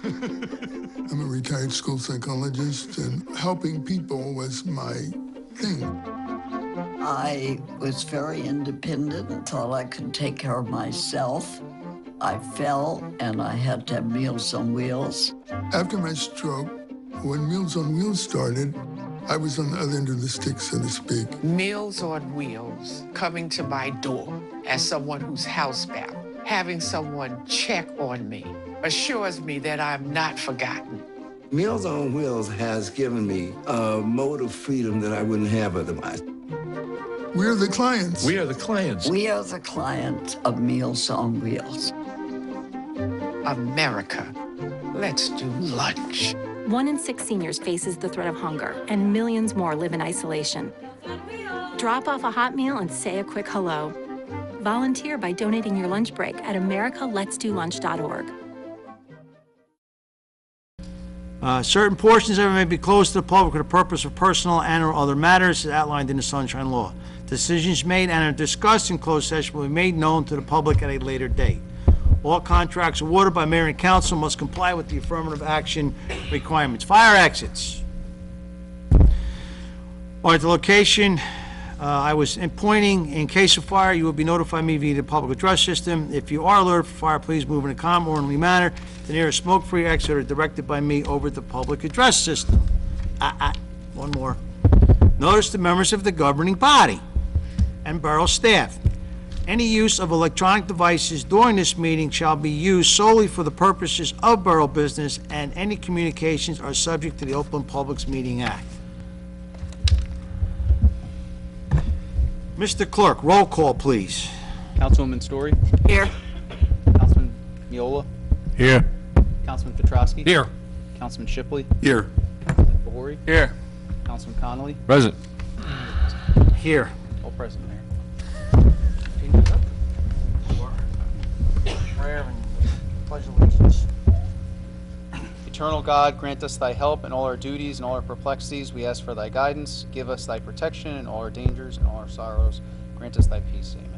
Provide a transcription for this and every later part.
I'm a retired school psychologist, and helping people was my thing. I was very independent and thought I could take care of myself. I fell and I had to have Meals on Wheels. After my stroke, when Meals on Wheels started, I was on the other end of the stick, so to speak. Meals on Wheels, coming to my door as someone who's housebound, having someone check on me, assures me that I'm not forgotten. Meals on Wheels has given me a mode of freedom that I wouldn't have otherwise. We're the clients. We are the clients. We are the clients of Meals on Wheels. America, let's do lunch. 1 in 6 seniors faces the threat of hunger, and millions more live in isolation. Drop off a hot meal and say a quick hello. Volunteer by donating your lunch break at americaletsdolunch.org. Certain portions of it may be closed to the public for the purpose of personal and/or other matters as outlined in the Sunshine Law. Decisions made and are discussed in closed session will be made known to the public at a later date. All contracts awarded by mayor and council must comply with the affirmative action requirements. Fire exits. Or at the location I was pointing, in case of fire, you will be notified me via the public address system. If you are alerted for fire, please move in a calm, orderly manner to the nearest smoke-free exit or directed by me over the public address system. One more. Notice to members of the governing body and borough staff. Any use of electronic devices during this meeting shall be used solely for the purposes of borough business, and any communications are subject to the Open Publics Meeting Act. Mr. Clerk, roll call, please. Councilwoman Story? Here. Councilman Miola? Here. Councilman Petrosky? Here. Councilman Shipley? Here. Councilman Bahori? Here. Councilman Connolly? Present. Here. All present, Mayor. Prayer and pledge allegiance. Eternal God, grant us thy help in all our duties and all our perplexities. We ask for thy guidance. Give us thy protection in all our dangers and all our sorrows. Grant us thy peace. Amen.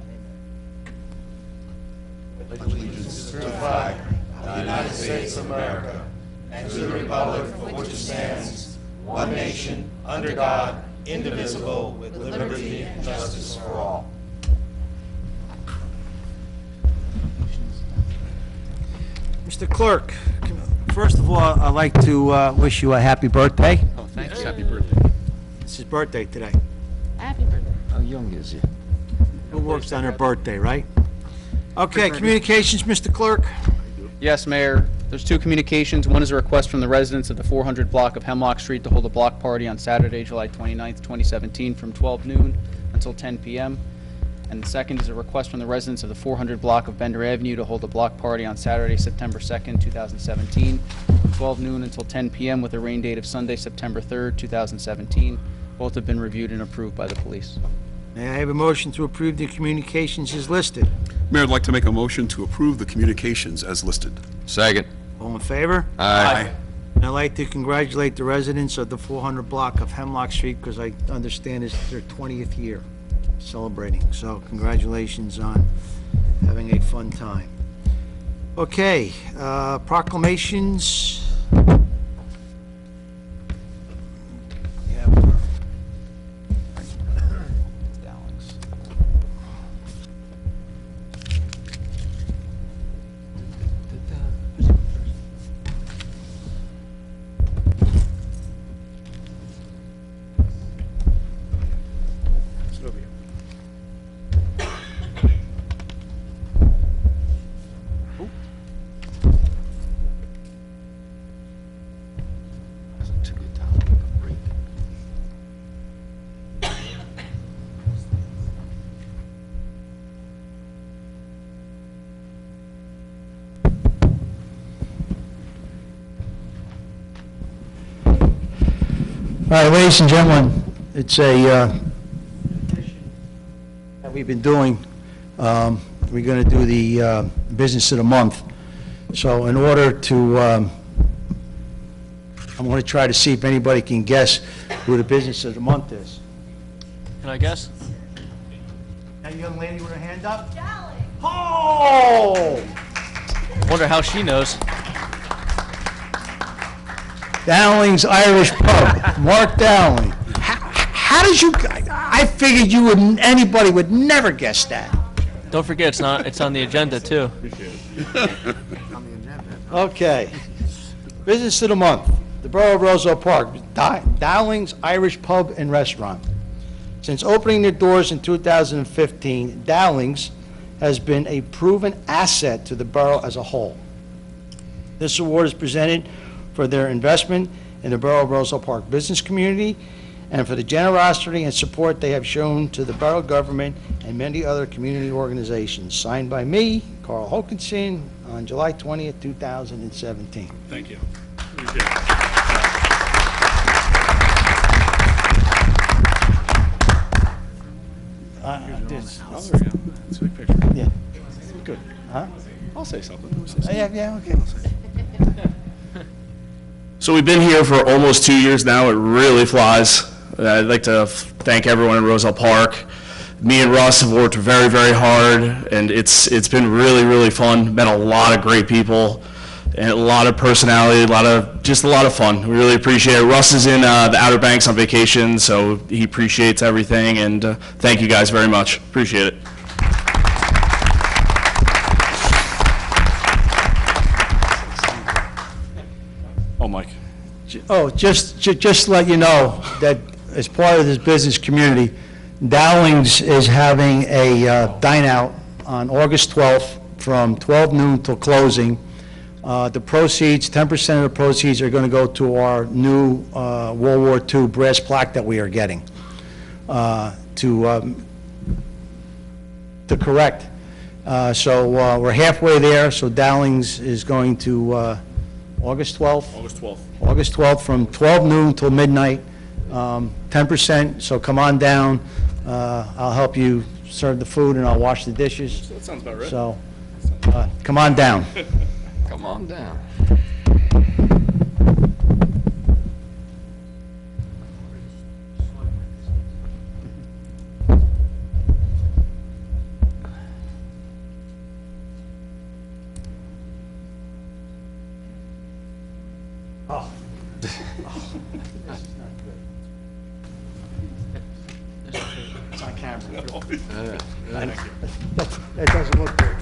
Allegiance to the flag of the United States of America and to the republic for which it stands, one nation, under God, indivisible, with liberty and justice for all. Mr. Clerk, first of all, I'd like to wish you a happy birthday. Oh, thank you. Happy birthday. It's his birthday today. Happy birthday. How young is he? Who works on her birthday, right? Okay, communications, Mr. Clerk. Yes, Mayor. There's two communications. One is a request from the residents of the 400 block of Hemlock Street to hold a block party on Saturday, July 29th, 2017, from 12 noon until 10 p.m. And the second is a request from the residents of the 400 block of Bender Avenue to hold a block party on Saturday, September 2nd, 2017, from 12 noon until 10 p.m. with a rain date of Sunday, September 3rd, 2017. Both have been reviewed and approved by the police. May I have a motion to approve the communications as listed? Mayor, I'd like to make a motion to approve the communications as listed. Second. All in favor? Aye. And I'd like to congratulate the residents of the 400 block of Hemlock Street, because I understand it's their 20th year celebrating. So congratulations on having a fun time. Okay, proclamations. All right, ladies and gentlemen, it's a that we've been doing. We're going to do the business of the month. So in order to, I'm going to try to see if anybody can guess who the business of the month is. Can I guess? That young lady with her hand up? Jolly. Oh! Wonder how she knows. Dowling's Irish Pub, Mark Dowling. How did you, I figured anybody would never guess that. Don't forget, it's on the agenda, too. Okay. Business of the month, the Borough of Roselle Park, Dowling's Irish Pub and Restaurant. Since opening their doors in 2015, Dowling's has been a proven asset to the borough as a whole. This award is presented for their investment in the Borough of Roselle Park business community and for the generosity and support they have shown to the borough government and many other community organizations. Signed by me, Carl Hokinson, on July 20th, 2017. Thank you. Oh, there you go. That's a big picture. Yeah. Good. Huh? I'll say something. Yeah, okay. So we've been here for almost 2 years now. It really flies. I'd like to thank everyone in Roselle Park. Me and Russ have worked very, very hard, and it's been really, really fun. Met a lot of great people, and a lot of personality, just a lot of fun. We really appreciate it. Russ is in the Outer Banks on vacation, so he appreciates everything, and thank you guys very much. Appreciate it. Oh, Mike. Oh, just to let you know that as part of this business community, Dowling's is having a dine-out on August 12th from 12 noon till closing. The proceeds, 10% of the proceeds are going to go to our new World War II brass plaque that we are getting to correct. So we're halfway there, so Dowling's is going to August 12th? August 12th. August 12th from 12 noon till midnight, 10%, so come on down. I'll help you serve the food and I'll wash the dishes. That sounds about right. So, come on down. Come on down. Oh. It's on camera. That doesn't look good.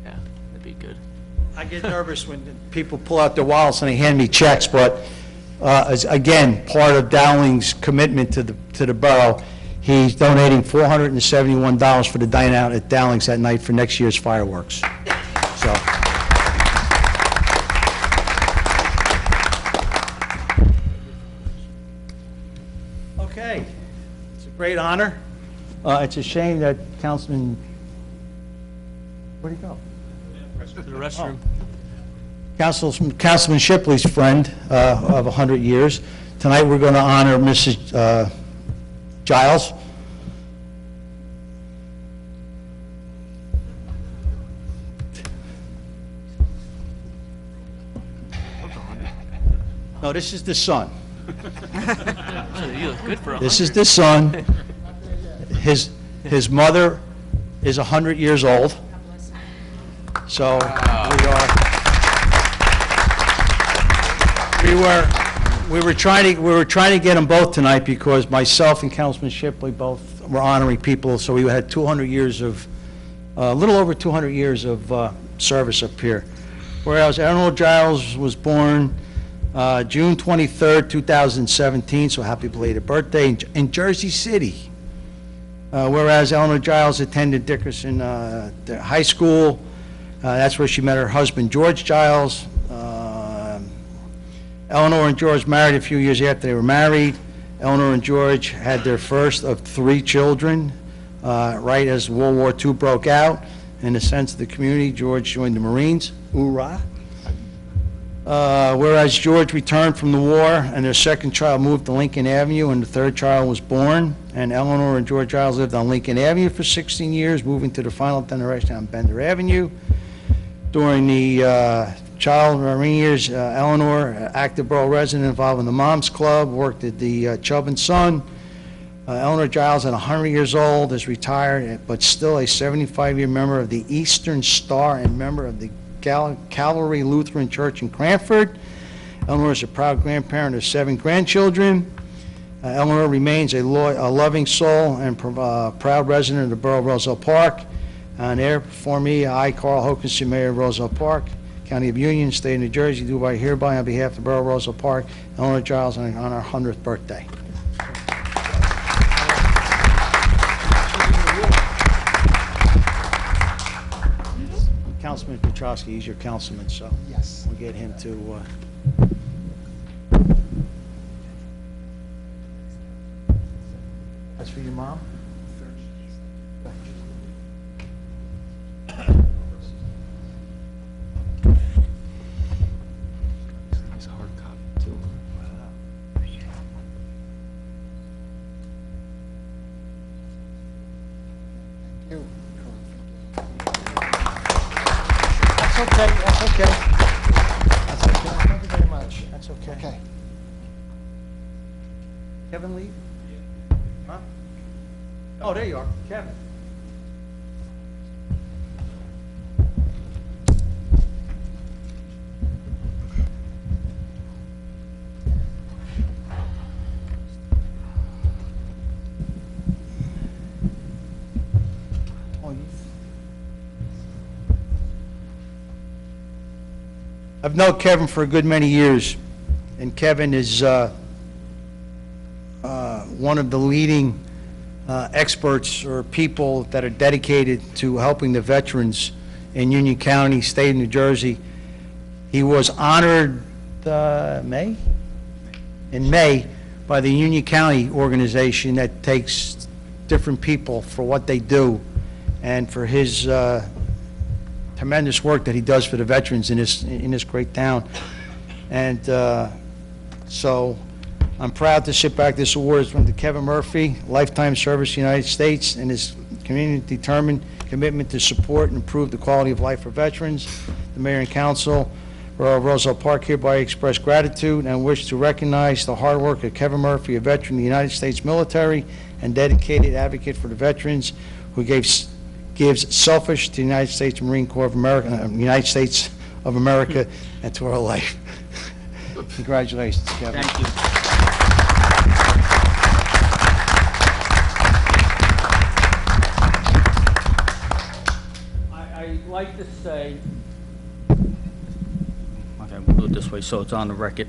Yeah, that'd be good. I get nervous when people pull out their wallets and they hand me checks, but as, again, part of Dowling's commitment to the borough, he's donating $471 for the dine-out at Dowling's that night for next year's fireworks. So. Okay, it's a great honor. It's a shame that Councilman, where'd he go? To the restroom. Councilman Shipley's friend of 100 years. Tonight we're going to honor Mrs. Giles. No, this is the son. You look good for This is the son. His mother is 100 years old. So we were trying to get them both tonight because myself and Councilman Shipley both were honoring people. So we had 200 years of, a little over 200 years of service up here. Whereas Eleanor Giles was born June 23rd, 2017, so happy belated birthday, in Jersey City. Whereas Eleanor Giles attended Dickerson High School. That's where she met her husband, George Giles. Eleanor and George married a few years after they were married. Eleanor and George had their first of 3 children right as World War II broke out. In the sense of the community, George joined the Marines. Hoorah! Whereas George returned from the war and their second child moved to Lincoln Avenue and the third child was born, and Eleanor and George Giles lived on Lincoln Avenue for 16 years, moving to the final generation on Bender Avenue. During the child Marine years, Eleanor, active borough resident involved in the Moms Club, worked at the Chubb and Son. Eleanor Giles, at 100 years old, is retired, but still a 75-year member of the Eastern Star and member of the Calvary Lutheran Church in Cranford. Eleanor is a proud grandparent of 7 grandchildren. Eleanor remains a loving soul and proud resident of the borough of Roselle Park. And there, before me, I, Carl Hokinson, Mayor of Roselle Park, County of Union, State of New Jersey, do hereby on behalf of the borough of Roselle Park, Eleanor Giles on our 100th birthday. Councilman Petrowski, he's your councilman, so Yes. we'll get him to... That's for your mom? It's a hard copy, too. That's okay, that's okay. That's okay, thank you very much. That's okay. Okay. Kevin leave? Huh? Oh, there you are, Kevin. I've known Kevin for a good many years, and Kevin is one of the leading experts or people that are dedicated to helping the veterans in Union County, State of New Jersey. He was honored in May by the Union County organization that takes different people for what they do and for his tremendous work that he does for the veterans in this great town. And so I'm proud to sit back. This award is from to Kevin Murphy, Lifetime Service to the United States, and his community-determined commitment to support and improve the quality of life for veterans. The Mayor and Council of Roselle Park hereby express gratitude and wish to recognize the hard work of Kevin Murphy, a veteran of the United States military and dedicated advocate for the veterans who gives selfish to the United States Marine Corps of America, United States of America, and to our life. Congratulations, Kevin. Thank you. I'd like to say, okay, we'll do it this way so it's on the record.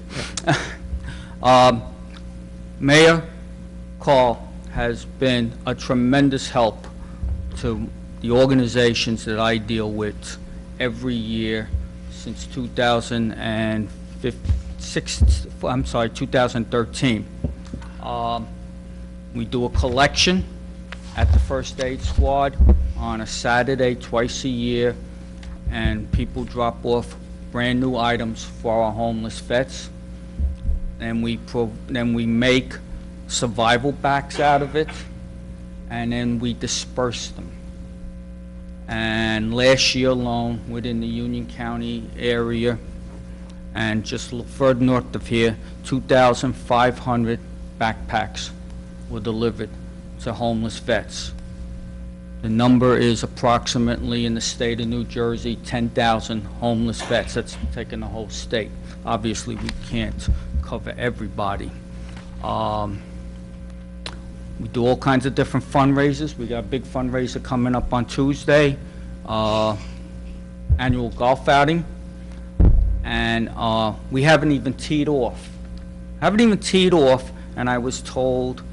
Mayor Carl has been a tremendous help to the organizations that I deal with every year since 2013. We do a collection at the First Aid Squad on a Saturday twice a year, and people drop off brand new items for our homeless vets. And then we make survival packs out of it, and then we disperse them. And last year alone, within the Union County area, and just a little further north of here, 2,500 backpacks were delivered to homeless vets. The number is approximately, in the state of New Jersey, 10,000 homeless vets. That's taking the whole state. Obviously, we can't cover everybody. We do all kinds of different fundraisers. We got a big fundraiser coming up on Tuesday, annual golf outing, and we haven't even teed off. And I was told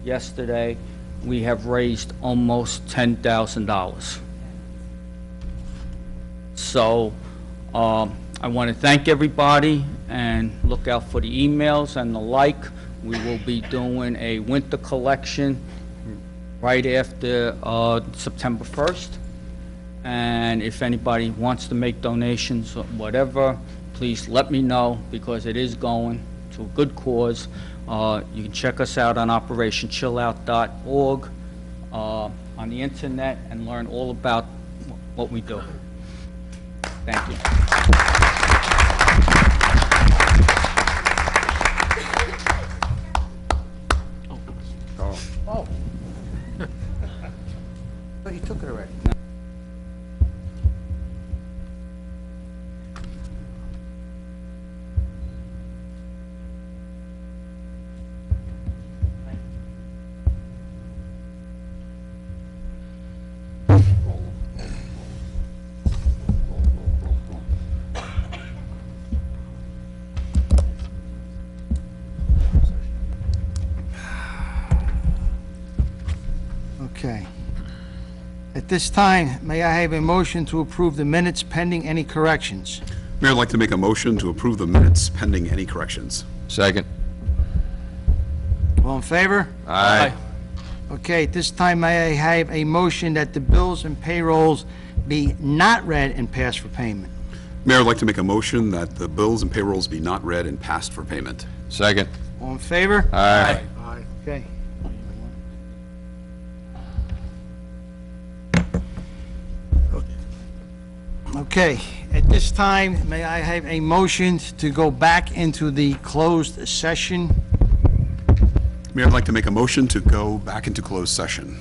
yesterday we have raised almost $10,000. So I want to thank everybody and look out for the emails and the like. We will be doing a winter collection right after September 1st. And if anybody wants to make donations or whatever, please let me know, because it is going to a good cause. You can check us out on operationchillout.org on the internet and learn all about what we do. Thank you. Oh, Oh, you took it already. Okay. At this time, may I have a motion to approve the minutes pending any corrections? Mayor, I'd like to make a motion to approve the minutes pending any corrections. Second. All in favor? Aye. Okay, at this time, may I have a motion that the bills and payrolls be not read and passed for payment? Mayor, I'd like to make a motion that the bills and payrolls be not read and passed for payment. Second. All in favor? Aye. Okay. Okay, at this time, may I have a motion to go back into the closed session? Mayor, I'd like to make a motion to go back into closed session.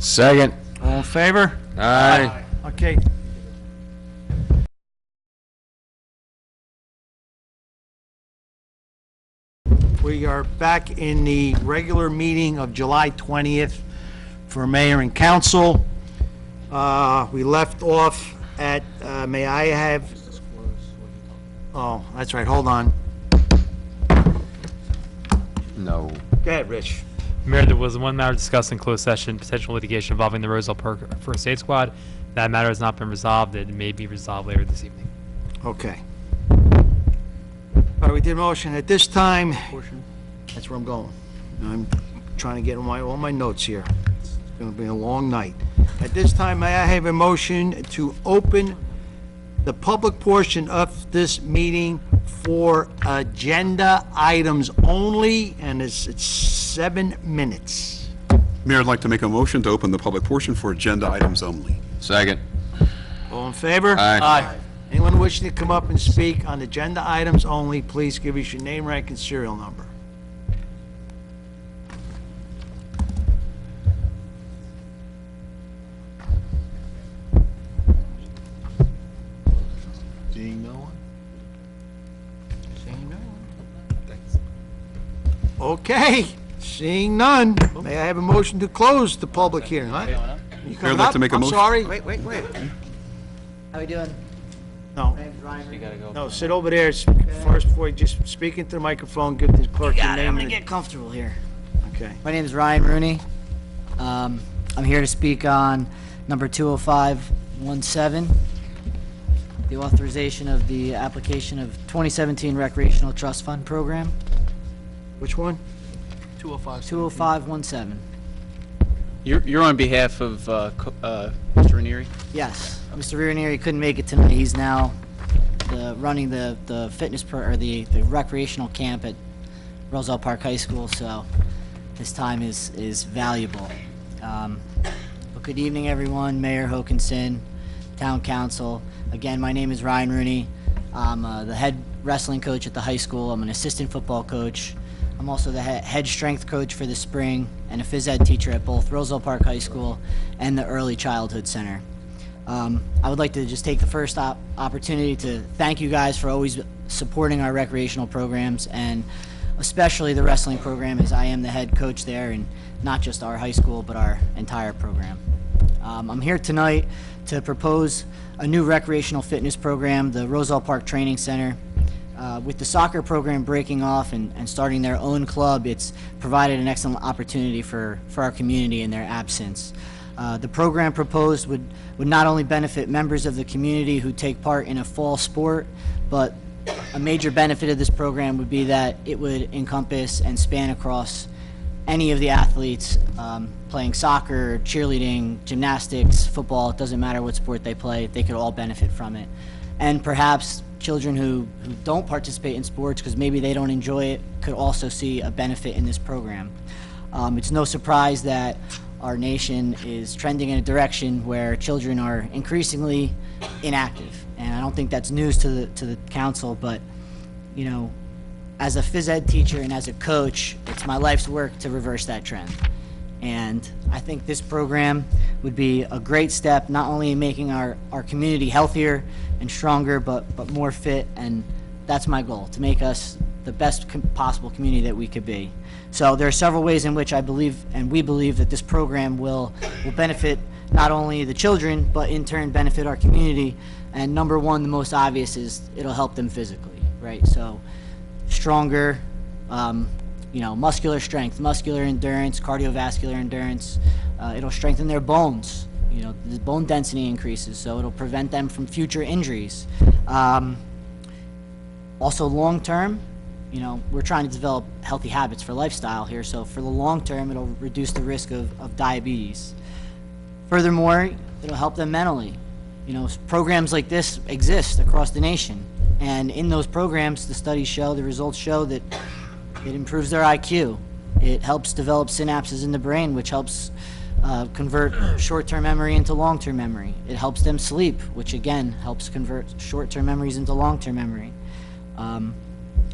Second. All in favor? Aye. Okay. We are back in the regular meeting of July 20th for mayor and council. We left off at, may I have, oh, that's right, hold on. No. Go ahead, Rich. Mayor, there was one matter discussed in closed session, potential litigation involving the Roselle Park First Aid Squad. That matter has not been resolved. It may be resolved later this evening. Okay. All right, we did motion at this time. That's where I'm going. I'm trying to get all my notes here. It's going to be a long night. At this time, may I have a motion to open the public portion of this meeting for agenda items only, and it's 7 minutes. Mayor, I'd like to make a motion to open the public portion for agenda items only. Second. All in favor? Aye. Anyone wishing to come up and speak on agenda items only, please give us your name, rank, and serial number. Seeing no one? Seeing no one. Thanks. Okay, seeing none, may I have a motion to close the public hearing, huh? You Mayor, coming I'd like up? to make a I'm motion. sorry. Wait. How we doing? No, You gotta go. no, sit over there first before you just speak into the microphone, give the clerk your Got it, name. I'm gonna and- get comfortable here. Okay. My name is Ryan Rooney. I'm here to speak on number 20517, the authorization of the application of 2017 Recreational Trust Fund Program, Which one? 20517. You're on behalf of Mr. Ranieri? Yes, Mr. Ranieri couldn't make it tonight. He's now running the fitness or the recreational camp at Roselle Park High School, so his time is valuable. But good evening, everyone. Mayor Hokanson, Town Council. Again, my name is Ryan Rooney. I'm the head wrestling coach at the high school. I'm an assistant football coach. I'm also the head strength coach for the spring and a phys ed teacher at both Roselle Park High School and the Early Childhood Center. I would like to just take the first opportunity to thank you guys for always supporting our recreational programs, and especially the wrestling program, as I am the head coach there, and not just our high school, but our entire program. I'm here tonight to propose a new recreational fitness program, the Roselle Park Training Center. With the soccer program breaking off and starting their own club, it's provided an excellent opportunity for our community in their absence. The program proposed would not only benefit members of the community who take part in a fall sport, but a major benefit of this program would be that it would encompass and span across any of the athletes playing soccer, cheerleading, gymnastics, football. It doesn't matter what sport they play, they could all benefit from it. And perhaps children who don't participate in sports because maybe they don't enjoy it could also see a benefit in this program. It's no surprise that our nation is trending in a direction where children are increasingly inactive, and I don't think that's news to the council, but you know, as a phys ed teacher and as a coach, it's my life's work to reverse that trend. And I think this program would be a great step, not only in making our community healthier and stronger, but more fit. And that's my goal, to make us the best possible community that we could be. So there are several ways in which I believe, and we believe, that this program will benefit not only the children, but in turn benefit our community. And number one, the most obvious, is it'll help them physically, right? So stronger, muscular strength, muscular endurance, cardiovascular endurance. It'll strengthen their bones. The bone density increases, so it'll prevent them from future injuries. Also long term, we're trying to develop healthy habits for lifestyle here, so for the long term, it'll reduce the risk of diabetes. Furthermore, it'll help them mentally. Programs like this exist across the nation, and in those programs, the results show that it improves their IQ. It helps develop synapses in the brain, which helps convert short-term memory into long-term memory. It helps them sleep, which again helps convert short-term memories into long-term memory.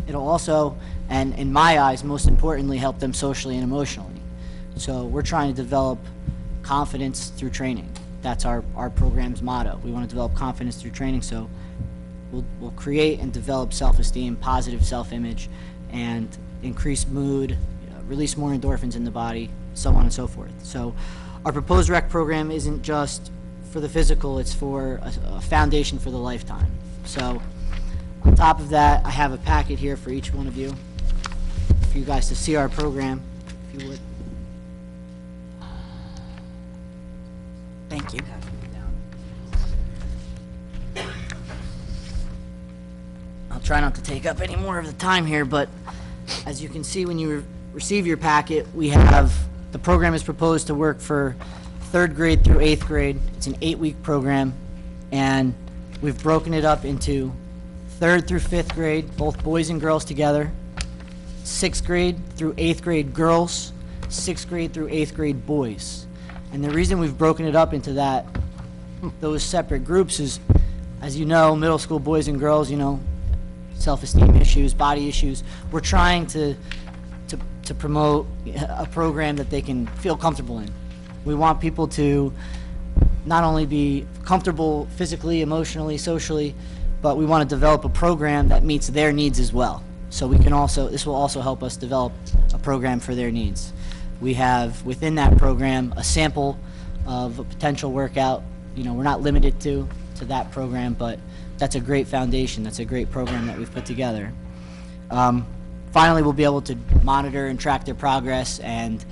It'll also, and in my eyes, most importantly, help them socially and emotionally. So we're trying to develop confidence through training. That's our program's motto. We want to develop confidence through training, so we'll create and develop self-esteem, positive self-image, and increase mood, release more endorphins in the body, so on and so forth. So our proposed rec program isn't just for the physical, it's for a foundation for the lifetime. So on top of that, I have a packet here for each one of you, for you guys to see our program, if you would. Thank you. I'll try not to take up any more of the time here, but as you can see when you receive your packet, the program is proposed to work for 3rd grade through 8th grade. It's an 8-week program, and we've broken it up into 3rd through 5th grade, both boys and girls together, 6th grade through 8th grade girls, 6th grade through 8th grade boys. And the reason we've broken it up into those separate groups is, as you know, middle school boys and girls, self-esteem issues, body issues. We're trying to promote a program that they can feel comfortable in. We want people to not only be comfortable physically, emotionally, socially, but we want to develop a program that meets their needs as well. So this will also help us develop a program for their needs. We have within that program a sample of a potential workout. We're not limited to that program, but that's a great foundation. That's a great program that we've put together. Finally, we'll be able to monitor and track their progress and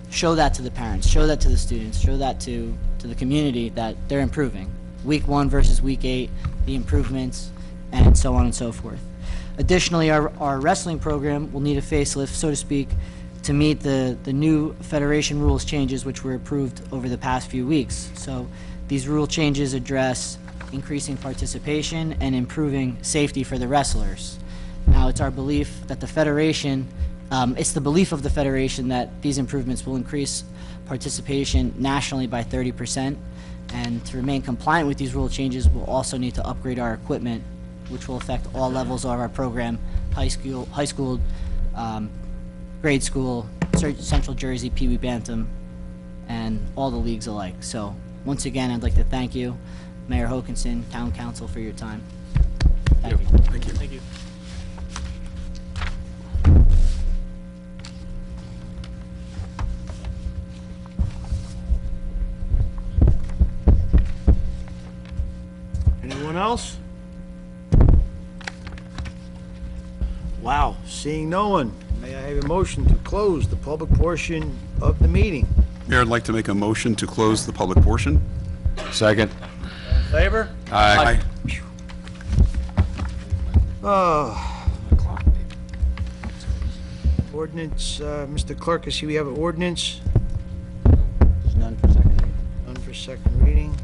show that to the parents, show that to the students, show that to the community that they're improving. Week 1 versus week 8, the improvements, and so on and so forth. Additionally, our wrestling program will need a facelift, so to speak, to meet the new federation rules changes which were approved over the past few weeks. So these rule changes address increasing participation and improving safety for the wrestlers. Now, it's our belief that the federation, it's the belief of the federation that these improvements will increase participation nationally by 30%. And to remain compliant with these rule changes, we'll also need to upgrade our equipment, which will affect all levels of our program, high school, grade school, Central Jersey, Pee Wee Bantam, and all the leagues alike. So once again, I'd like to thank you, Mayor Hokanson, Town Council, for your time. Thank you. Thank you. Thank you. Anyone else? Wow, seeing no one, may I have a motion to close the public portion of the meeting? Mayor, I'd like to make a motion to close the public portion. Second. In favor? Aye. Ordinance, Mr. Clerk, I see we have an ordinance. There's none for second reading. None for second reading.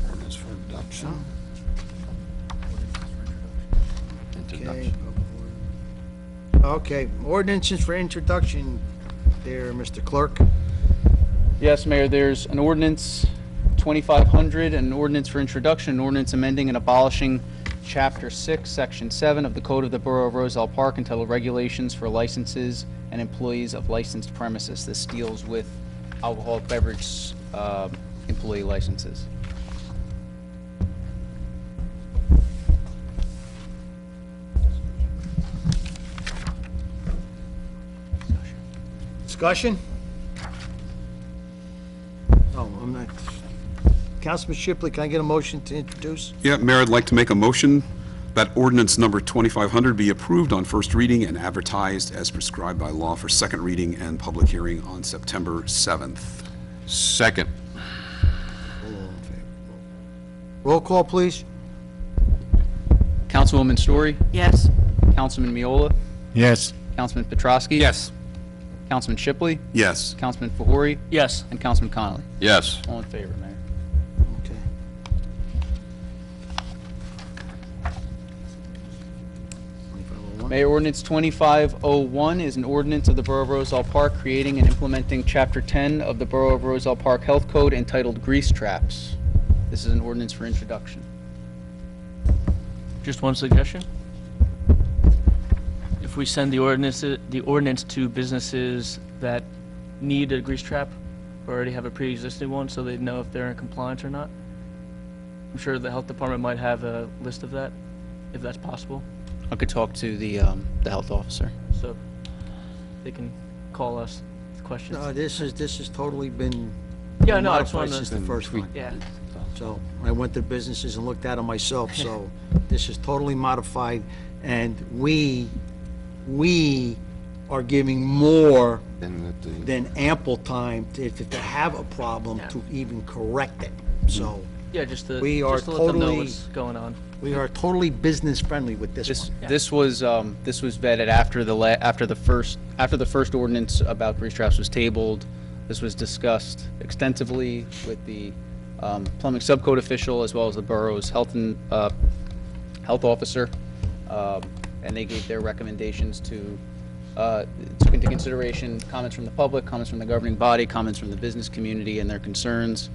Ordinance for adoption. Okay. Okay, ordinances for introduction there, Mr. Clerk. Yes, Mayor, there's an ordinance 2500, an ordinance for introduction, an ordinance amending and abolishing Chapter 6, Section 7 of the Code of the Borough of Roselle Park entitled Regulations for Licenses and Employees of Licensed Premises. This deals with alcoholic beverage employee licenses. Discussion? Oh, I'm not. Councilman Shipley, can I get a motion to introduce? Yeah, Mayor, I'd like to make a motion that ordinance number 2500 be approved on first reading and advertised as prescribed by law for second reading and public hearing on September 7th. Second. Roll call, please. Councilwoman Story? Yes. Councilman Miola? Yes. Councilman Petrosky? Yes. Councilman Shipley? Yes. Councilman Fahuri? Yes. And Councilman Connolly? Yes. All in favor, Mayor. Okay. Mayor, ordinance 2501 is an ordinance of the Borough of Roselle Park creating and implementing Chapter 10 of the Borough of Roselle Park Health Code entitled Grease Traps. This is an ordinance for introduction. Just one suggestion. If we send the ordinance to businesses that need a grease trap or already have a pre-existing one, so they know if they're in compliance or not. I'm sure the health department might have a list of that, if that's possible. I could talk to the health officer. So they can call us with questions. No, this has totally been Yeah, no, I just modified wanted since the first one. Yeah. So I went to businesses and looked at them myself, so this is totally modified, and we are giving more than ample time if they have a problem to even correct it. So Yeah, just to, we are just to let them know totally, what's going on. we are totally business friendly with this one. This was vetted after the first ordinance about grease traps was tabled. This was discussed extensively with the plumbing subcode official as well as the borough's health officer, and they gave their recommendations took into consideration comments from the public, comments from the governing body, comments from the business community and their concerns,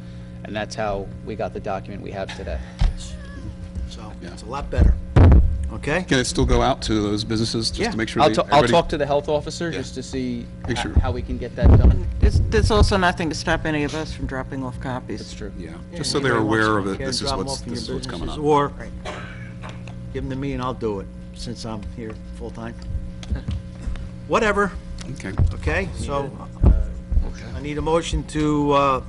and that's how we got the document we have today. So it's a lot better. Okay? Can it still go out to those businesses just to make sure I'll everybody- talk to the health officer just to see Make sure. how we can get that done. There's also nothing to stop any of us from dropping off copies. That's true. Yeah, just so they're aware of it, this is what's coming up. Or give them to me and I'll do it, since I'm here full-time. Whatever, Okay. okay? So I need a motion to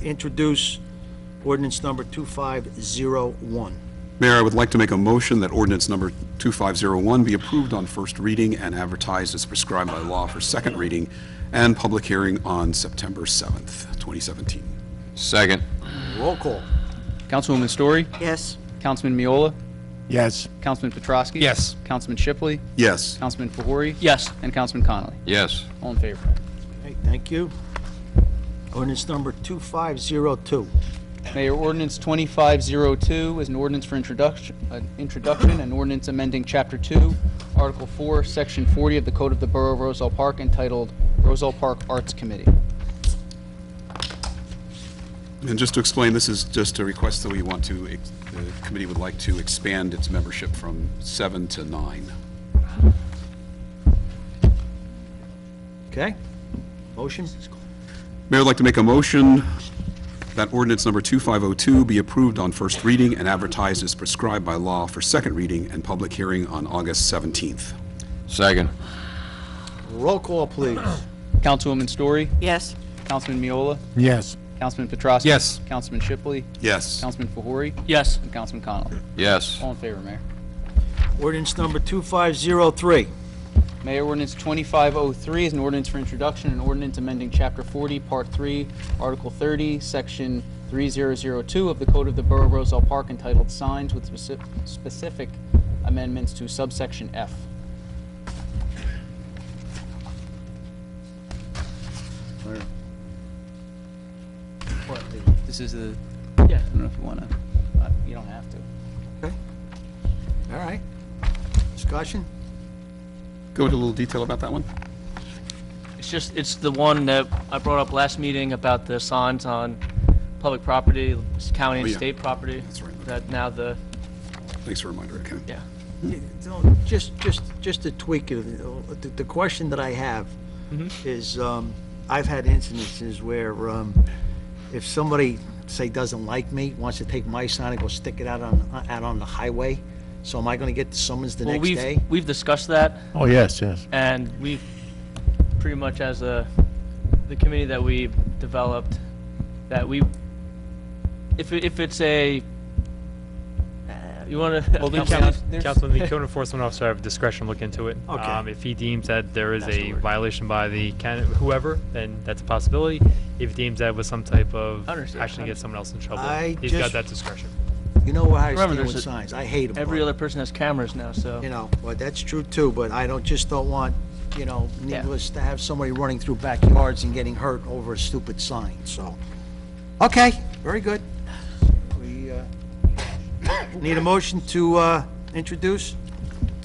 introduce ordinance number 2501. Mayor, I would like to make a motion that ordinance number 2501 be approved on first reading and advertised as prescribed by law for second reading and public hearing on September 7th, 2017. Second. Roll call. Councilwoman Story? Yes. Councilman Miola? Yes. Councilman Petrosky? Yes. Councilman Shipley? Yes. Councilman Fahuri? Yes. And Councilman Connolly? Yes. All in favor? Okay, thank you. Ordinance number 2502. Mayor, ordinance 2502 is an ordinance for introduction, an ordinance amending Chapter 2, Article 4, Section 40 of the Code of the Borough of Roselle Park entitled Roselle Park Arts Committee. And just to explain, this is just a request that the committee would like to expand its membership from 7 to 9. Okay? Motion? Mayor, I'd like to make a motion that ordinance number 2502 be approved on first reading and advertised as prescribed by law for second reading and public hearing on August 17th. Second. Roll call, please. Councilwoman Story? Yes. Councilman Miola? Yes. Councilman Petrosky? Yes. Councilman Shipley? Yes. Councilman Fahuri? Yes. And Councilman Connolly? Yes. All in favor, Mayor. Ordinance number 2503. Mayor, ordinance 2503 is an ordinance for introduction, an ordinance amending Chapter 40, Part 3, Article 30, Section 3002 of the Code of the Borough of Roselle Park entitled Signs with specific amendments to subsection F. This is the, Yeah. I don't know if you want to, you don't have to. Okay. All right. Discussion? Go into a little detail about that one. It's the one that I brought up last meeting about the signs on public property, county and Oh, yeah. state property. That's right. That now the Thanks for the reminder, Ken. Yeah. Just to tweak it, the question that I have is, I've had incidences where if somebody, say, doesn't like me, wants to take my sign and go stick it out on the highway, so am I going to get the summons the next day? We've discussed that, Oh, yes, yes. and we've pretty much, as the committee that we've developed, that if it's a, you want to, Well, Councilman, the code enforcement officer have discretion to look into it. Okay. If he deems that there is That's the a word. violation by the whoever, then that's a possibility. If he deems that was some type of Understand. action to get someone else in trouble, just- he's got that discretion. You know how I Remember, stand there's with a- signs. I hate them. every other person has cameras now, so. You know, well, that's true too, but I don't want, needless to have somebody running through backyards and getting hurt over a stupid sign, so. Okay, very good. We, need a motion to, introduce?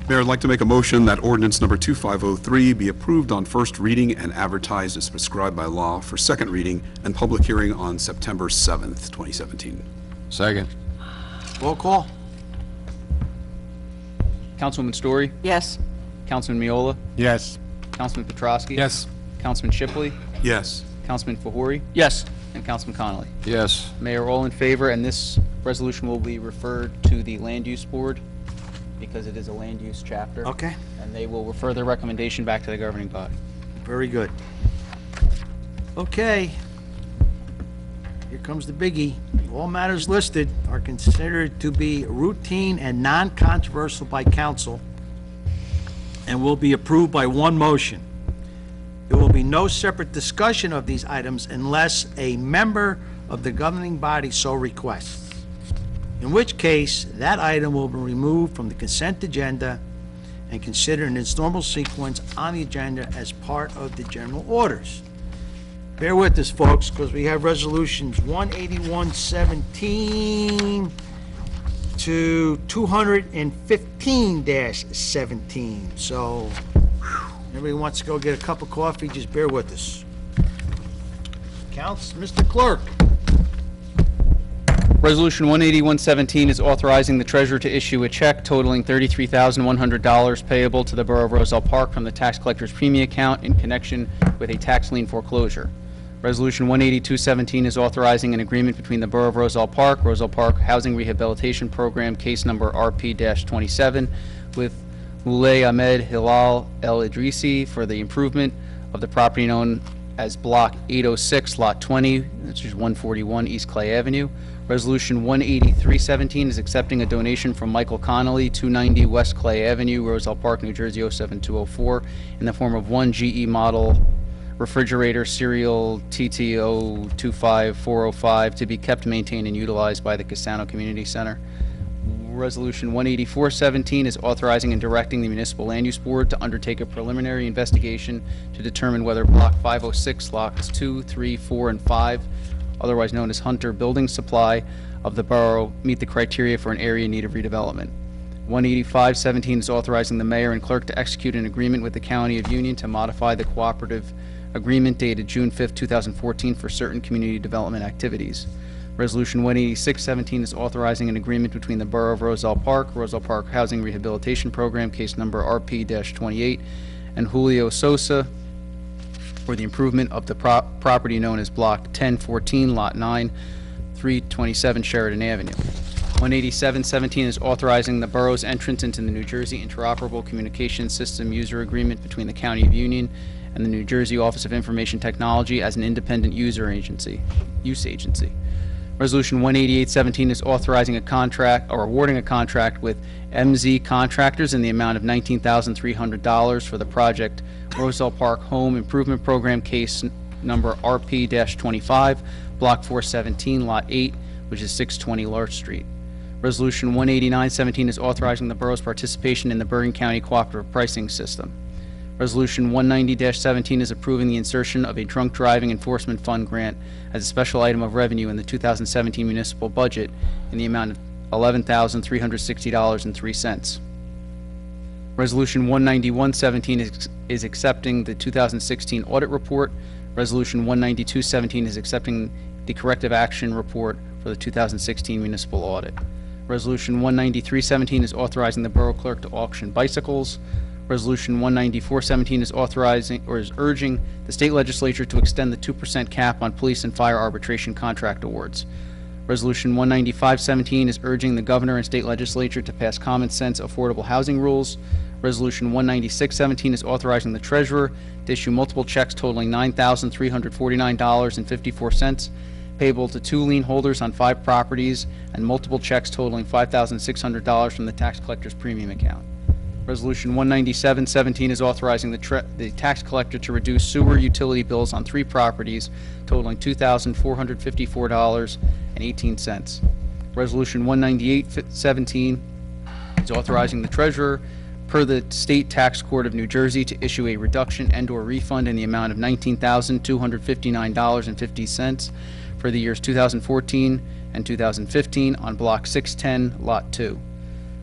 Mayor, I'd like to make a motion that ordinance number 2503 be approved on first reading and advertised as prescribed by law for second reading and public hearing on September 7th, 2017. Second. Roll call? Councilwoman Story, Yes. Councilman Miola, Yes. Councilman Petrosky. Yes. Councilman Shipley, Yes. Councilman Fahori, Yes. and Councilman Connolly. Yes. Mayor, all in favor, and this resolution will be referred to the Land Use Board because it is a land use chapter. Okay, And they will refer their recommendation back to the governing body. very good. Okay. Here comes the biggie. All matters listed are considered to be routine and non-controversial by council and will be approved by one motion. There will be no separate discussion of these items unless a member of the governing body so requests, in which case that item will be removed from the consent agenda and considered in its normal sequence on the agenda as part of the general orders. Bear with us, folks, because we have resolutions 18117 to 215-17. So, everybody wants to go get a cup of coffee, just bear with us. Counts, Mr. Clerk. Resolution 18117 is authorizing the treasurer to issue a check totaling $33,100 payable to the Borough of Roselle Park from the tax collector's premium account in connection with a tax lien foreclosure. Resolution 18217 is authorizing an agreement between the Borough of Roselle Park Housing Rehabilitation Program, case number RP-27, with Moulay Ahmed Hilal El Idrisi for the improvement of the property known as Block 806, Lot 20, which is 141 East Clay Avenue. Resolution 18317 is accepting a donation from Michael Connolly, 290 West Clay Avenue, Roselle Park, New Jersey 07204, in the form of one GE model refrigerator serial TT025405 to be kept, maintained, and utilized by the Castano Community Center. Resolution 18417 is authorizing and directing the Municipal Land Use Board to undertake a preliminary investigation to determine whether Block 506, Lots 2, 3, 4, and 5, otherwise known as Hunter Building Supply of the borough, meet the criteria for an area in need of redevelopment. 18517 is authorizing the mayor and clerk to execute an agreement with the County of Union to modify the cooperative agreement dated June 5, 2014 for certain community development activities. Resolution 18617 is authorizing an agreement between the Borough of Roselle Park Housing Rehabilitation Program, case number RP-28, and Julio Sosa for the improvement of the property known as Block 1014, Lot 9, 327 Sheridan Avenue. 18717 is authorizing the borough's entrance into the New Jersey Interoperable Communications System User Agreement between the County of Union and the New Jersey Office of Information Technology as an independent use agency. Resolution 18817 is authorizing a contract or awarding a contract with MZ Contractors in the amount of $19,300 for the project Roselle Park Home Improvement Program, case number RP-25, Block 417, Lot 8, which is 620 Larch Street. Resolution 18917 is authorizing the borough's participation in the Bergen County Cooperative Pricing System. Resolution 190-17 is approving the insertion of a drunk driving enforcement fund grant as a special item of revenue in the 2017 municipal budget in the amount of $11,360.03. Resolution 191-17 is accepting the 2016 audit report. Resolution 192-17 is accepting the corrective action report for the 2016 municipal audit. Resolution 19317 is authorizing the Borough Clerk to auction bicycles. Resolution 19417 is authorizing, or is urging, the state legislature to extend the 2% cap on police and fire arbitration contract awards. Resolution 19517 is urging the governor and state legislature to pass common sense affordable housing rules. Resolution 19617 is authorizing the treasurer to issue multiple checks totaling $9,349.54, payable to 2 lien holders on 5 properties, and multiple checks totaling $5,600 from the tax collector's premium account. Resolution 19717 is authorizing the tax collector to reduce sewer utility bills on 3 properties totaling $2,454.18. Resolution 19817 is authorizing the treasurer, per the State Tax Court of New Jersey, to issue a reduction and/or refund in the amount of $19,259.50 for the years 2014 and 2015 on Block 610, Lot 2.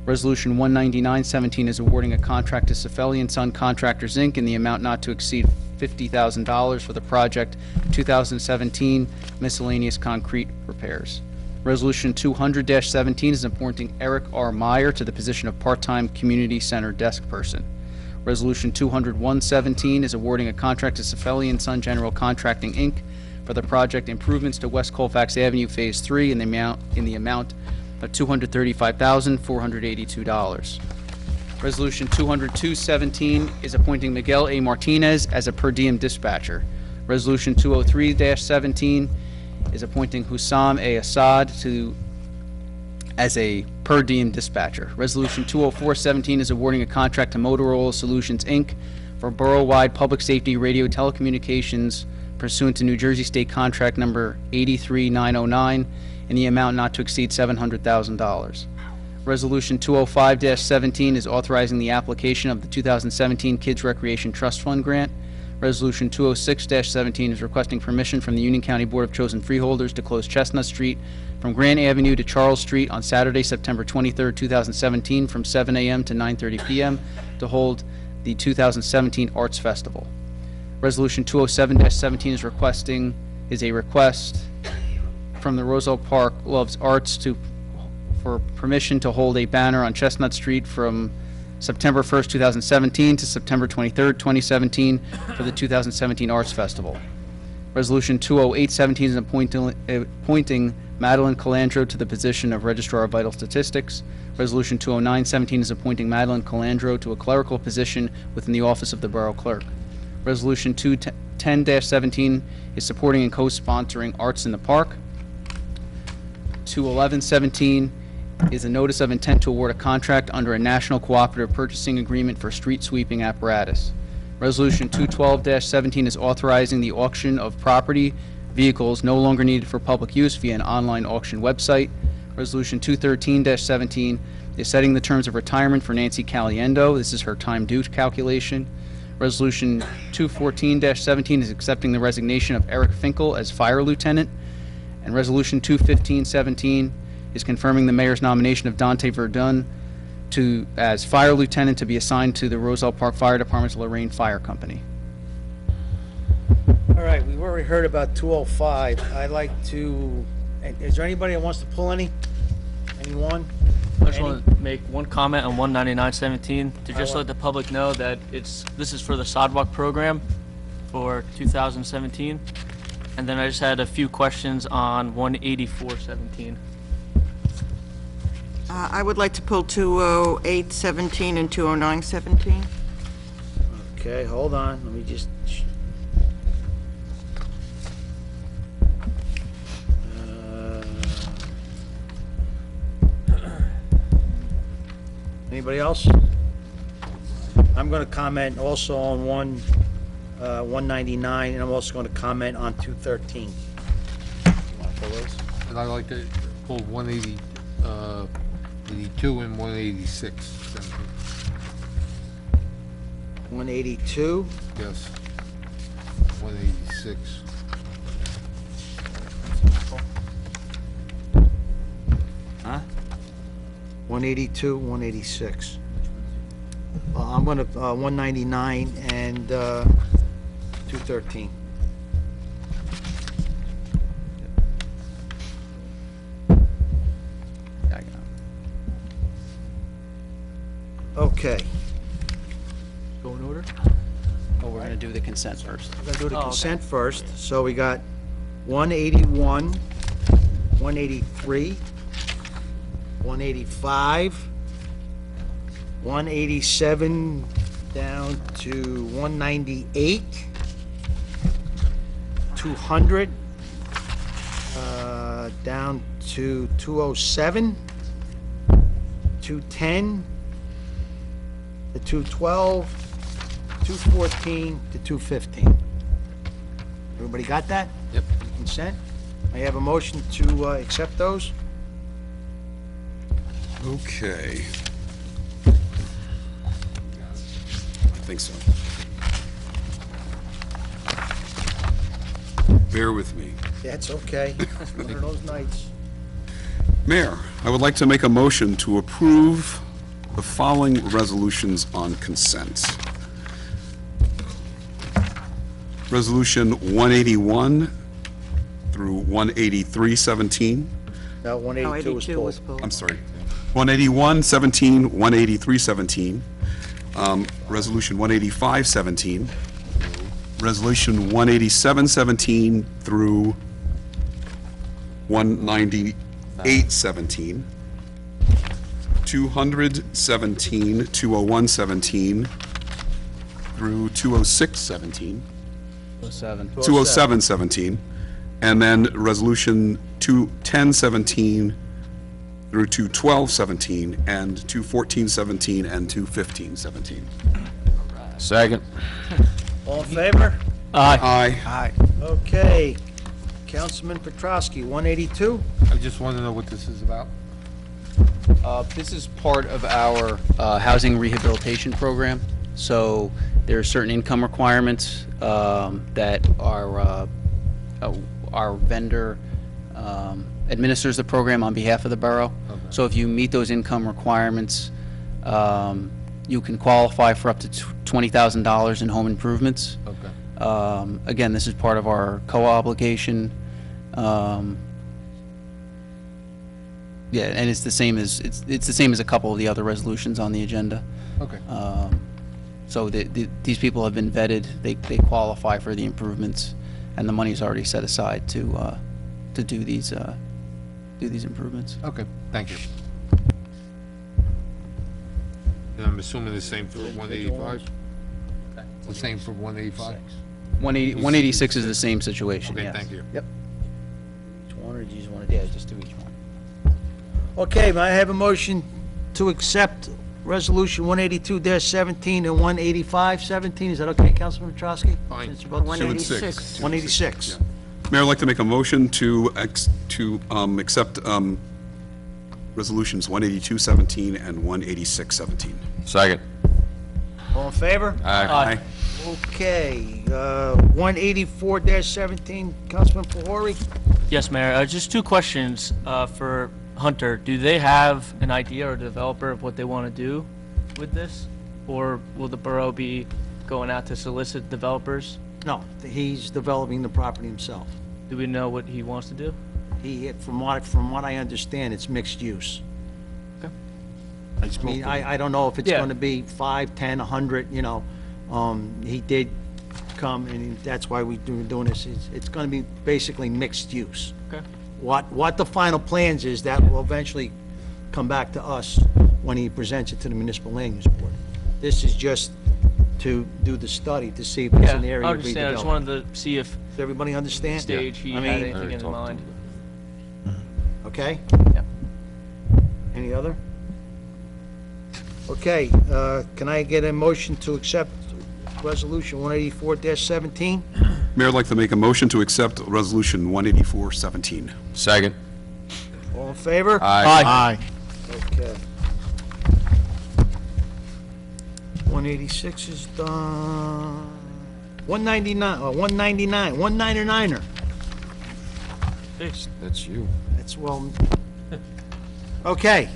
Resolution 19917 is awarding a contract to Cefelli & Son Contractors, Inc. in the amount not to exceed $50,000 for the project 2017 miscellaneous concrete repairs. Resolution 200-17 is appointing Eric R. Meyer to the position of part-time community center desk person. Resolution 201-17 is awarding a contract to Cefelli & Son General Contracting, Inc. for the project improvements to West Colfax Avenue Phase 3 in the amount of $235,482. Resolution 202-17 is appointing Miguel A. Martinez as a per diem dispatcher. Resolution 203-17 is appointing Hussam A. Assad as a per diem dispatcher. Resolution 204-17 is awarding a contract to Motorola Solutions, Inc. for borough-wide public safety radio telecommunications pursuant to New Jersey State Contract Number 83909 in the amount not to exceed $700,000. Resolution 205-17 is authorizing the application of the 2017 Kids Recreation Trust Fund grant. Resolution 206-17 is requesting permission from the Union County Board of Chosen Freeholders to close Chestnut Street from Grant Avenue to Charles Street on Saturday, September 23, 2017, from 7 a.m. to 9:30 p.m. to hold the 2017 Arts Festival. Resolution 207-17 is a request from the Roselle Park Loves Arts for permission to hold a banner on Chestnut Street from September 1st, 2017 to September 23rd, 2017 for the 2017 Arts Festival. Resolution 208-17 is appointing Madeline Calandro to the position of Registrar of Vital Statistics. Resolution 209-17 is appointing Madeline Calandro to a clerical position within the Office of the Borough Clerk. Resolution 210-17 is supporting and co-sponsoring Arts in the Park. 211-17 is a notice of intent to award a contract under a national cooperative purchasing agreement for street sweeping apparatus. Resolution 212-17 is authorizing the auction of property vehicles no longer needed for public use via an online auction website. Resolution 213-17 is setting the terms of retirement for Nancy Caliendo. This is her time due calculation. Resolution 214-17 is accepting the resignation of Eric Finkel as fire lieutenant. And Resolution 215-17 is confirming the mayor's nomination of Dante Verdun as fire lieutenant to be assigned to the Roselle Park Fire Department's Lorraine Fire Company. All right, we've already heard about 205. I'd like to, is there anybody that wants to pull any? Anyone? I just want to make one comment on 199-17 to just let the public know that this is for the sidewalk program for 2017. And then I just had a few questions on 184-17. I would like to pull 208-17 and 209-17. Okay, hold on, let me just... Anybody else? I'm going to comment also on 199, and I'm also going to comment on 213. You want to pull those? And I'd like to pull 182 and 186. 182? Yes. 186. Huh? 182, 186. I'm going to, 199 and 213. Yeah, I got it. Okay, Go in order? Oh, we're going to do the consent first. we're gonna do the Oh, okay. consent first. So we got 181, 183, 185, 187 down to 198, 200, down to 207, 210, to 212, 214 to 215. Everybody got that? Yep. Consent? I have a motion to accept those? Okay. I think so. Bear with me. That's okay. One of those nights. Mayor, I would like to make a motion to approve the following resolutions on consent. Resolution 181 through 18317. No, 182 was pulled. I'm sorry. 18117, 18317. Resolution 18517. Resolution 18717 through 19817. 217, 20117 through 20617. 07. 20717, and then Resolution 21017 through 21217, and 21417, and 21517. Second. All in favor? Aye. Aye. Okay. Councilman Petrosky, 182? I just want to know what this is about. This is part of our housing rehabilitation program. So there are certain income requirements that our vendor administers the program on behalf of the borough. Okay. So if you meet those income requirements, you can qualify for up to $20,000 in home improvements. Okay. Again, this is part of our co-obligation. Yeah, and it's the same as it's the same as a couple of the other resolutions on the agenda. Okay. So these people have been vetted. They qualify for the improvements, and the money is already set aside to do these improvements. Okay, thank you. And I'm assuming the same for 185? The same for 185? 186 is the same situation. Okay, yes. thank you. Yep. Each one, or do you just want to? Yeah, just do each one. Okay, may I have a motion to accept Resolution 182-17 and 185-17? Is that okay, Councilman Petrosky? Fine. Since you're both- 186. 186. Mayor, I'd like to make a motion to accept Resolutions 18217 and 18617. Second. All in favor? Aye. Okay, 184-17, Councilman Pahori? Yes, Mayor. Just two questions for Hunter. Do they have an idea or developer of what they want to do with this? Or will the borough be going out to solicit developers? No, he's developing the property himself. Do we know what he wants to do? From what I understand, it's mixed use. Okay. I mean, I don't know if it's Yeah. gonna be 5, 10, 100, you know. He did come, and that's why we're doing this. It's gonna be basically mixed use. Okay. What the final plans is, that will eventually come back to us when he presents it to the Municipal Land Use Board. This is just to do the study, to see if it's Yeah, an I area to be understand. I just developed. wanted to see if Does everybody understand? stage he I had mean, anything in his mind. okay? Yeah. Any other? Okay, can I get a motion to accept Resolution 184-17? Mayor, I'd like to make a motion to accept Resolution 18417. Second. All in favor? Aye. Okay. 186 is done. 199er. That's you. That's well. Okay.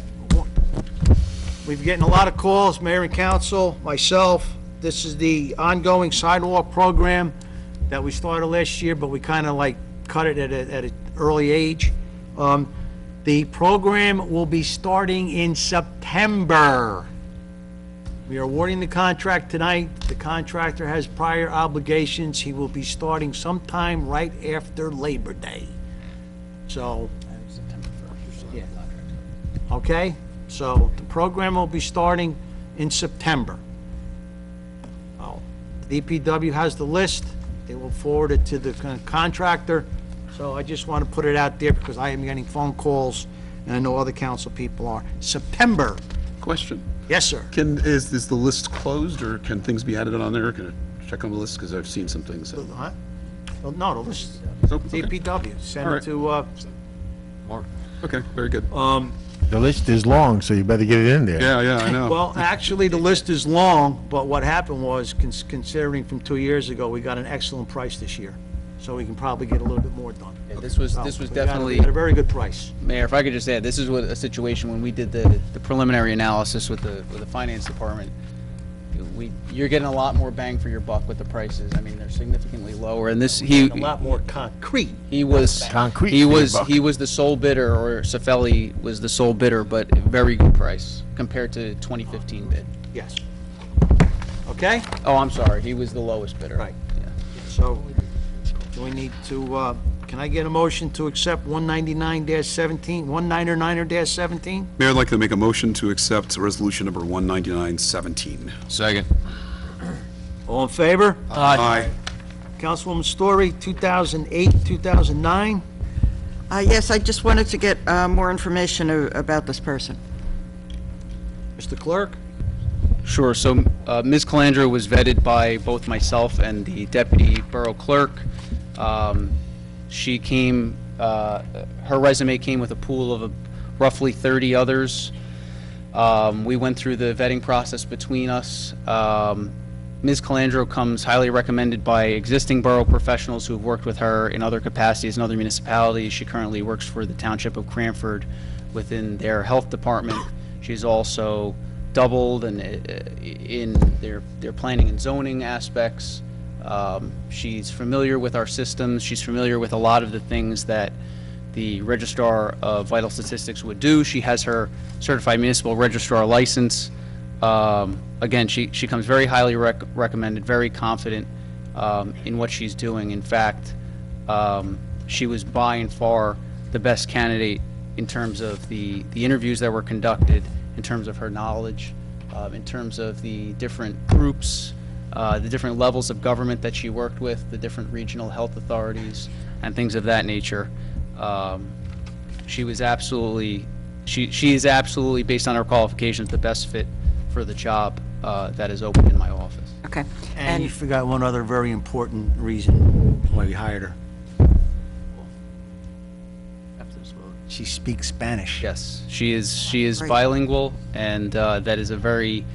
We've been getting a lot of calls, mayor and council, myself. This is the ongoing sidewalk program that we started last year, but we kind of like cut it at an early age. The program will be starting in September. We are awarding the contract tonight. The contractor has prior obligations. He will be starting sometime right after Labor Day. So, yeah. Okay, so the program will be starting in September. Oh, DPW has the list. They will forward it to the contractor. So I just want to put it out there because I am getting phone calls, and I know other council people are. September. Question. Yes, sir. Is the list closed, or can things be added on there? Can I check on the list, because I've seen some things. Huh? Well, no, the list, Okay. DPW, send All it right. to, Mark. Okay, very good. The list is long, so you better get it in there. Yeah, I know. well, actually, the list is long, but what happened was, considering from 2 years ago, we got an excellent price this year. So we can probably get a little bit more done. Yeah, this was So, we got definitely, a very good price. Mayor, if I could just add, this is what a situation when we did the preliminary analysis with the finance department. You're getting a lot more bang for your buck with the prices. I mean, they're significantly lower, and this, A lot more concrete. he was Concrete he for your was buck. he was the sole bidder, or Cefelli was the sole bidder, but very good price compared to 2015 bid. Yes. Okay? Oh, I'm sorry, he was the lowest bidder. Right. Yeah. So, do we need to, can I get a motion to accept 199-17, 199er-17? Mayor, I'd like to make a motion to accept resolution number 19917. Second. All in favor? Aye. Councilwoman Story, 2008, 2009? Yes, I just wanted to get more information about this person. Mr. Clerk? Sure. So Ms. Calandra was vetted by both myself and the deputy borough clerk. She came, her resume came with a pool of roughly 30 others. We went through the vetting process between us. Ms. Calandra comes highly recommended by existing borough professionals who have worked with her in other capacities in other municipalities. She currently works for the Township of Cranford within their health department. She's also doubled in their planning and zoning aspects. She's familiar with our systems. She's familiar with a lot of the things that the Registrar of Vital Statistics would do. She has her certified municipal registrar license. Again, she comes very highly recommended, very confident in what she's doing. In fact, she was by and far the best candidate in terms of the interviews that were conducted, in terms of her knowledge, in terms of the different groups, the different levels of government that she worked with, the different regional health authorities, and things of that nature. She was absolutely, she is absolutely, based on her qualifications, the best fit for the job that is open in my office. Okay. And you forgot one other very important reason why we hired her. She speaks Spanish. Yes, she is Great. bilingual, and that is a very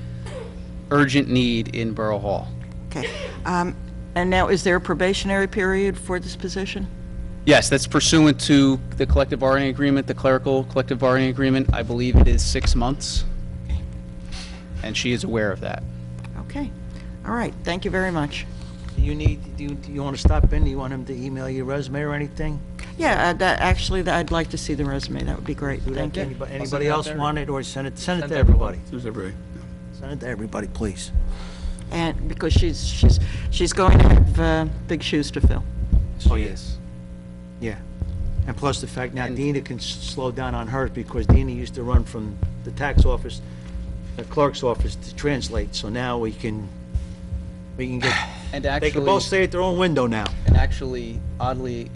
urgent need in Borough Hall. Okay. And now, is there a probationary period for this position? Yes, that's pursuant to the collective bargaining agreement, the clerical collective bargaining agreement. I believe it is 6 months, and she is aware of that. Okay. All right. Thank you very much. Do you want to stop in? Do you want him to email you a resume or anything? Yeah, actually, I'd like to see the resume. That would be great. Do that Thank to you. anybody else want it, or send it Send to to everybody? There's everybody. Send it to everybody, please. And because she's going to have big shoes to fill. Oh, yes. Yeah. And plus the fact now Dina can slow down on hers, because Dina used to run from the tax office, the clerk's office to translate, so now we can get, And they can actually, both stay at their own window now. and actually, oddly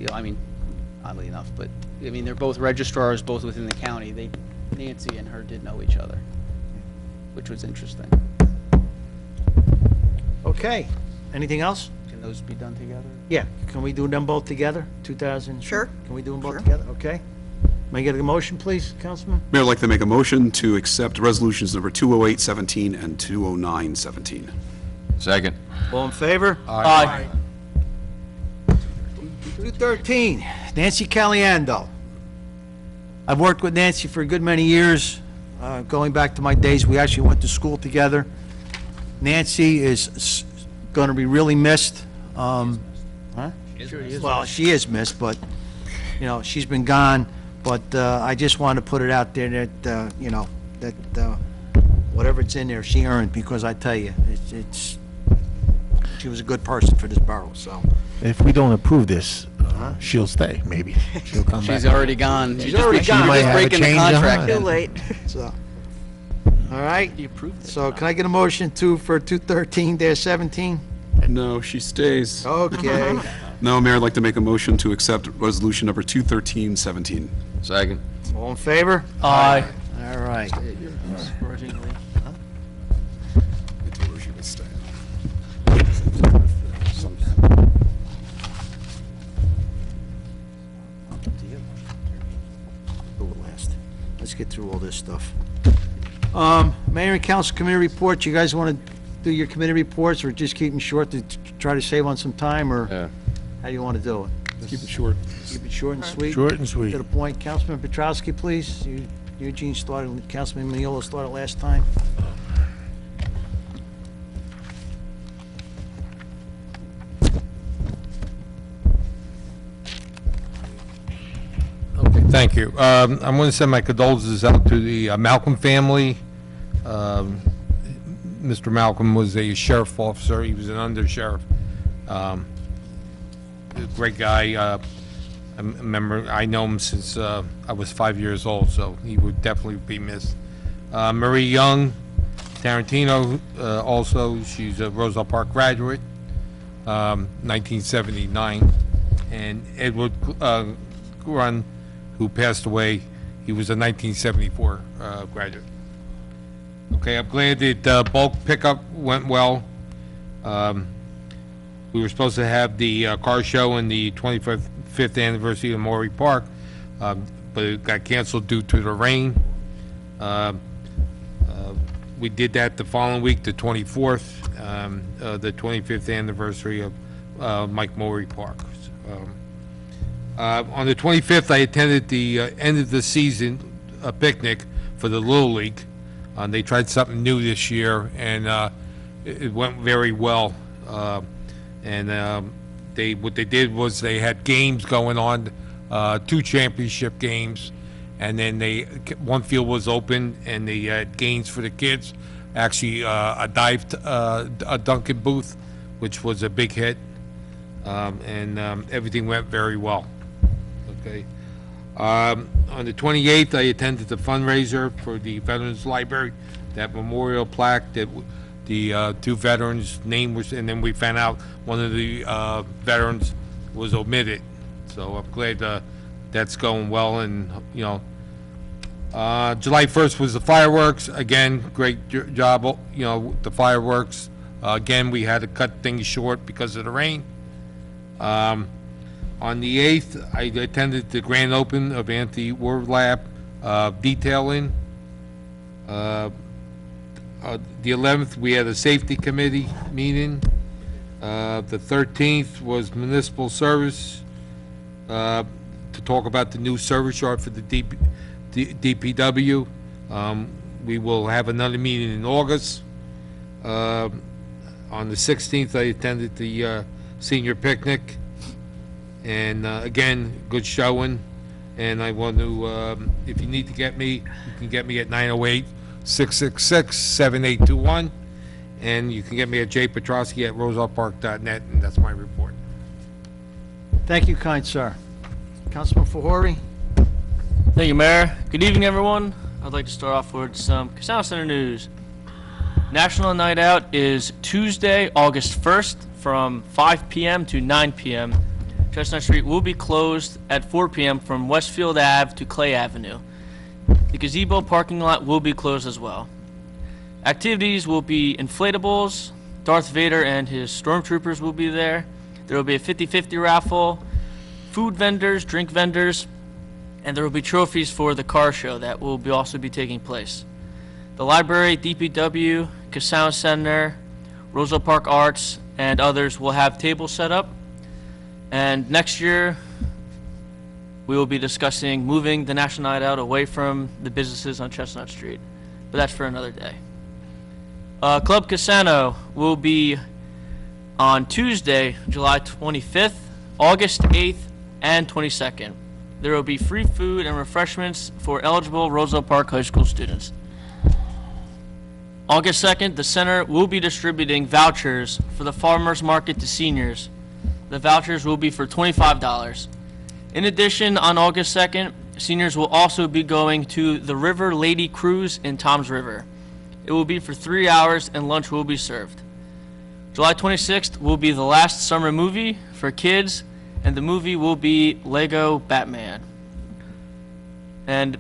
enough, but I mean, they're both registrars, both within the county. Nancy and her did know each other, which was interesting. Okay. Anything else? Can those be done together? Yeah. Can we do them both together? 2000? Sure. Can we do them both Sure. together? Okay. May I get a motion, please, Councilman? Mayor, I'd like to make a motion to accept resolutions number 20817 and 20917. Second. All in favor? Aye. 213, Nancy Caliendo. I've worked with Nancy for a good many years, going back to my days, we actually went to school together. Nancy is going to be really missed. Huh? Well, she is missed, but, you know, she's been gone. But I just want to put it out there that, whatever it's in there, she earned, because I tell you, she was a good person for this borough, so. If we don't approve this, she'll stay, maybe. She'll come back. She's already gone. She's already gone. She might have a breaking the change of contract. heart. Too late. So, all right, You approved it. so can I get a motion for 213-17? No, she stays. Okay. No, Mayor, I'd like to make a motion to accept resolution number 213-17. Second. All in favor? Aye. All right. Grudgingly. I told her she would stay. Go last. Let's get through all this stuff. Mayor and council committee reports, you guys want to do your committee reports, or just keep them short to try to save on some time, or how do you want to do it? Keep it short. Keep it short and sweet? Short and sweet. To the point. Councilman Petrowski, please. Eugene started, Councilman Miolo started last time. Okay, thank you. I'm going to send my condolences out to the Malcolm family. Mr. Malcolm was a sheriff officer. He was an undersheriff. A great guy. I remember, I know him since I was 5 years old, so he would definitely be missed. Marie Young, Tarantino, also, she's a Roselle Park graduate, 1979. And Edward Grun, who passed away, he was a 1974 graduate. Okay, I'm glad that bulk pickup went well. We were supposed to have the car show in the 25th anniversary of Maury Park, but it got canceled due to the rain. We did that the following week, the 24th, the 25th anniversary of Mike Maury Park. On the 25th, I attended the end of the season picnic for the Little League. They tried something new this year, and it went very well. What they did was they had games going on, 2 championship games, and then one field was open, and they had games for the kids. Actually, a Dunkin' booth, which was a big hit, and everything went very well. Okay. On the 28th, I attended the fundraiser for the Veterans Library, that memorial plaque that the 2 veterans' name was, and then we found out one of the veterans was omitted. So I'm glad that's going well, and, you know, July 1st was the fireworks. Again, great job, you know, the fireworks. Again, we had to cut things short because of the rain. On the 8th, I attended the grand open of Anti-War Lab detailing. The 11th, we had a safety committee meeting. The 13th was municipal service to talk about the new service yard for the DPW. We will have another meeting in August. On the 16th, I attended the senior picnic. And again, good showing. And I want to, if you need to get me, you can get me at 908-666-7821. And you can get me at jpetrosky@rosellepark.net, and that's my report. Thank you, kind sir. Councilman Fahori? Thank you, Mayor. Good evening, everyone. I'd like to start off with some Casano Center news. National Night Out is Tuesday, August 1st from 5 p.m. to 9 p.m. Chestnut Street will be closed at 4 p.m. from Westfield Ave to Clay Avenue. The gazebo parking lot will be closed as well. Activities will be inflatables, Darth Vader and his stormtroopers will be there. There will be a 50-50 raffle, food vendors, drink vendors, and there will be trophies for the car show that will also be taking place. The library, DPW, Casano Center, Roselle Park Arts, and others will have tables set up. And next year, we will be discussing moving the National Night Out away from the businesses on Chestnut Street. But that's for another day. Club Casano will be on Tuesday, July 25th, August 8th, and 22nd. There will be free food and refreshments for eligible Roselle Park High School students. August 2nd, the center will be distributing vouchers for the farmers market to seniors. The vouchers will be for $25. In addition, on August 2nd, seniors will also be going to the River Lady Cruise in Toms River. It will be for 3 hours and lunch will be served. July 26th will be the last summer movie for kids, and the movie will be Lego Batman. And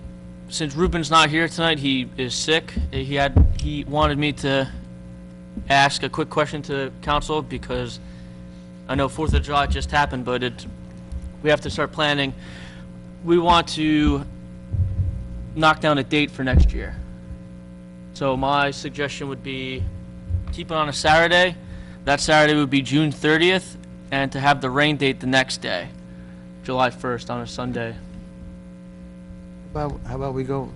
since Ruben's not here tonight, he is sick. He wanted me to ask a quick question to council because I know 4th of July just happened, but we have to start planning. We want to knock down a date for next year. So my suggestion would be keep it on a Saturday. That Saturday would be June 30th, and to have the rain date the next day, July 1st on a Sunday. How about we go,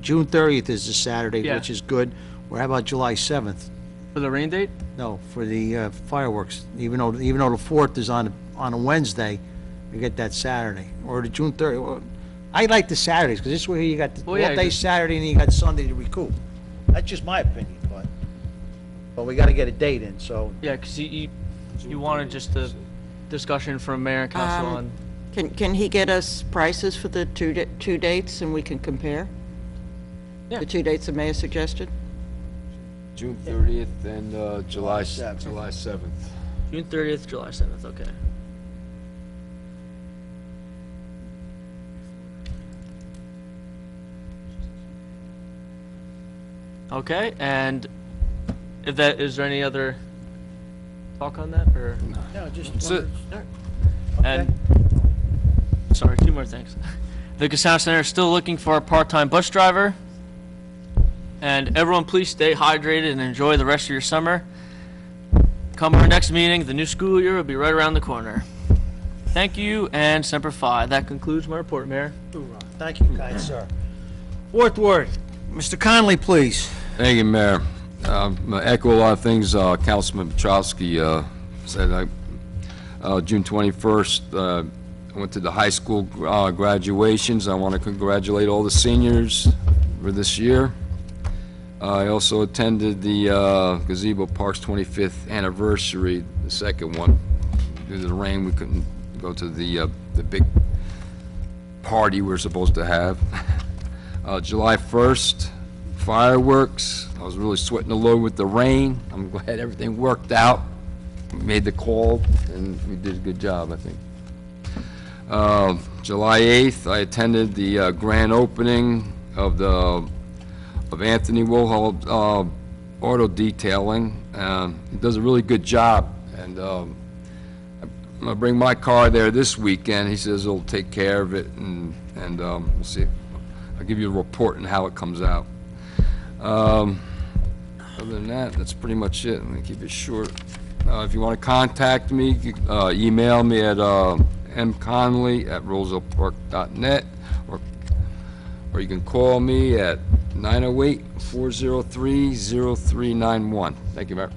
June 30th is the Saturday, Yeah. which is good. Or how about July 7th? For the rain date? No, for the fireworks. Even though the 4th is on a Wednesday, we get that Saturday. Or the June 30th. Well, I like the Saturdays, because this way you got the Well, yeah, all-day 'cause- Saturday, and you got Sunday to recoup. That's just my opinion, but we got to get a date in, so. Yeah, because you wanted just a discussion from mayor and council on. Can he get us prices for the two dates, and we can compare? Yeah. The 2 dates the mayor suggested? June 30th and July 7th. 7th. June 30th, July 7th, okay. Okay, and is there any other talk on that, or? No, just. That's it. And, sorry, 2 more things. The Casino Center is still looking for a part-time bus driver. And everyone, please stay hydrated and enjoy the rest of your summer. Come our next meeting, the new school year will be right around the corner. Thank you, and Semper Fi. That concludes my report, Mayor. Thank you, kind sir. 4th Ward, Mr. Conley, please. Thank you, Mayor. I'm gonna echo a lot of things Councilman Petrowski said. June 21st, I went to the high school graduations. I want to congratulate all the seniors for this year. I also attended the Gazebo Park's 25th anniversary, the second one. Due to the rain, we couldn't go to the big party we were supposed to have. July 1st, fireworks. I was really sweating a little with the rain. I'm glad everything worked out. We made the call, and we did a good job, I think. July 8th, I attended the grand opening of Anthony Woolhall Auto Detailing. He does a really good job, and I'm gonna bring my car there this weekend. He says he'll take care of it, and we'll see. I'll give you a report on how it comes out. Other than that, that's pretty much it. I'm gonna keep it short. If you want to contact me, email me at mconley@roseopark.net, or you can call me at 908-403-0391. Thank you, Mayor.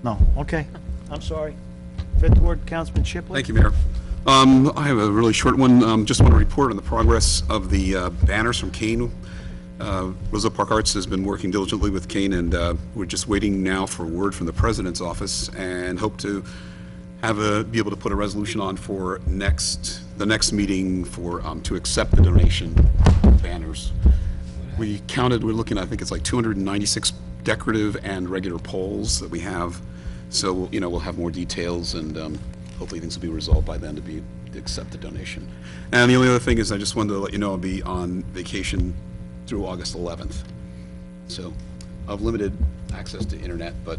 No, okay. I'm sorry. 5th Ward, Councilman Shipley? Thank you, Mayor. I have a really short one. Just want to report on the progress of the banners from Kane. Roselle Park Arts has been working diligently with Kane, and we're just waiting now for word from the president's office, and hope to be able to put a resolution on for the next meeting to accept the donation of banners. We're looking, I think it's like 296 decorative and regular poles that we have. So, we'll have more details, and hopefully things will be resolved by then to accept the donation. And the only other thing is I just wanted to let you know I'll be on vacation through August 11th. So I've limited access to internet, but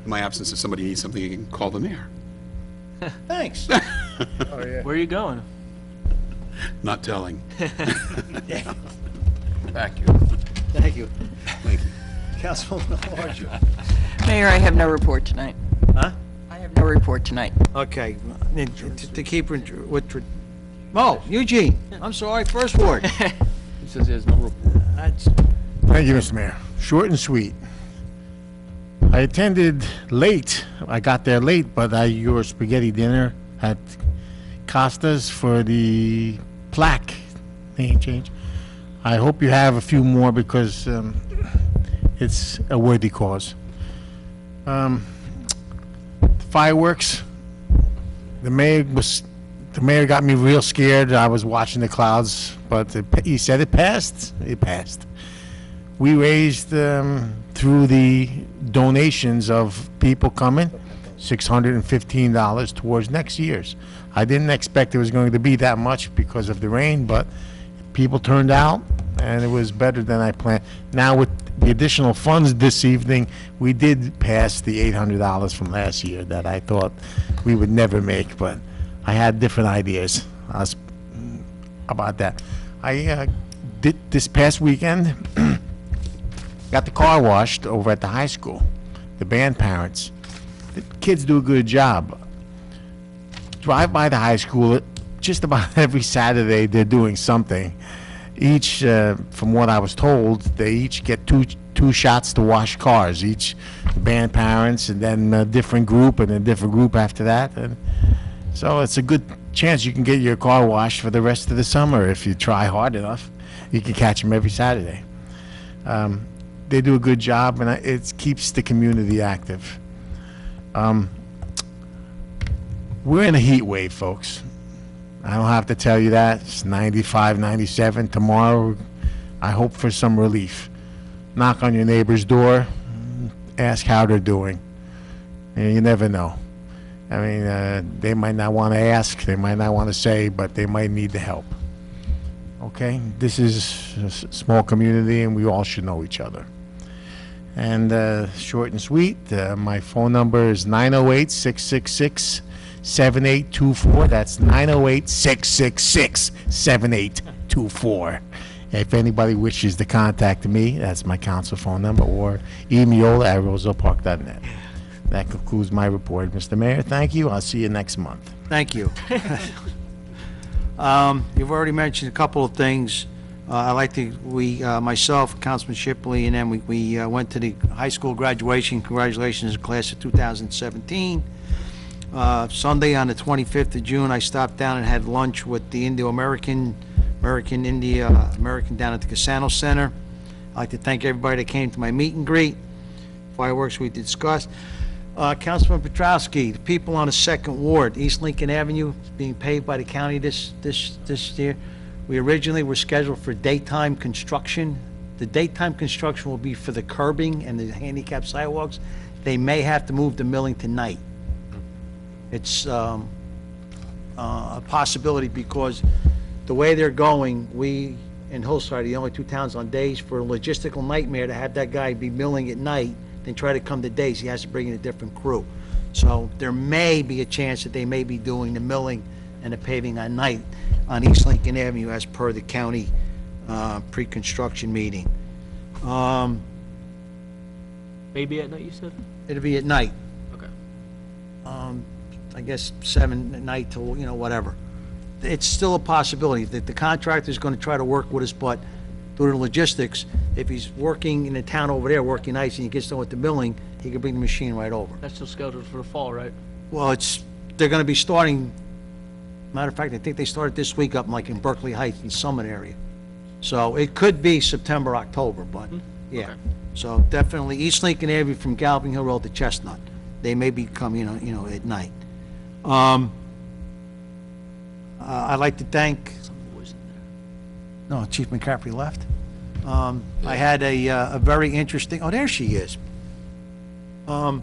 in my absence, if somebody needs something, you can call the mayor. Thanks. Where are you going? Not telling. Thank you. Thank you. Thank you. Councilman Larger. Mayor, I have no report tonight. Huh? I have no report tonight. Okay, to keep with, Eugene, I'm sorry, 1st Ward. He says he has no report. Thank you, Mr. Mayor. Short and sweet. I attended late. I got there late, but your spaghetti dinner at Costa's for the plaque name change. I hope you have a few more because it's a worthy cause. Fireworks. The mayor got me real scared. I was watching the clouds, but he said it passed. It passed. We raised through the donations of people coming, $615 towards next year's. I didn't expect it was going to be that much because of the rain, but people turned out, and it was better than I planned. Now, with the additional funds this evening, we did pass the $800 from last year that I thought we would never make, but I had different ideas about that. I did this past weekend, got the car washed over at the high school, the band parents. The kids do a good job. Drive by the high school, just about every Saturday they're doing something. Each, from what I was told, they each get two shots to wash cars, each band parents, and then a different group, and a different group after that. And so it's a good chance you can get your car washed for the rest of the summer if you try hard enough. You can catch them every Saturday. They do a good job, and it keeps the community active. We're in a heat wave, folks. I don't have to tell you that. It's 95, 97. Tomorrow, I hope for some relief. Knock on your neighbor's door, ask how they're doing. And you never know. I mean, they might not want to ask, they might not want to say, but they might need the help. Okay? This is a small community, and we all should know each other. And short and sweet, my phone number is 908-666-7824. That's 908-666-7824. If anybody wishes to contact me, that's my council phone number, or email@roseopark.net. That concludes my report, Mr. Mayor. Thank you. I'll see you next month. Thank you. You've already mentioned a couple of things. I like to, myself, Councilman Shipley, and then we went to the high school graduation. Congratulations, class of 2017. Sunday on the 25th of June, I stopped down and had lunch with the Indo-American, American down at the Cassano Center. I'd like to thank everybody that came to my meet and greet. Fireworks we discussed. Councilman Petrowski, the people on the 2nd Ward, East Lincoln Avenue, being paved by the county this year. We originally were scheduled for daytime construction. The daytime construction will be for the curbing and the handicap sidewalks. They may have to move the milling to night. It's a possibility because the way they're going, we and Hillside are the only two towns on days. For a logistical nightmare to have that guy be milling at night, then try to come to days, he has to bring in a different crew. So there may be a chance that they may be doing the milling and the paving at night on East Lincoln Avenue as per the county pre-construction meeting. Maybe at night, you said? It'll be at night. Okay. I guess 7 at night till, whatever. It's still a possibility that the contractor's going to try to work with us, but due to the logistics, if he's working in the town over there, working nights, and he gets done with the milling, he can bring the machine right over. That's still scheduled for the fall, right? Well, they're going to be starting, matter of fact, I think they started this week up in Berkeley Heights and Summit area. So it could be September, October, but yeah. Okay. So definitely East Lincoln Avenue from Galloping Hill Road to Chestnut. They may be coming, at night. I'd like to thank, no, Chief McCaffrey left. I had a very interesting, oh, there she is. I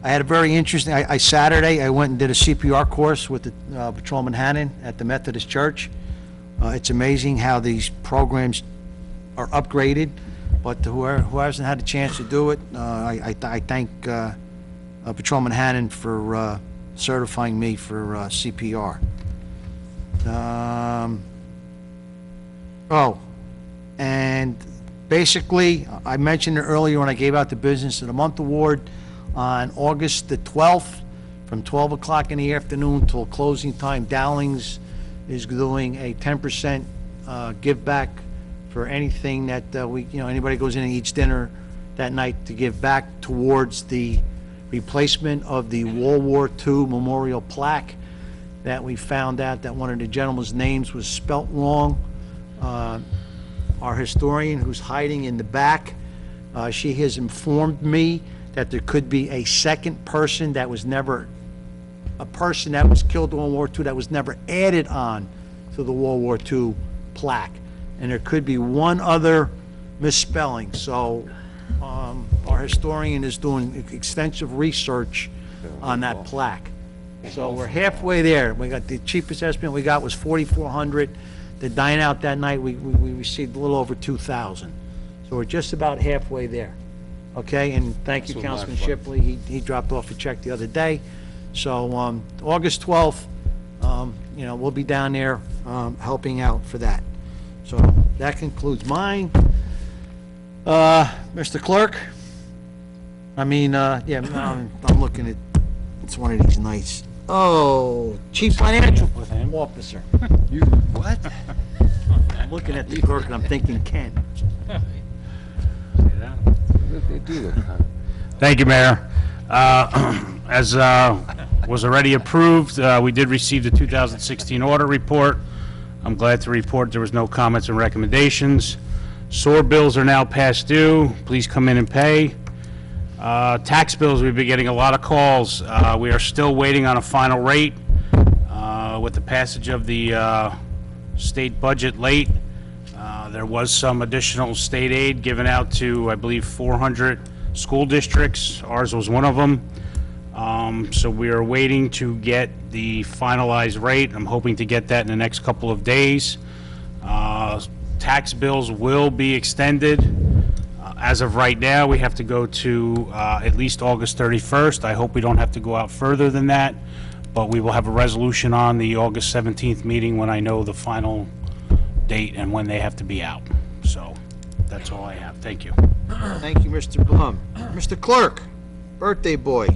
had a very interesting, Saturday, I went and did a CPR course with the Patrolman Hannon at the Methodist Church. It's amazing how these programs are upgraded, but who hasn't had a chance to do it, I thank Patrolman Hannon for certifying me for CPR. And basically, I mentioned it earlier when I gave out the Business of the Month award on August the 12th, from 12 o'clock in the afternoon till closing time. Dowlings is doing a 10% give back for anything that anybody goes in and eats dinner that night to give back towards the replacement of the World War II memorial plaque that we found out that one of the gentlemen's names was spelt wrong. our historian who's hiding in the back. She has informed me that there could be a second person that was never, a person that was killed in World War II that was never added on to the World War II plaque. And there could be one other misspelling. So our historian is doing extensive research on that plaque. So we're halfway there. We got the cheapest estimate we got was $4,400. The dine out that night, we received a little over $2,000. So we're just about halfway there. Okay, and thank you, Councilman Shipley. He dropped off a check the other day. So August 12th, we'll be down there helping out for that. So that concludes mine. Mr. Clerk? I'm looking at, it's one of these nights. Oh, Chief Financial Officer. You what? I'm looking at the clerk and I'm thinking Ken. Thank you, Mayor. As was already approved, we did receive the 2016 audit report. I'm glad to report there was no comments and recommendations. Sewer bills are now past due. Please come in and pay. Tax bills, we've been getting a lot of calls. We are still waiting on a final rate. With the passage of the state budget late, there was some additional state aid given out to, I believe, 400 school districts. Ours was one of them. So we are waiting to get the finalized rate. I'm hoping to get that in the next couple of days. Tax bills will be extended. As of right now, we have to go to at least August 31st. I hope we don't have to go out further than that, but we will have a resolution on the August 17th meeting when I know the final date and when they have to be out. So that's all I have. Thank you. Thank you, Mr. Blum. Mr. Clerk, birthday boy.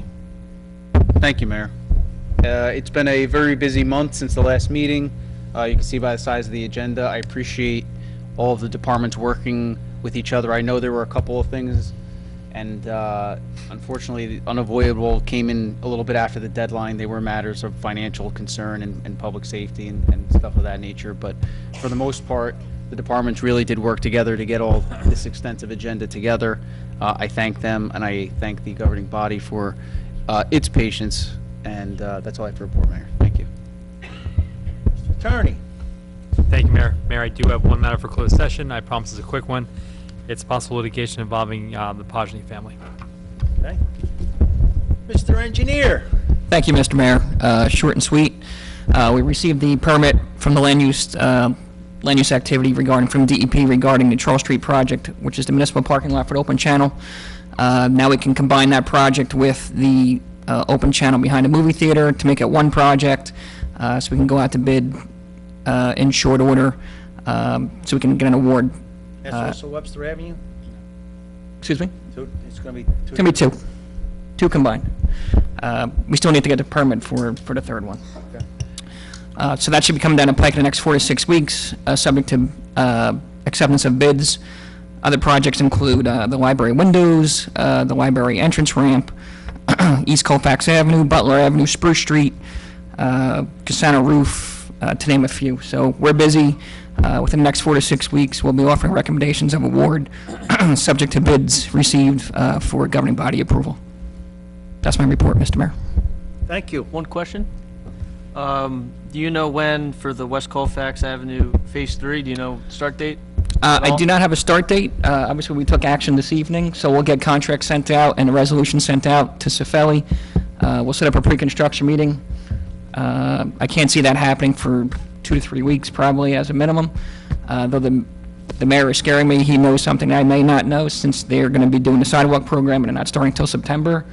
Thank you, Mayor. It's been a very busy month since the last meeting. You can see by the size of the agenda. I appreciate all of the departments working with each other. I know there were a couple of things, and unfortunately, the unavoidable came in a little bit after the deadline. They were matters of financial concern and public safety and stuff of that nature. But for the most part, the departments really did work together to get all this extensive agenda together. I thank them, and I thank the governing body for its patience. And that's all I have to report, Mayor. Thank you. Mr. Attorney. Thank you, Mayor. Mayor, I do have one matter for closed session. I promise it's a quick one. It's possible litigation involving the Podgeny family. Okay. Mr. Engineer. Thank you, Mr. Mayor. Short and sweet. We received the permit from the land use activity from DEP regarding the Charles Street project, which is the municipal parking lot for the open channel. Now we can combine that project with the open channel behind the movie theater to make it one project, so we can go out to bid in short order, so we can get an award. That's also Webster Avenue? Excuse me? It's going to be two. It's going to be two combined. We still need to get the permit for the third one. Okay. So that should be coming down the pike in the next 4 to 6 weeks, subject to acceptance of bids. Other projects include the library windows, the library entrance ramp, East Colfax Avenue, Butler Avenue, Spruce Street, Cassano Roof, to name a few. So we're busy. Within the next 4 to 6 weeks, we'll be offering recommendations of award, subject to bids received for governing body approval. That's my report, Mr. Mayor. Thank you. One question. Do you know when for the West Colfax Avenue Phase 3? Do you know start date? I do not have a start date. Obviously, we took action this evening, so we'll get contracts sent out and a resolution sent out to Cefeli. We'll set up a pre-construction meeting. I can't see that happening for 2 to 3 weeks, probably, as a minimum. Though the mayor is scaring me. He knows something I may not know, since they're going to be doing the sidewalk program and they're not starting till September.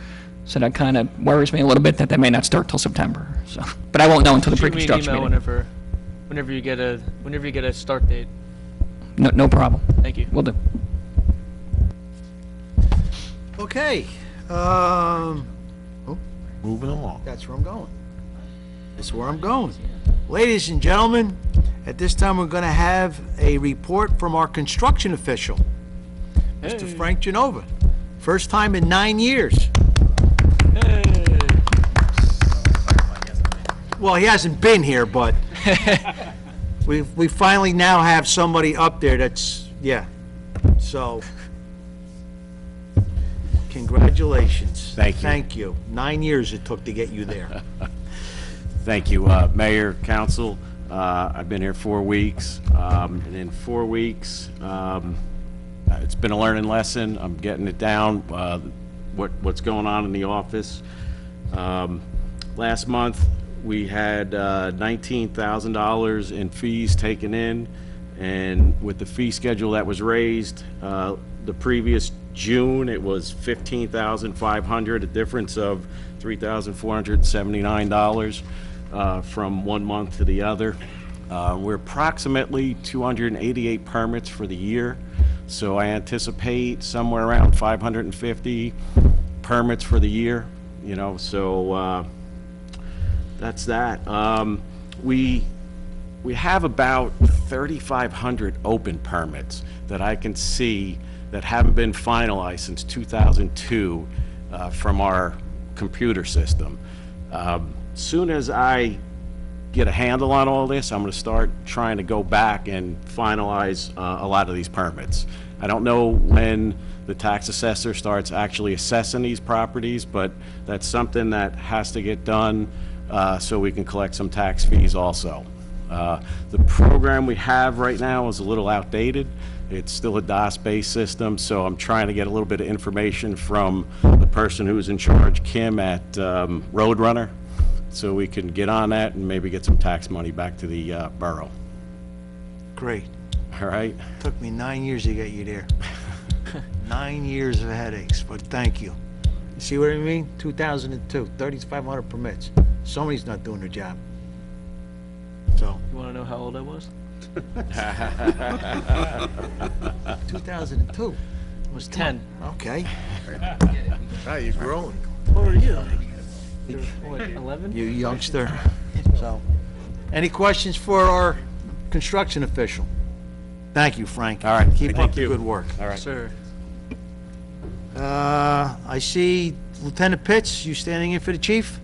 So that kind of worries me a little bit that they may not start till September. So, but I won't know until the pre-construction meeting. Shoot me an email whenever you get a start date. No problem. Thank you. Will do. Okay. Moving along. That's where I'm going. That's where I'm going. Ladies and gentlemen, at this time we're going to have a report from our construction official, Mr. Frank Genova. First time in 9 years. Well, he hasn't been here, but We finally now have somebody up there that's, yeah. So, congratulations. Thank you. Thank you. 9 years it took to get you there. Thank you, Mayor, Council. I've been here 4 weeks, and in 4 weeks, it's been a learning lesson. I'm getting it down, what's going on in the office. Last month, we had $19,000 in fees taken in, and with the fee schedule that was raised, the previous June, it was $15,500, a difference of $3,479 from 1 month to the other. We're approximately 288 permits for the year, so I anticipate somewhere around 550 permits for the year, you know, so that's that. We have about 3,500 open permits that I can see that haven't been finalized since 2002 from our computer system. Soon as I get a handle on all this, I'm going to start trying to go back and finalize a lot of these permits. I don't know when the tax assessor starts actually assessing these properties, but that's something that has to get done so we can collect some tax fees also. The program we have right now is a little outdated. It's still a DOS-based system, so I'm trying to get a little bit of information from the person who's in charge, Kim, at Roadrunner, so we can get on that and maybe get some tax money back to the borough. Great. All right? Took me 9 years to get you there. 9 years of headaches, but thank you. You see what I mean? 2002, 3,500 permits. Somebody's not doing their job. So. You want to know how old I was? 2002. I was 10. Okay. Now you've grown. What are you? What, 11? You youngster. So, any questions for our construction official? Thank you, Frank. All right. Keep Thank up the you. good work. All right. Sir. I see Lieutenant Pitts, you standing in for the chief?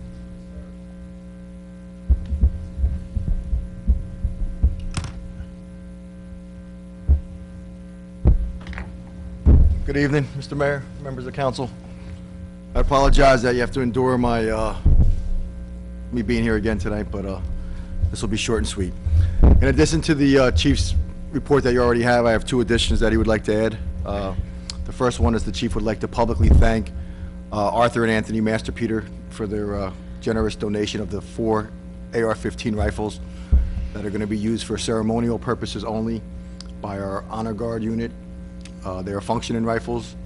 Good evening, Mr. Mayor, members of council. I apologize that you have to endure my, me being here again tonight, but this will be short and sweet. In addition to the chief's report that you already have, I have 2 additions that he would like to add. The first one is the chief would like to publicly thank Arthur and Anthony Masterpeter for their generous donation of the 4 AR-15 rifles that are going to be used for ceremonial purposes only by our Honor Guard unit. They are functioning rifles,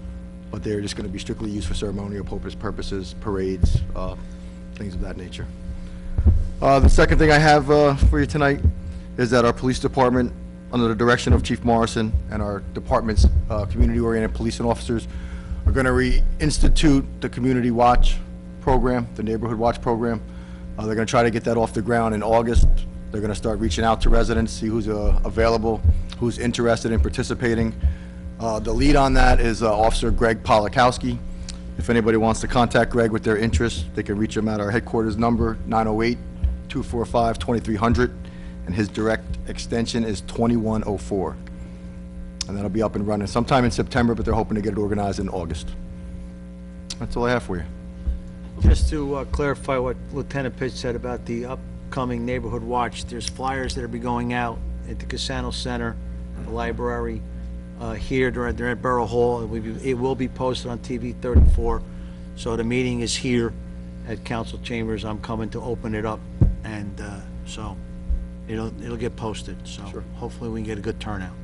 but they're just going to be strictly used for ceremonial purposes, parades, things of that nature. The second thing I have for you tonight is that our police department, under the direction of Chief Morrison and our department's community-oriented policing officers, are going to reinstitute the Community Watch program, the Neighborhood Watch program. They're going to try to get that off the ground in August. They're going to start reaching out to residents, see who's available, who's interested in participating. The lead on that is Officer Greg Polakowski. If anybody wants to contact Greg with their interest, they can reach him at our headquarters number, 908-245-2300, and his direct extension is 2104. And that'll be up and running sometime in September, but they're hoping to get it organized in August. That's all I have for you. Just to clarify what Lieutenant Pitts said about the upcoming Neighborhood Watch, there's flyers that will be going out at the Casano Center, the library, here, they're at Borough Hall. It will be posted on TV 34. So the meeting is here at Council Chambers. I'm coming to open it up, and so it'll get posted. So hopefully we can get a good turnout.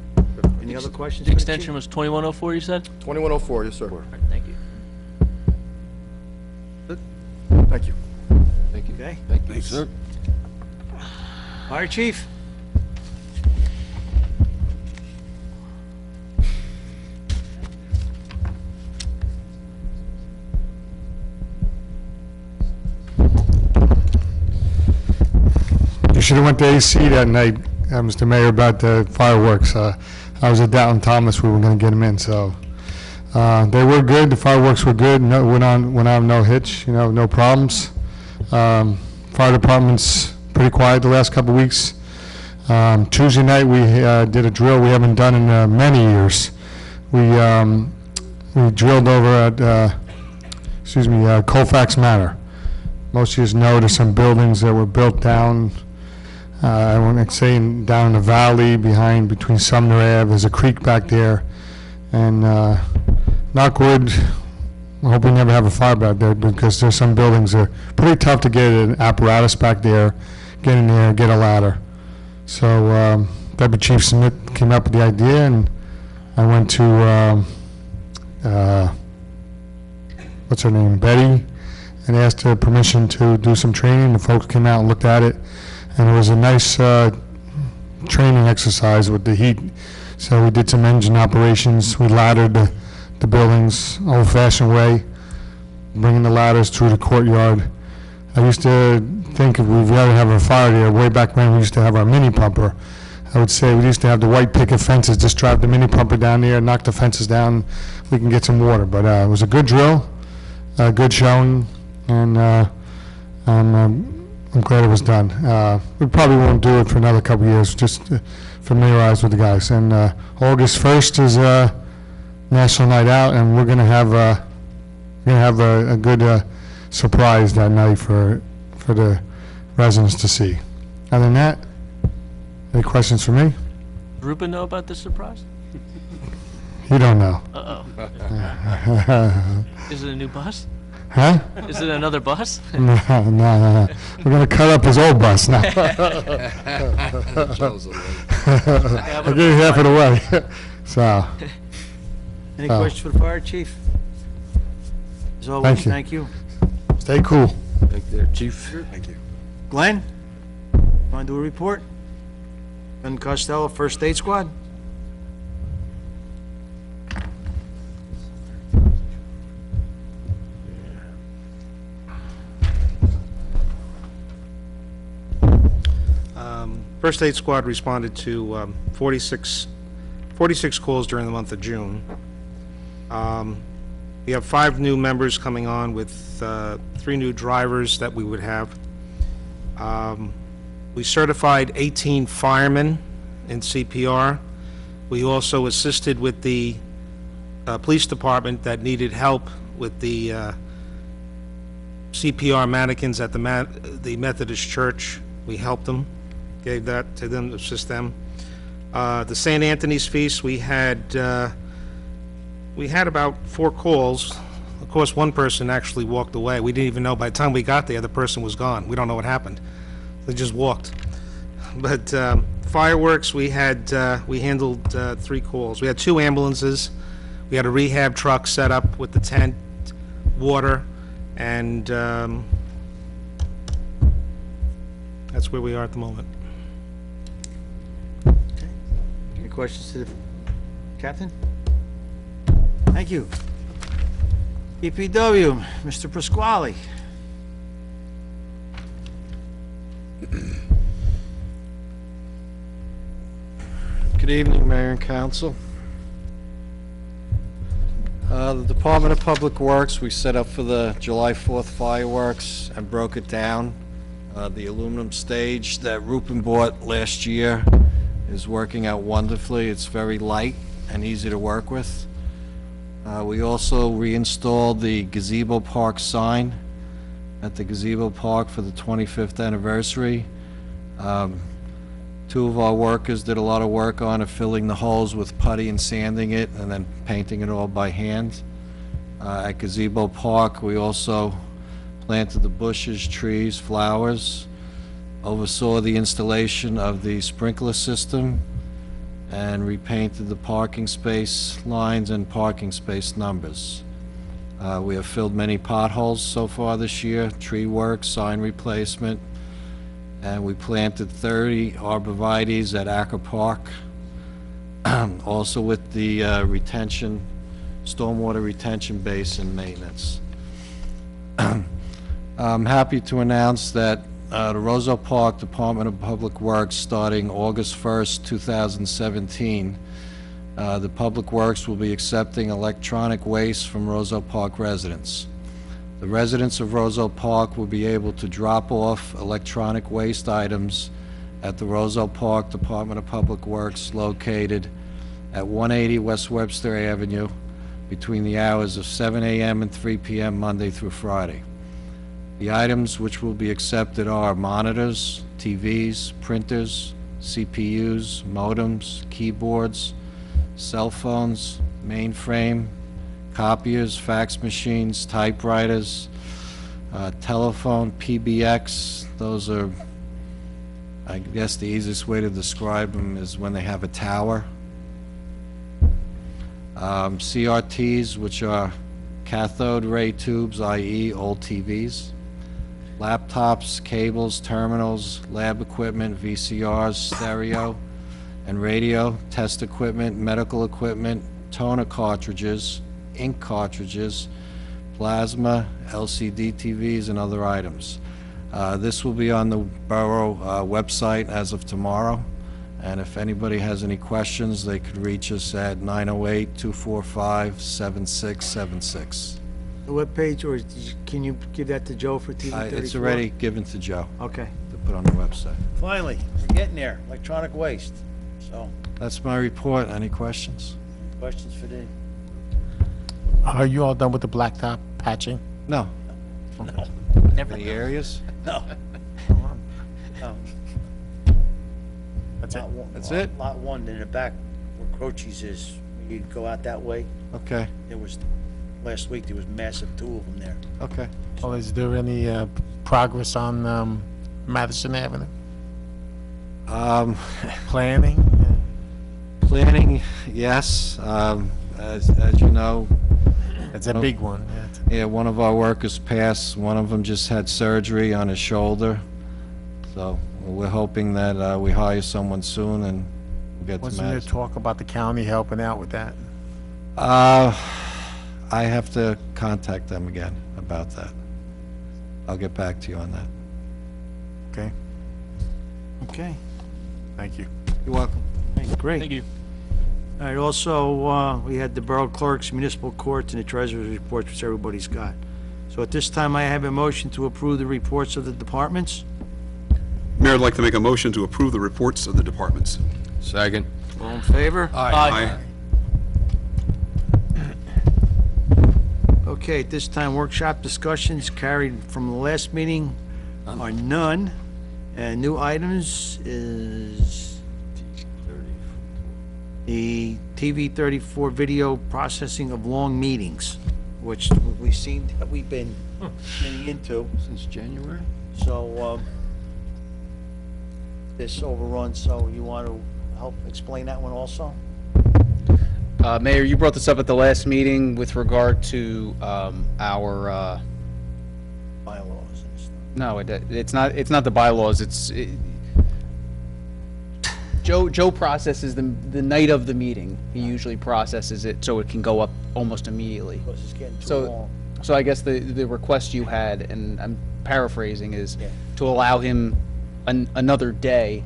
Any other questions? The extension was 2104, you said? 2104, yes, sir. All right, thank you. Thank you. Thank you. Okay. Thank you, sir. Fire Chief? You should have went to AC that night, Mr. Mayor, about the fireworks. I was at Downton Thomas, we were gonna get them in, so. They were good, the fireworks were good, went on no hitch, no problems. Fire department's pretty quiet the last couple of weeks. Tuesday night, we did a drill we haven't done in many years. We drilled over at, Colfax Manor. Most of you know there's some buildings that were built down, I want to say down in the valley between Sumner Ave. There's a creek back there. And knock wood, I hope we never have a fire back there, because there's some buildings that are pretty tough to get an apparatus back there, get in there, get a ladder. So Deputy Chief Smith came up with the idea, and I went to, what's her name, Betty, and asked her permission to do some training. The folks came out and looked at it, and it was a nice training exercise with the heat. So we did some engine operations. We laddered the buildings old-fashioned way, bringing the ladders through the courtyard. I used to think if we'd rather have a fire there, way back when we used to have our mini pumper. I would say we used to have the white picket fences, just drive the mini pumper down there, knock the fences down, we can get some water. But it was a good drill, a good showing, and I'm glad it was done. We probably won't do it for another couple of years, just to familiarize with the guys. And August 1st is National Night Out, and we're gonna have a good surprise that night for the residents to see. Other than that, any questions for me? Does Rupa know about this surprise? You don't know. Uh-oh. Is it a new bus? Huh? Is it another bus? No. We're gonna cut up his old bus now. I'll give you half of the way. So. Any questions for the fire chief? As always, thank you. Stay cool. Thank you, Chief. Thank you. Glenn, want to do a report? Ben Costello, First Aid Squad? First Aid Squad responded to 46 calls during the month of June. We have 5 new members coming on with 3 new drivers that we would have. We certified 18 firemen in CPR. We also assisted with the police department that needed help with the CPR mannequins at the Methodist Church. We helped them, gave that to them to assist them. The St. Anthony's Feast, we had about 4 calls. Of course, one person actually walked away. We didn't even know by the time we got there, the person was gone. We don't know what happened. They just walked. But fireworks, we handled 3 calls. We had 2 ambulances. We had a rehab truck set up with the tent, water, and that's where we are at the moment. Any questions to the captain? Thank you. EPW, Mr. Pasquale. Good evening, Mayor and Council. The Department of Public Works, we set up for the July 4th fireworks and broke it down. The aluminum stage that Rupin bought last year is working out wonderfully. It's very light and easy to work with. We also reinstalled the Gazebo Park sign at the Gazebo Park for the 25th anniversary. 2 of our workers did a lot of work on it, filling the holes with putty and sanding it, and then painting it all by hand. At Gazebo Park, we also planted the bushes, trees, flowers, oversaw the installation of the sprinkler system, and repainted the parking space lines and parking space numbers. We have filled many potholes so far this year, tree work, sign replacement, and we planted 30 arborvitaes at Acker Park, also with the stormwater retention basin maintenance. I'm happy to announce that the Roselle Park Department of Public Works, starting August 1st, 2017, the Public Works will be accepting electronic waste from Roselle Park residents. The residents of Roselle Park will be able to drop off electronic waste items at the Roselle Park Department of Public Works located at 180 West Webster Avenue between the hours of 7 a.m. and 3 p.m. Monday through Friday. The items which will be accepted are monitors, TVs, printers, CPUs, modems, keyboards, cell phones, mainframe, copiers, fax machines, typewriters, telephone, PBX. Those are, I guess the easiest way to describe them is when they have a tower. CRTs, which are cathode ray tubes, i.e. old TVs. Laptops, cables, terminals, lab equipment, VCRs, stereo and radio, test equipment, medical equipment, toner cartridges, ink cartridges, plasma, LCD TVs, and other items. This will be on the borough website as of tomorrow, and if anybody has any questions, they could reach us at 908-245-7676. The webpage, or can you give that to Joe for TV 34? It's already given to Joe Okay. to put on the website. Finally, we're getting there, electronic waste. So, That's my report. Any questions? questions for Dave? Are you all done with the blacktop patching? No. No. Any areas? No. That's it? That's it? Lot 1 in the back where Croce's is, you go out that way, Okay, there was, last week, there was massive 2 of them there. okay. Well, is there any progress on Madison Avenue? Planning? Planning, yes. As you know. It's a big one. Yeah, one of our workers passed. One of them just had surgery on his shoulder. So we're hoping that we hire someone soon and we'll get to Wasn't there Madison. talk about the county helping out with that? I have to contact them again about that. I'll get back to you on that. Okay, Okay. thank you. You're welcome. Great. Thank you. All right, also, we had the Borough Clerk's, Municipal Courts, and the Treasurer's reports, which everybody's got. So at this time, I have a motion to approve the reports of the departments. Mayor, I'd like to make a motion to approve the reports of the departments. Second. All in favor? Aye. Okay, at this time, workshop discussions carried from the last meeting are none. And new items is the TV 34 video processing of long meetings, which we've seen that we've been getting into. Since January? So, this overrun, so you want to help explain that one also? Mayor, you brought this up at the last meeting with regard to our, Bylaws and stuff. no, it's not the bylaws, Joe processes the night of the meeting. He usually processes it so it can go up almost immediately. Because it's getting too So, long. so I guess the request you had, and I'm paraphrasing, is to allow him another day,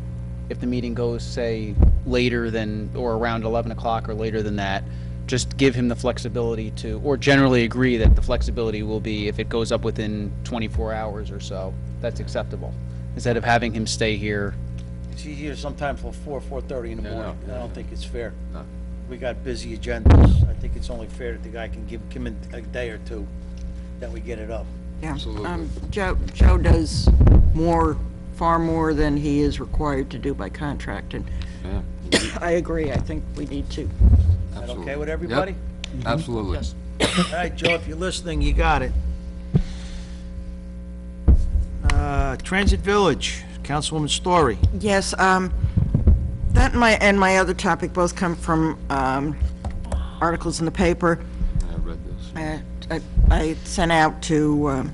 if the meeting goes, say, later than, or around 11 o'clock or later than that, just give him the flexibility to, or generally agree that the flexibility will be if it goes up within 24 hours or so, that's acceptable, instead of having him stay here. It's easier sometimes for 4:30 in the morning. no. I don't think it's fair. No. We got busy agendas. I think it's only fair that the guy can give him a day or two, that we get it up. Yeah. Absolutely. Joe does far more than he is required to do by contract, and Yeah, I agree, I think we need to. Is that okay with everybody? absolutely. Yes. All right, Joe, if you're listening, you got it. Transit Village, Councilwoman Story. Yes, that and my other topic both come from articles in the paper. I read this. I sent out to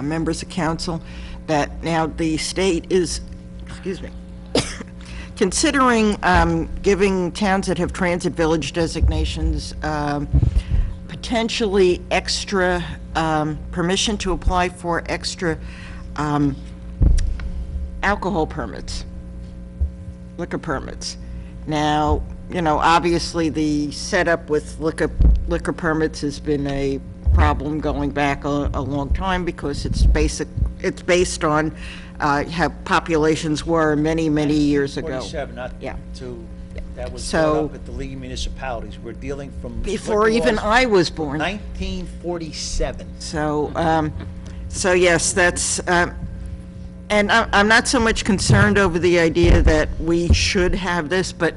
members of council that now the state is, considering giving towns that have transit village designations potentially extra permission to apply for extra alcohol permits, liquor permits. Now, obviously the setup with liquor permits has been a problem going back a long time because it's it's based on how populations were many, many years ago. 47, not Yeah. to, that was So- brought up at the League of Municipalities. We're dealing from. Before liquor even laws, I was born. 1947. So yes, that's, and I'm not so much concerned over the idea that we should have this, but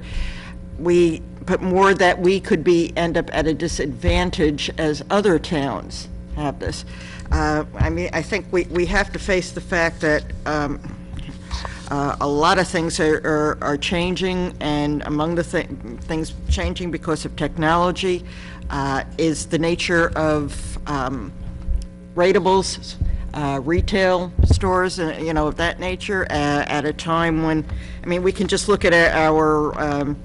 more that we could end up at a disadvantage as other towns have this. I mean, I think we have to face the fact that a lot of things are changing, and among the things changing because of technology is the nature of rateables, retail stores, of that nature, at a time when, I mean, we can just look at our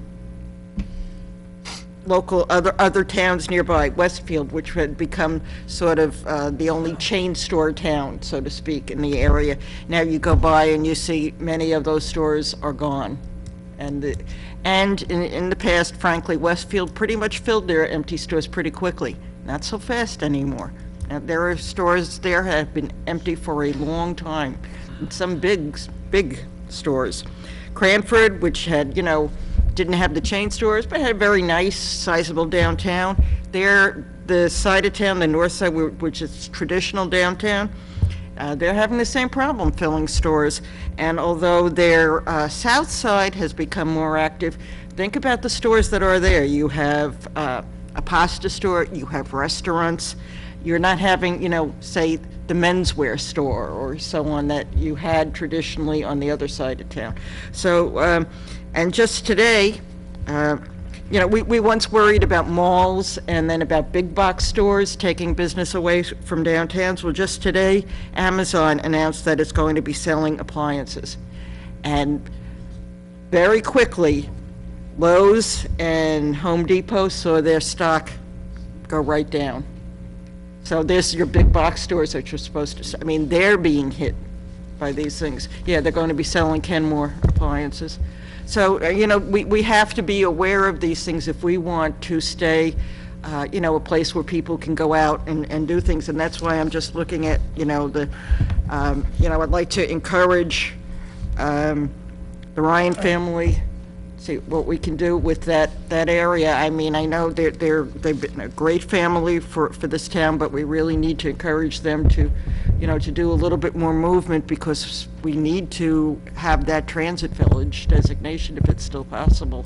local, other towns nearby, Westfield, which had become sort of the only chain store town, so to speak, in the area. Now you go by and you see many of those stores are gone. And in the past, frankly, Westfield pretty much filled their empty stores pretty quickly. Not so fast anymore. Now, there are stores there that have been empty for a long time. Some big stores. Cranford, which had, didn't have the chain stores, but had a very nice, sizable downtown. There, the side of town, the north side, which is traditional downtown, they're having the same problem filling stores. And although their south side has become more active, think about the stores that are there. You have a pasta store, you have restaurants. You're not having, say, the menswear store or so on that you had traditionally on the other side of town. So, and just today, we once worried about malls and then about big box stores taking business away from downtowns. Well, just today, Amazon announced that it's going to be selling appliances. And very quickly, Lowe's and Home Depot saw their stock go right down. So there's your big box stores that you're supposed to, I mean, they're being hit by these things. Yeah, they're going to be selling Kenmore appliances. So, we have to be aware of these things if we want to stay, a place where people can go out and do things. And that's why I'm just looking at, I'd like to encourage the Ryan family, see what we can do with that area. I mean, I know they've been a great family for this town, but we really need to encourage them to, to do a little bit more movement, because we need to have that transit village designation if it's still possible.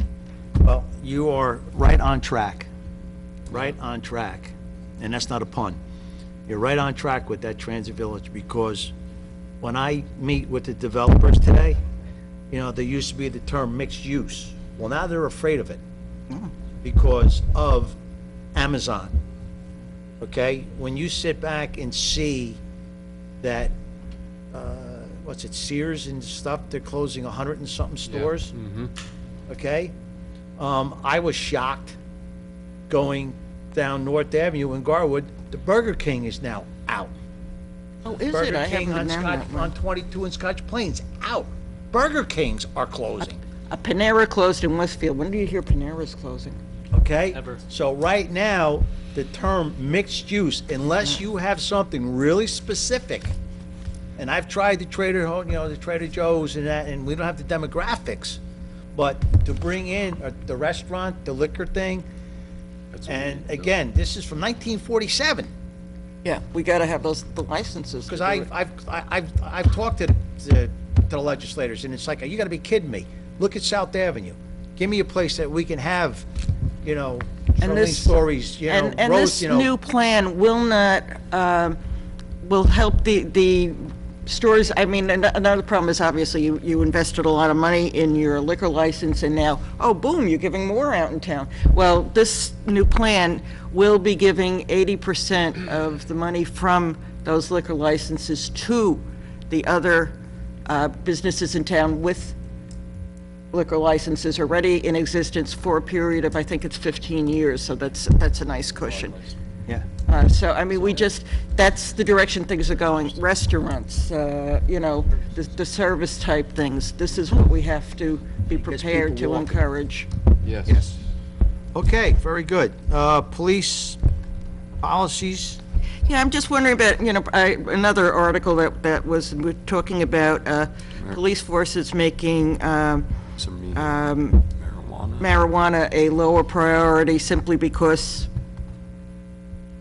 Well, you are right on track, and that's not a pun. You're right on track with that transit village, because when I meet with the developers today, there used to be the term mixed use. Well, now they're afraid of it because of Amazon. Okay? When you sit back and see that, Sears and stuff, they're closing 100 and something stores. Okay? I was shocked going down North Avenue in Garwood. The Burger King is now out. Oh, is it? Burger I King haven't on been down that way. on 22 in Scotch Plains, out. Burger Kings are closing, A Panera closed in Westfield. When do you hear Panera's closing? okay? Never. So right now, the term mixed use, unless you have something really specific, and I've tried the the Trader Joe's and that, and we don't have the demographics, but to bring in the restaurant, the liquor thing, and again, this is from 1947. Yeah, we got to have the licenses. Because I've talked to the legislators, and it's like, you got to be kidding me. Look at South Avenue. Give me a place that we can have, Charlene Stories, and roast, this new plan will not will help the stores. I mean, another problem is obviously you invested a lot of money in your liquor license, and now, oh, boom, you're giving more out in town. Well, this new plan will be giving 80% of the money from those liquor licenses to the other businesses in town with liquor licenses already in existence for a period of, I think it's 15 years, so that's a nice cushion. Yeah. So, I mean, that's the direction things are going. Restaurants, the service type things, this is what we have to be prepared to encourage. Yes. Okay, very good. Police policies. Yeah, I'm just wondering about, another article that was talking about police forces making marijuana a lower priority simply because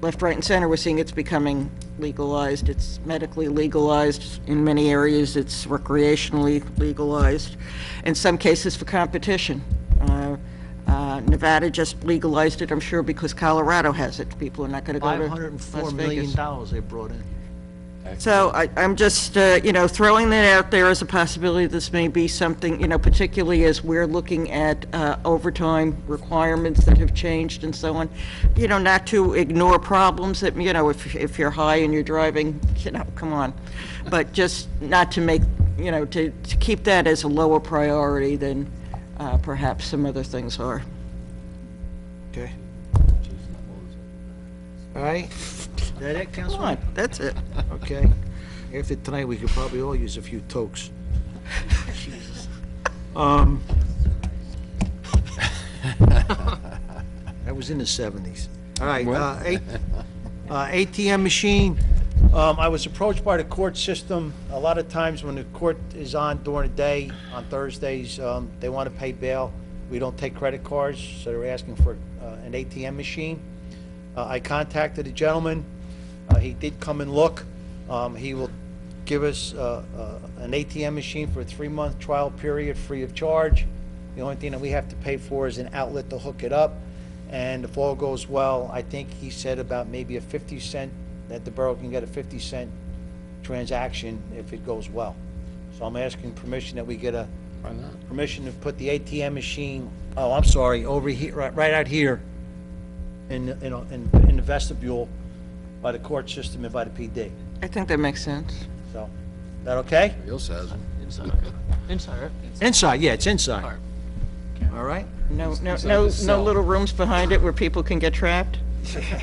left, right, and center, we're seeing it's becoming legalized. It's medically legalized. In many areas, it's recreationally legalized. In some cases, for competition. Nevada just legalized it, I'm sure, because Colorado has it. People are not going to go to $504 Las million Vegas. they brought in. So I'm just, throwing that out there as a possibility. This may be something, particularly as we're looking at overtime requirements that have changed and so on, not to ignore problems that, if you're high and you're driving, come on. But just not to make, to keep that as a lower priority than perhaps some other things are. Okay. All right. Is that it, Councilman? Come on, that's it. Okay. After tonight, we could probably all use a few tokes. Jesus. That was in the 70s. All right, ATM machine. I was approached by the court system. A lot of times when the court is on during the day, on Thursdays, they want to pay bail. We don't take credit cards, so they're asking for an ATM machine. I contacted a gentleman. He did come and look. He will give us an ATM machine for a 3-month trial period, free of charge. The only thing that we have to pay for is an outlet to hook it up. And if all goes well, I think he said about maybe a 50-cent, that the borough can get a 50-cent transaction if it goes well. So I'm asking permission that we get a permission to put the ATM machine, over here, right out here in the vestibule by the court system and by the PD. I think that makes sense. So, is that okay? Inside, right? Inside, yeah, it's inside. All right? No little rooms behind it where people can get trapped?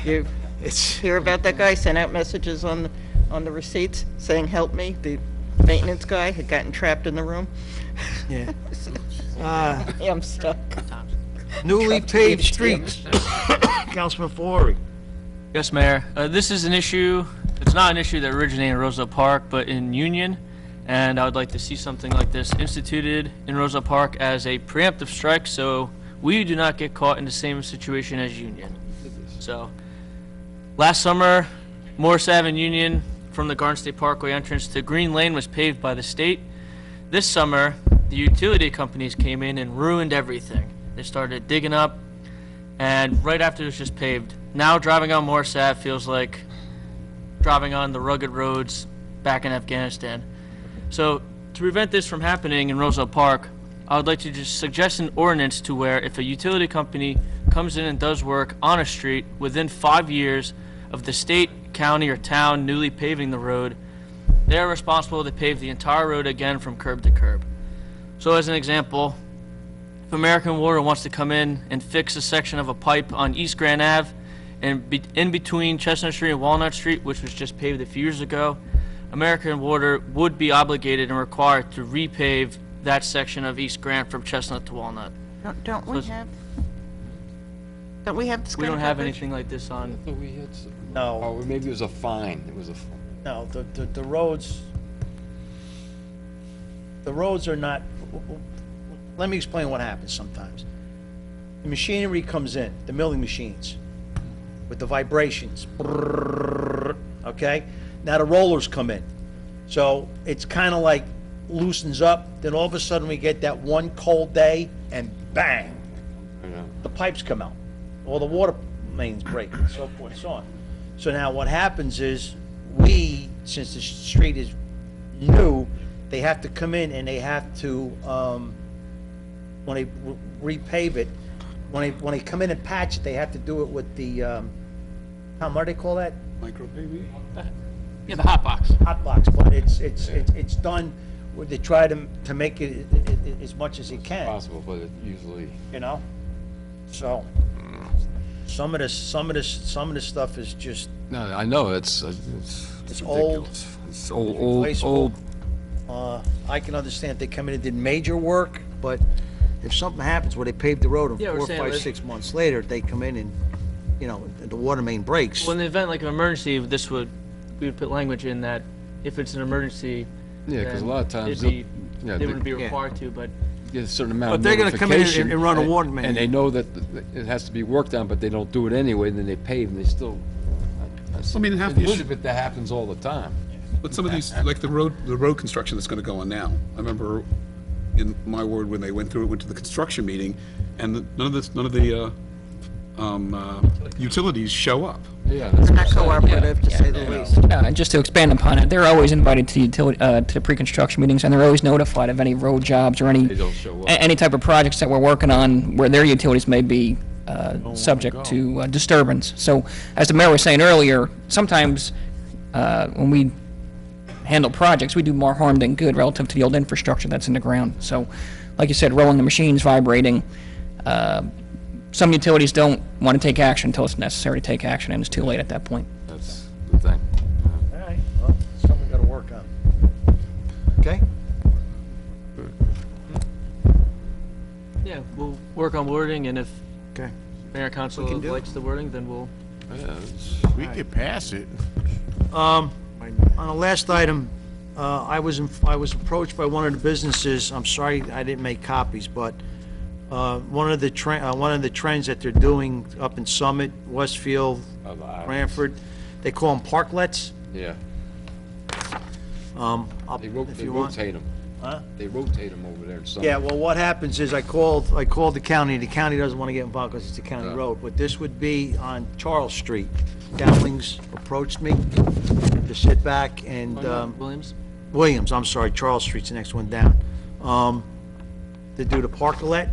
You hear about that guy sent out messages on the receipts saying, "Help me." The maintenance guy had gotten trapped in the room. Yeah. I'm stuck. Newly paved streets. Councilman Fiore. Yes, Mayor. This is an issue, it's not an issue that originated in Roosevelt Park, but in Union, and I would like to see something like this instituted in Roosevelt Park as a preemptive strike, so we do not get caught in the same situation as Union. So, last summer, Morris Ave and Union, from the Garden State Parkway entrance to Green Lane, was paved by the state. This summer, the utility companies came in and ruined everything. They started digging up, and right after it was just paved. Now driving on Morris Ave feels like driving on the rugged roads back in Afghanistan. So to prevent this from happening in Roosevelt Park, I would like to just suggest an ordinance to where if a utility company comes in and does work on a street within 5 years of the state, county, or town newly paving the road, they are responsible to pave the entire road again from curb to curb. So as an example, if American Water wants to come in and fix a section of a pipe on East Grand Ave and in between Chestnut Street and Walnut Street, which was just paved a few years ago, American Water would be obligated and required to repave that section of East Grand from Chestnut to Walnut. Don't we have this We kind don't of have coverage? anything like this on. No. Or maybe it was a fine. It was a. No, the roads are not, let me explain what happens sometimes. The machinery comes in, the milling machines, with the vibrations, okay? Now the rollers come in. So it's kind of like loosens up, then all of a sudden we get that one cold day, and bang, the pipes come out. All the water mains break, and so forth and so on. So now what happens is, since the street is new, they have to come in and they have to, when they repave it, when they come in and patch it, they have to do it with the, Tom, what do they call that? Micro paving? Yeah, the hot box. Hot box, but it's done, where they try to make it as much as it can. Possible, but it usually. You know? So, some of this stuff is just, No, I know, it's old. ridiculous. It's old. I can understand if they come in and did major work, but if something happens where they paved the road and Yeah, we're 4, saying 5, that- 6 months later, they come in and, you know, the water main breaks. Well, in the event like an emergency, we would put language in that if it's an emergency, Yeah, 'cause a then lot of times it'd be- yeah, they they- wouldn't be Yeah. required to, but Get a certain amount But of they're gonna come in notification. and run a water main. And they know that it has to be worked on, but they don't do it anyway, then they pave and they still. I mean, half in the issue- Elizabeth, that happens all the time. But some of these, like the road construction that's gonna go on now, I remember in my ward when they went through it, went to the construction meeting, and none of the utilities show up. Yeah. Not cooperative, to say the least. And just to expand upon it, they're always invited to the pre-construction meetings, and they're always notified of any road jobs or any, They don't show up. any type of projects that we're working on where their utilities may be subject to disturbance. So, as the mayor was saying earlier, sometimes when we handle projects, we do more harm than good relative to the old infrastructure that's in the ground. So, like you said, rolling the machines, vibrating, some utilities don't want to take action until it's necessary to take action, and it's too late at that point. That's the thing. All right, well, something we gotta work on. Okay? yeah, we'll work on wording, and if Okay. mayor and council can do it. likes the wording, then we'll. We could pass it. On the last item, I was approached by one of the businesses, I'm sorry I didn't make copies, but one of the trends that they're doing up in Summit, Westfield, Branford, they call them parklets. Yeah. They If you want. rotate them. Huh? They rotate them over there in summer. Yeah, well, what happens is I called the county, and the county doesn't want to get involved because it's a county Yeah. road, but this would be on Charles Street. Dowlings approached me to sit back and, Williams? I'm sorry, Charles Street's the next one down. To do the parklet.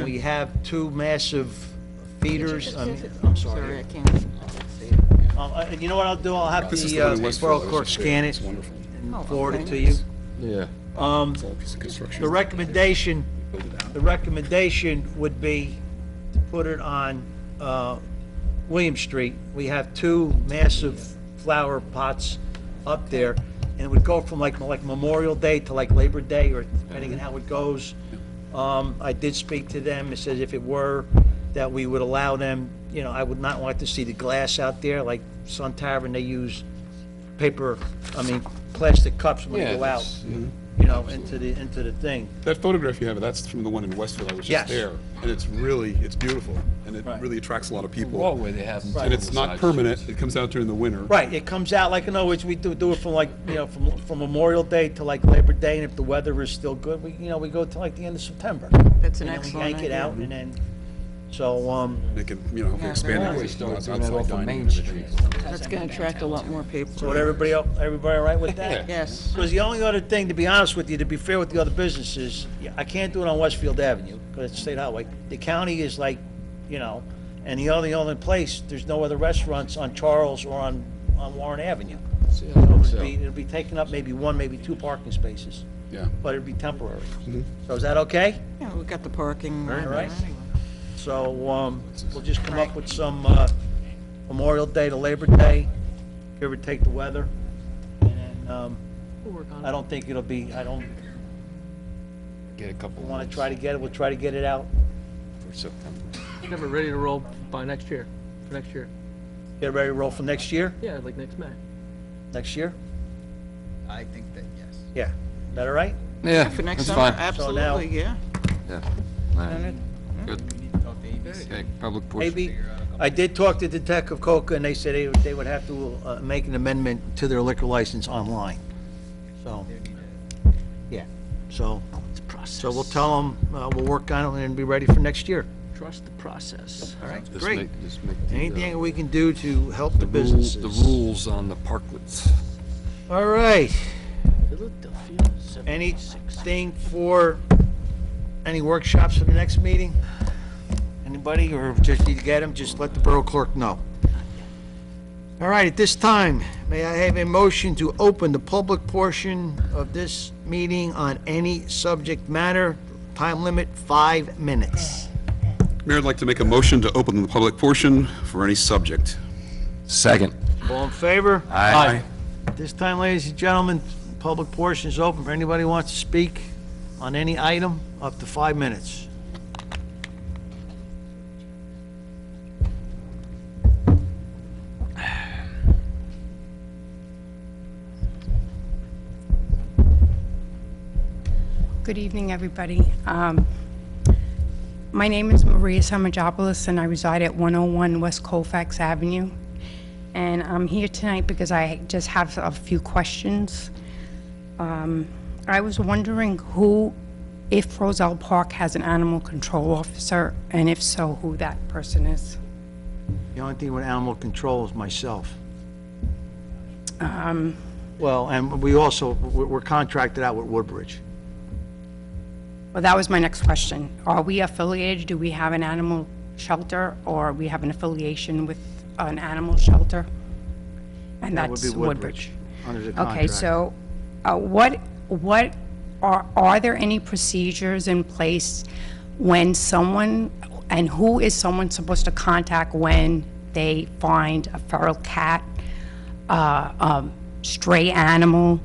We have two massive feeders, I'm sorry. I can't. You know what I'll do? I'll have This is the one in the Westfield. borough That was clerk just scan great. it It's wonderful. and forward it to you. Yeah. It's all a piece of construction. The recommendation would be to put it on William Street. We have two massive flower pots up there, and it would go from like Memorial Day to like Labor Day, or depending on how it goes. I did speak to them. It says if it were that we would allow them, you know, I would not want to see the glass out there. Like Sun Tavern, they use plastic cups when they go out, you know, into the thing. That photograph you have, that's from the one in Westfield. I was Yes. just there, and it's beautiful, and it really attracts a lot of people. Walkway they have. And it's not permanent. It comes out during the winter. Right, it comes out like, in other words, we do it from like, you know, from Memorial Day to like Labor Day, and if the weather is still good, we go to like the end of September. That's an And then excellent we yank it idea. out, and then, so, They can, you know, expand Always it. start Outside doing that off of dining Main and Street. everything. That's going to attract a lot more people. so everybody all right with that? Yes. Because the only other thing, to be honest with you, to be fair with the other businesses, I can't do it on Westfield Avenue, because it's state highway. The county is like, you know, and the only place, there's no other restaurants on Charles or on Warren Avenue. So it'll be taking up maybe one, maybe two parking spaces, Yeah. but it'd be temporary. So is that okay? Yeah, we got the parking. All right. So, we'll just come up with some, Memorial Day to Labor Day, give or take the weather. And then, We'll work on it. I don't think it'll be, Get a couple. we'll try to get it out. For September. Have it ready to roll by next year, for next year. Get ready to roll for next year? Yeah, like next May. Next year? I think that, yes. Yeah. Is that all right? Yeah, For next that's summer, fine. absolutely, yeah. Yeah. All right. Good. Okay, public portion. Maybe, I did talk to the Tech of Coca, and they said they would have to make an amendment to their liquor license online. So, yeah, so we'll tell them, we'll work on it and be ready for next year. Trust the process. All right, Just great. just make the, Anything we can do to help the rules- businesses. The rules on the parklets. All right. Philadelphia, Anything for, any workshops for the next meeting? Anybody, or just need to get them, just let the borough clerk know. All right, at this time, may I have a motion to open the public portion of this meeting on any subject matter? Time limit, 5 minutes. Mayor, I'd like to make a motion to open the public portion for any subject. Second. All in favor? Aye. At this time, ladies and gentlemen, public portion is open for anybody who wants to speak on any item, up to 5 minutes. Good evening, everybody. My name is Maria Samajopoulos, and I reside at 101 West Colfax Avenue. And I'm here tonight because I just have a few questions. I was wondering if Roselle Park has an animal control officer, and if so, who that person is. The only thing with animal control is myself. Well, and we're contracted out with Woodbridge. Well, that was my next question. Are we affiliated? Do we have an animal shelter, or we have an affiliation with an animal shelter? And That would that's be Woodbridge, under the contract. Okay, so what are there any procedures in place when someone, and who is someone supposed to contact when they find a feral cat, stray animal,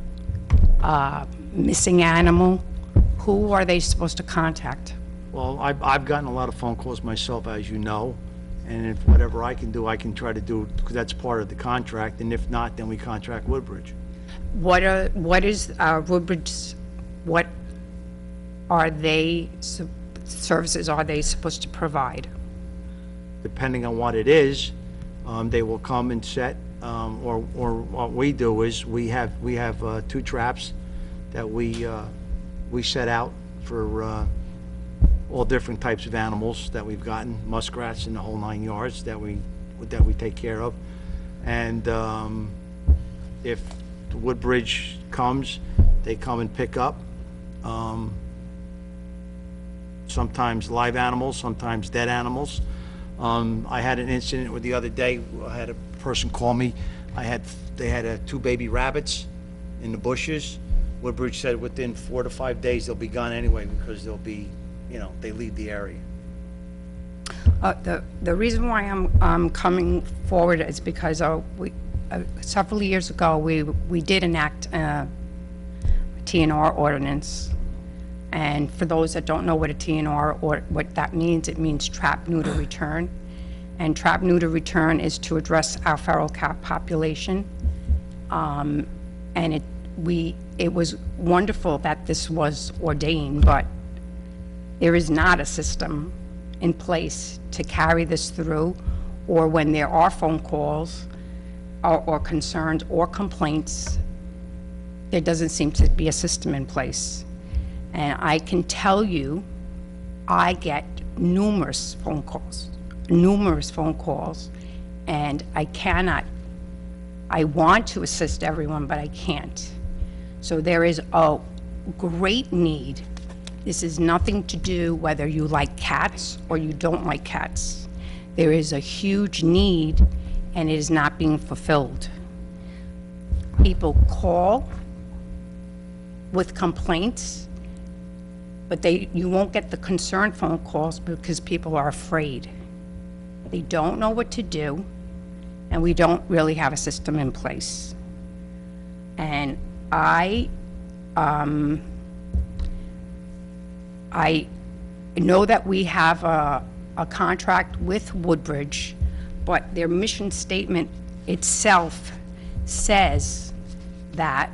missing animal? Who are they supposed to contact? Well, I've gotten a lot of phone calls myself, as you know, and if whatever I can do, I can try to do, because that's part of the contract, and if not, then we contract Woodbridge. What is Woodbridge's, what are they, services are they supposed to provide? Depending on what it is, they will come and set, or what we do is, we have 2 traps that we set out for all different types of animals that we've gotten, muskrats and the whole 9 yards that we take care of. And if Woodbridge comes, they come and pick up sometimes live animals, sometimes dead animals. I had an incident where the other day, I had a person call me. They had 2 baby rabbits in the bushes. Woodbridge said within 4 to 5 days they'll be gone anyway, because they'll be, they leave the area. The reason why I'm coming forward is because several years ago, we did enact a TNR ordinance. And for those that don't know what a TNR or what that means, it means trap, neuter, return. And trap, neuter, return is to address our feral cat population. And it was wonderful that this was ordained, but there is not a system in place to carry this through, or when there are phone calls or concerns or complaints, there doesn't seem to be a system in place. And I can tell you, I get numerous phone calls, and I want to assist everyone, but I can't. So there is a great need. This is nothing to do whether you like cats or you don't like cats. There is a huge need, and it is not being fulfilled. People call with complaints, but you won't get the concerned phone calls because people are afraid. They don't know what to do, and we don't really have a system in place. And I know that we have a contract with Woodbridge, but their mission statement itself says that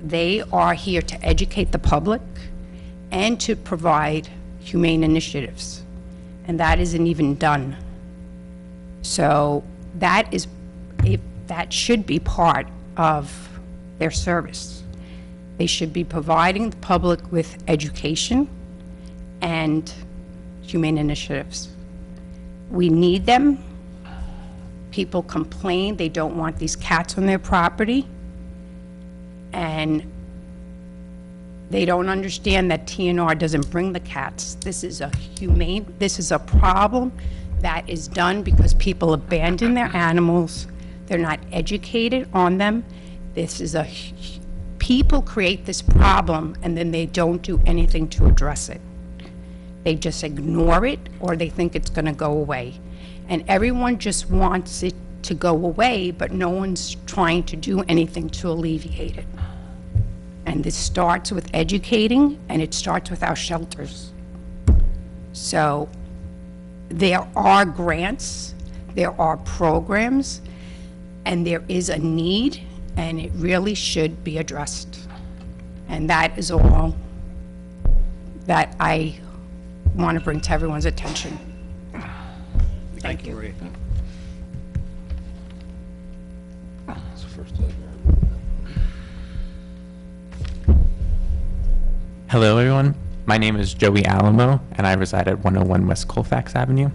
they are here to educate the public and to provide humane initiatives, and that isn't even done. So that should be part of their service. They should be providing the public with education and humane initiatives. We need them. People complain they don't want these cats on their property, and they don't understand that TNR doesn't bring the cats. This is a problem that is done because people abandon their animals. They're not educated on them. People create this problem, and then they don't do anything to address it. They just ignore it, or they think it's gonna go away. And everyone just wants it to go away, but no one's trying to do anything to alleviate it. And this starts with educating, and it starts with our shelters. So there are grants, there are programs, and there is a need, and it really should be addressed. And that is all that I want to bring to everyone's attention. Thank you, Maria. Hello, everyone. My name is Joey Alamo, and I reside at 101 West Colfax Avenue.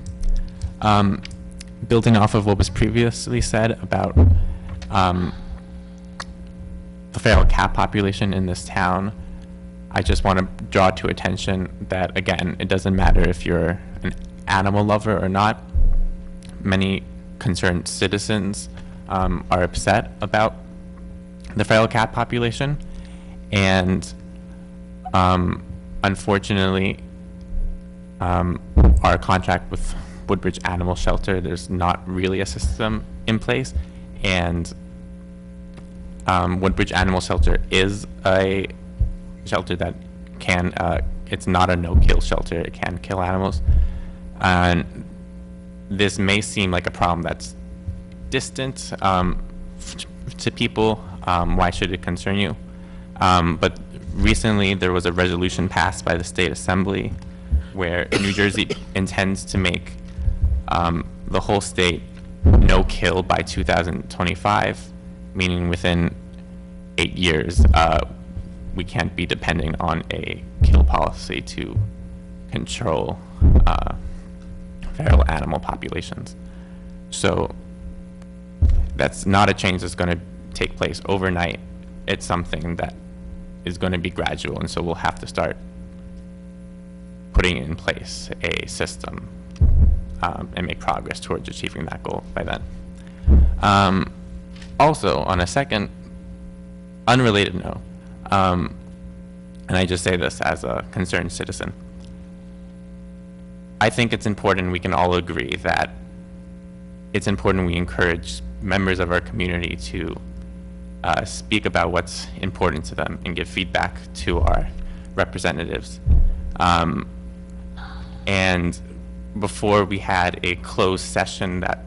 Building off of what was previously said about the feral cat population in this town, I just want to draw to attention that, again, it doesn't matter if you're an animal lover or not. Many concerned citizens are upset about the feral cat population, and unfortunately, our contract with Woodbridge Animal Shelter, there's not really a system in place, and Woodbridge Animal Shelter is a shelter that can, it's not a no-kill shelter, it can kill animals. And this may seem like a problem that's distant to people. Why should it concern you? But recently there was a resolution passed by the State Assembly where New Jersey intends to make the whole state no-kill by 2025, meaning within 8 years we can't be depending on a kill policy to control feral animal populations. So that's not a change that's going to take place overnight. It's something that is going to be gradual, and so we'll have to start putting in place a system and make progress towards achieving that goal by then. Also, on a second unrelated note, and I just say this as a concerned citizen, I think it's important, we can all agree that it's important we encourage members of our community to speak about what's important to them and give feedback to our representatives. And before we had a closed session that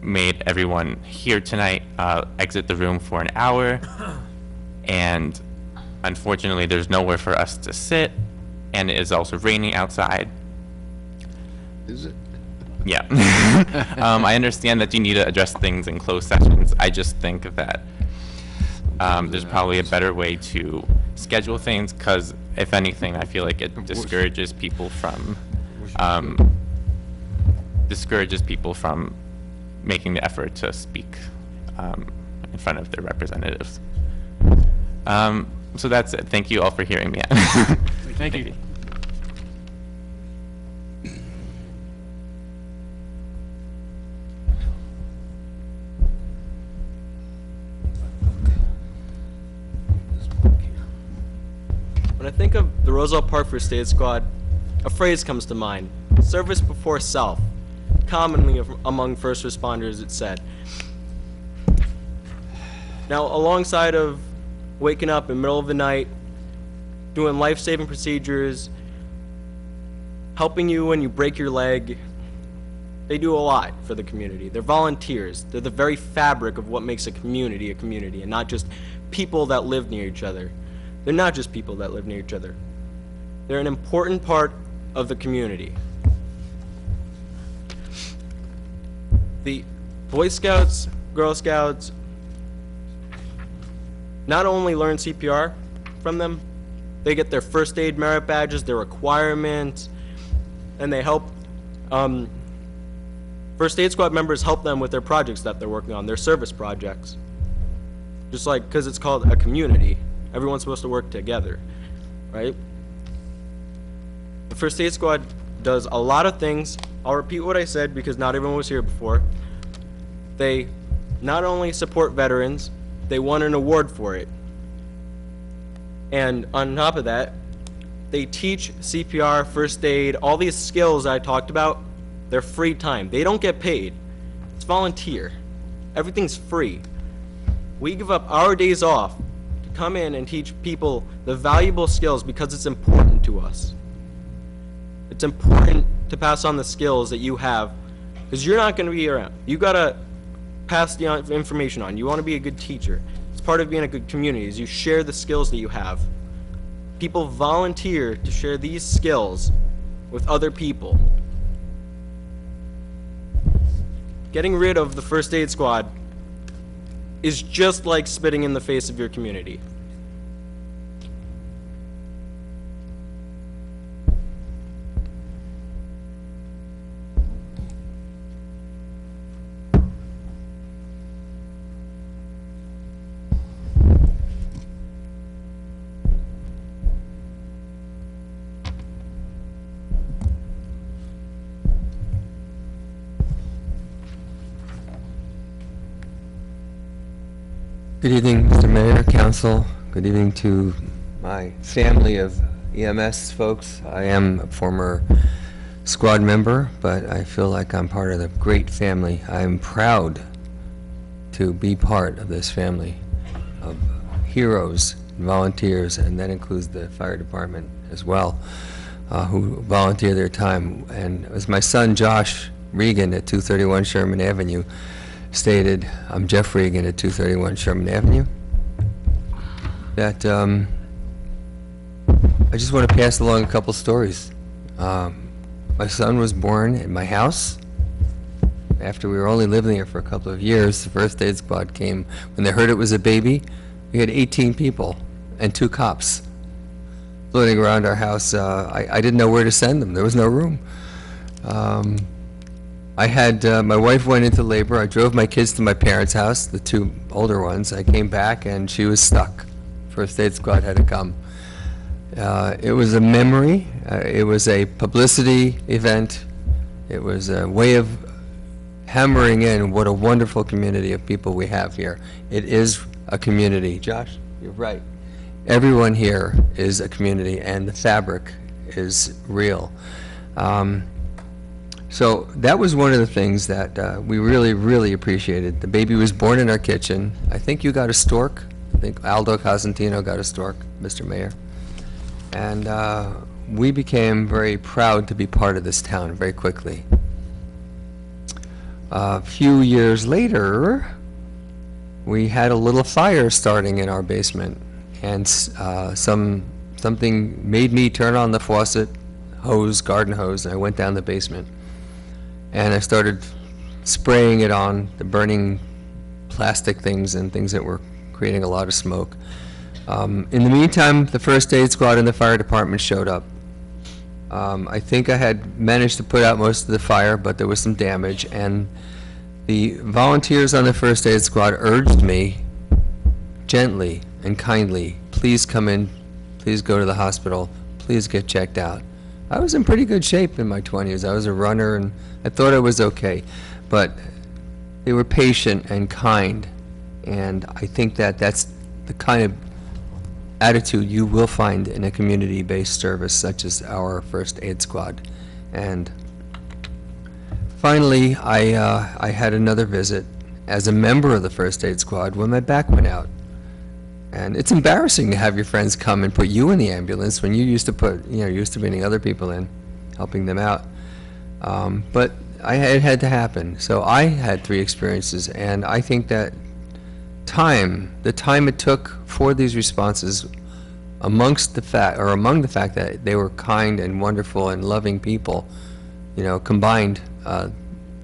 made everyone here tonight exit the room for an hour, and unfortunately there's nowhere for us to sit, and it is also raining outside. Is it? Yeah. I understand that you need to address things in closed sessions. I just think that there's probably a better way to schedule things, because if anything, I feel like it discourages people from making the effort to speak in front of their representatives. So that's it. Thank you all for hearing me. Thank you. When I think of the Roosevelt Park First Aid Squad, a phrase comes to mind: service before self. Commonly among first responders, it's said. Now, alongside of waking up in the middle of the night, doing life-saving procedures, helping you when you break your leg, they do a lot for the community. They're volunteers. They're the very fabric of what makes a community, and not just people that live near each other. They're not just people that live near each other. They're an important part of the community. The Boy Scouts, Girl Scouts not only learn CPR from them, they get their first aid merit badges, their requirements, and they help, First Aid Squad members help them with their projects that they're working on, their service projects. Just like, because it's called a community, everyone's supposed to work together, right? The First Aid Squad does a lot of things. I'll repeat what I said because not everyone was here before. They not only support veterans, they won an award for it. And on top of that, they teach CPR, first aid, all these skills I talked about. They're free time. They don't get paid. It's volunteer. Everything's free. We give up our days off to come in and teach people the valuable skills because it's important to us. It's important to pass on the skills that you have because you're not going to be around. You got to pass the information on. You want to be a good teacher. It's part of being a good community is you share the skills that you have. People volunteer to share these skills with other people. Getting rid of the first aid squad is just like spitting in the face of your community. Good evening, Mr. Mayor, Council. Good evening to my family of EMS folks. I am a former squad member, but I feel like I'm part of the great family. I am proud to be part of this family of heroes, volunteers, and that includes the fire department as well, who volunteer their time. And as my son Josh Regan at 231 Sherman Avenue stated, I'm Jeff Regan at 231 Sherman Avenue, that I just want to pass along a couple stories. My son was born in my house. After we were only living there for a couple of years, the first aid squad came. When they heard it was a baby, we had 18 people and 2 cops floating around our house. I didn't know where to send them. There was no room. I had, my wife went into labor. I drove my kids to my parents' house, the 2 older ones. I came back and she was stuck. First aid squad had to come. It was a memory. It was a publicity event. It was a way of hammering in what a wonderful community of people we have here. It is a community. Josh, you're right. Everyone here is a community and the fabric is real. So that was one of the things that we really, really appreciated. The baby was born in our kitchen. I think you got a stork. I think Aldo Cosentino got a stork, Mr. Mayor. And we became very proud to be part of this town very quickly. A few years later, we had a little fire starting in our basement. And something made me turn on the faucet, hose, garden hose, and I went down the basement. And I started spraying it on the burning plastic things and things that were creating a lot of smoke. In the meantime, the first aid squad and the fire department showed up. I think I had managed to put out most of the fire, but there was some damage, and the volunteers on the first aid squad urged me gently and kindly, please come in, please go to the hospital, please get checked out. I was in pretty good shape in my 20s. I was a runner and I thought I was okay, but they were patient and kind, and I think that that's the kind of attitude you will find in a community-based service such as our first aid squad. And finally, I had another visit as a member of the first aid squad when my back went out. And it's embarrassing to have your friends come and put you in the ambulance when you used to used to bringing other people in, helping them out. But it had to happen. So I had 3 experiences, and I think that the time it took for these responses, among the fact that they were kind and wonderful and loving people, combined,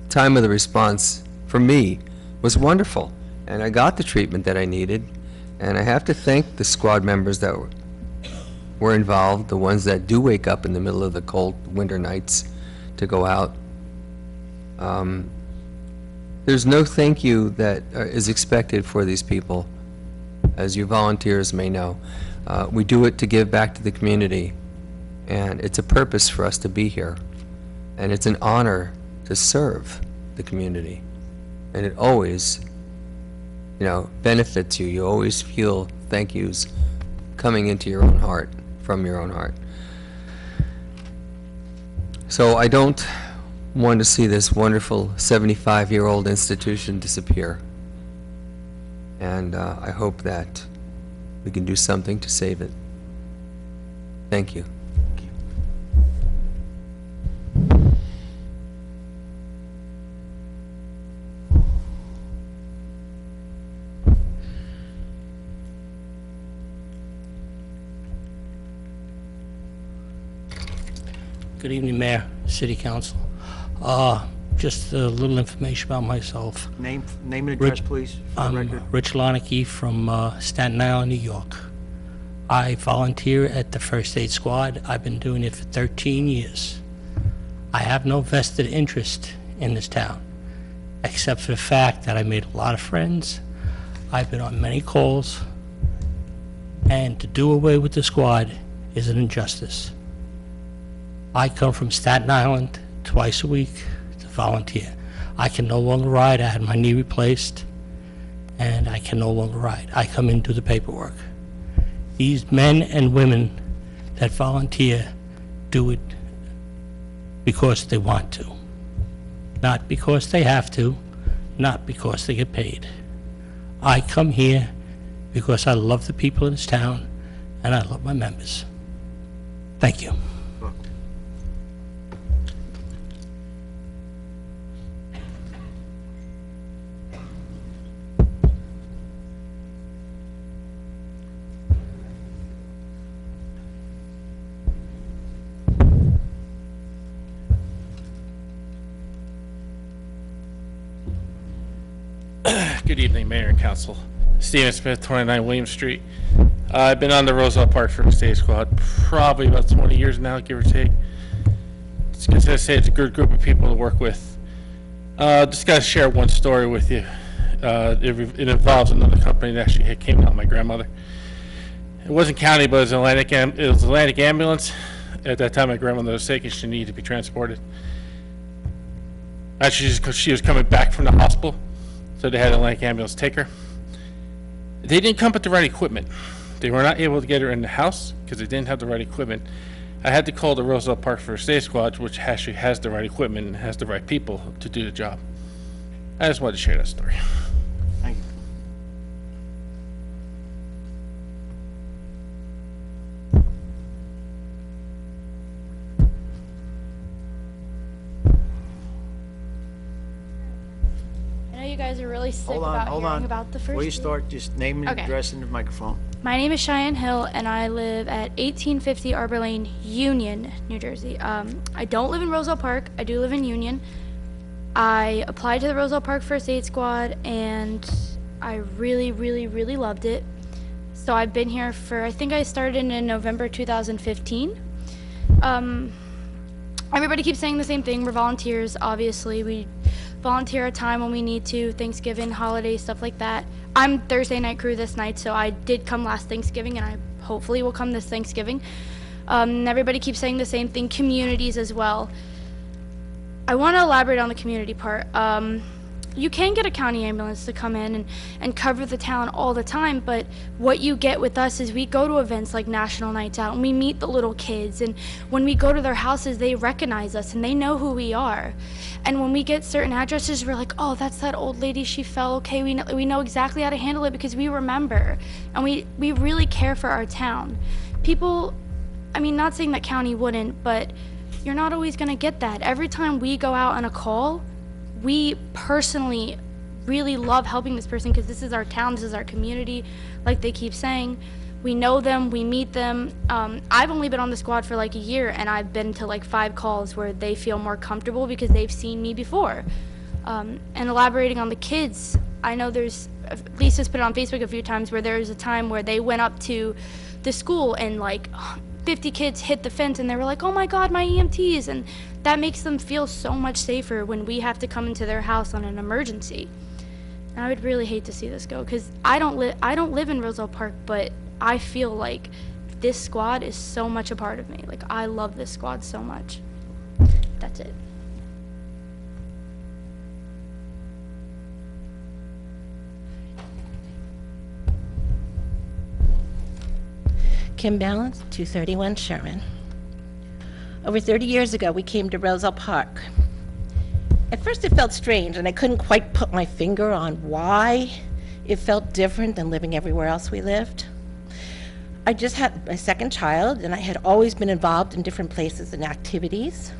time of the response for me was wonderful, and I got the treatment that I needed. And I have to thank the squad members that were involved, the ones that do wake up in the middle of the cold winter nights to go out. There's no thank you that is expected for these people, as you volunteers may know. We do it to give back to the community, and it's a purpose for us to be here. And it's an honor to serve the community. And it always benefits you. You always feel thank yous coming into your own heart, from your own heart. So I don't want to see this wonderful 75-year-old institution disappear. And I hope that we can do something to save it. Thank you. Good evening, Mayor, City Council. Just a little information about myself. Name and address, please, for the I'm record. Rich Loneke from Staten Island, New York. I volunteer at the First Aid Squad. I've been doing it for 13 years. I have no vested interest in this town, except for the fact that I made a lot of friends. I've been on many calls, and to do away with the squad is an injustice. I come from Staten Island twice a week to volunteer. I can no longer ride. I had my knee replaced, and I can no longer ride. I come in, do the paperwork. These men and women that volunteer do it because they want to, not because they have to, not because they get paid. I come here because I love the people in this town and I love my members. Thank you. Good evening, Mayor and Council. Stephen Smith, 29 William Street. I've been on the Roosevelt Park First Aid Squad probably about 20 years now, give or take. As I say, it's a good group of people to work with. Just got to share one story with you. It involves another company that actually came out, my grandmother. It wasn't county, but it was Atlantic Ambulance. At that time, my grandmother was sick and she needed to be transported. Actually, she was coming back from the hospital. So they had Atlantic Ambulance take her. They didn't come with the right equipment. They were not able to get her in the house because they didn't have the right equipment. I had to call the Roosevelt Park First Aid Squad, which actually has the right equipment and has the right people to do the job. I just wanted to share that story. Thank you. I know you guys are really sick Hold on, about hold hearing on. about the first. Before you start, just name and Okay. address in the microphone. My name is Cheyenne Hill, and I live at 1850 Arbor Lane, Union, New Jersey. I don't live in Roosevelt Park. I do live in Union. I applied to the Roosevelt Park First Aid Squad, and I really, really, really loved it. So I've been here for, I think I started in November 2015. Everybody keeps saying the same thing. We're volunteers, obviously. We volunteer our time when we need to, Thanksgiving, holidays, stuff like that. I'm Thursday night crew this night, so I did come last Thanksgiving, and I hopefully will come this Thanksgiving. Everybody keeps saying the same thing, communities as well. I want to elaborate on the community part. You can get a county ambulance to come in and cover the town all the time, but what you get with us is we go to events like National Nights Out, and we meet the little kids, and when we go to their houses, they recognize us, and they know who we are. And when we get certain addresses, we're like, oh, that's that old lady, she fell, okay, we know exactly how to handle it because we remember, and we really care for our town. People, I mean, not saying that county wouldn't, but you're not always gonna get that. Every time we go out on a call, we personally really love helping this person because this is our town, this is our community, like they keep saying. We know them, we meet them. I've only been on the squad for like a year, and I've been to like 5 calls where they feel more comfortable because they've seen me before. And elaborating on the kids, I know Lisa's put it on Facebook a few times where there was a time where they went up to the school and like 50 kids hit the fence and they were like, oh my God, my EMTs, and that makes them feel so much safer when we have to come into their house on an emergency. And I would really hate to see this go because I don't live in Roosevelt Park, but I feel like this squad is so much a part of me. Like, I love this squad so much. That's it. Kim Balance, 231 Sherman. Over 30 years ago, we came to Roosevelt Park. At first, it felt strange, and I couldn't quite put my finger on why it felt different than living everywhere else we lived. I just had my second child, and I had always been involved in different places and activities.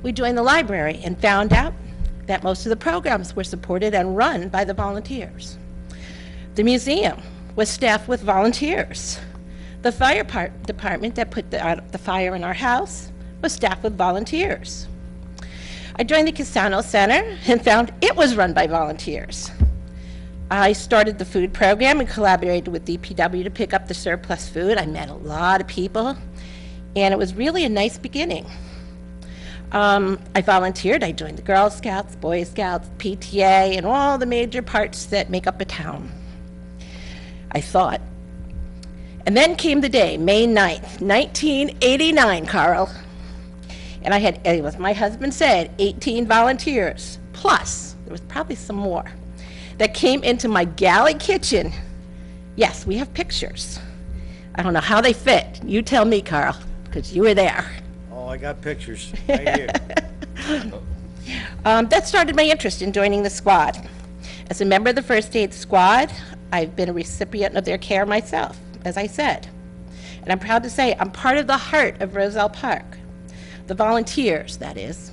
We joined the library and found out that most of the programs were supported and run by the volunteers. The museum was staffed with volunteers. The fire department that put the fire in our house was staffed with volunteers. I joined the Casano Center and found it was run by volunteers. I started the food program and collaborated with DPW to pick up the surplus food. I met a lot of people, and it was really a nice beginning. I volunteered. I joined the Girl Scouts, Boy Scouts, PTA, and all the major parts that make up a town, I thought. And then came the day, May 9th, 1989, Carl. And I had, as my husband said, 18 volunteers, plus there was probably some more, that came into my galley kitchen. Yes, we have pictures. I don't know how they fit. You tell me, Carl, because you were there. Oh, I got pictures right here. That started my interest in joining the squad. As a member of the First Aid Squad, I've been a recipient of their care myself, as I said. And I'm proud to say I'm part of the heart of Roselle Park. The volunteers, that is.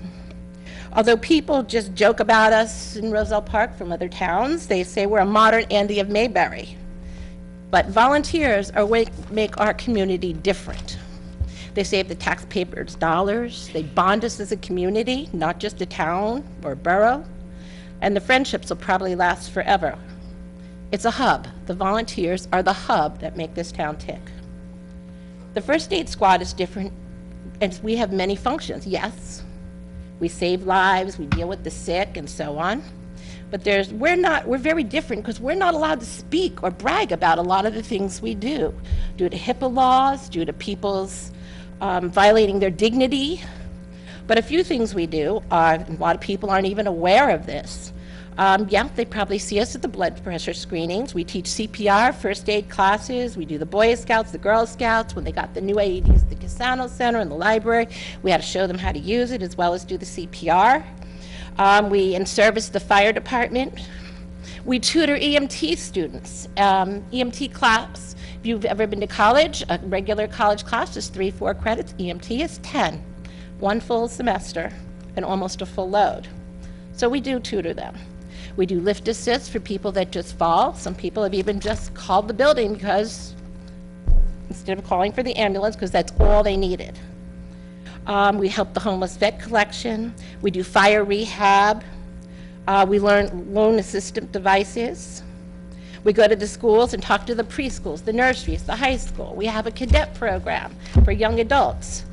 Although people just joke about us in Roselle Park from other towns, they say we're a modern Andy of Mayberry. But volunteers are what make our community different. They save the taxpayers' dollars, they bond us as a community, not just a town or borough, and the friendships will probably last forever. It's a hub. The volunteers are the hub that make this town tick. The First Aid Squad is different, and we have many functions, yes. We save lives, we deal with the sick, and so on. But we're very different because we're not allowed to speak or brag about a lot of the things we do, due to HIPAA laws, due to people's violating their dignity. But a few things we do, a lot of people aren't even aware of this. Yeah, they probably see us at the blood pressure screenings. We teach CPR, first aid classes. We do the Boy Scouts, the Girl Scouts. When they got the new AEDs at the Casano Center and the library, we had to show them how to use it as well as do the CPR. We in-service the fire department. We tutor EMT students. EMT class, if you've ever been to college, a regular college class is 3-4 credits. EMT is 10. One full semester and almost a full load. So we do tutor them. We do lift assist for people that just fall. Some people have even just called the building because, instead of calling for the ambulance, because that's all they needed. We help the homeless vet collection. We do fire rehab. We learn loan assistant devices. We go to the schools and talk to the preschools, the nurseries, the high school. We have a cadet program for young adults.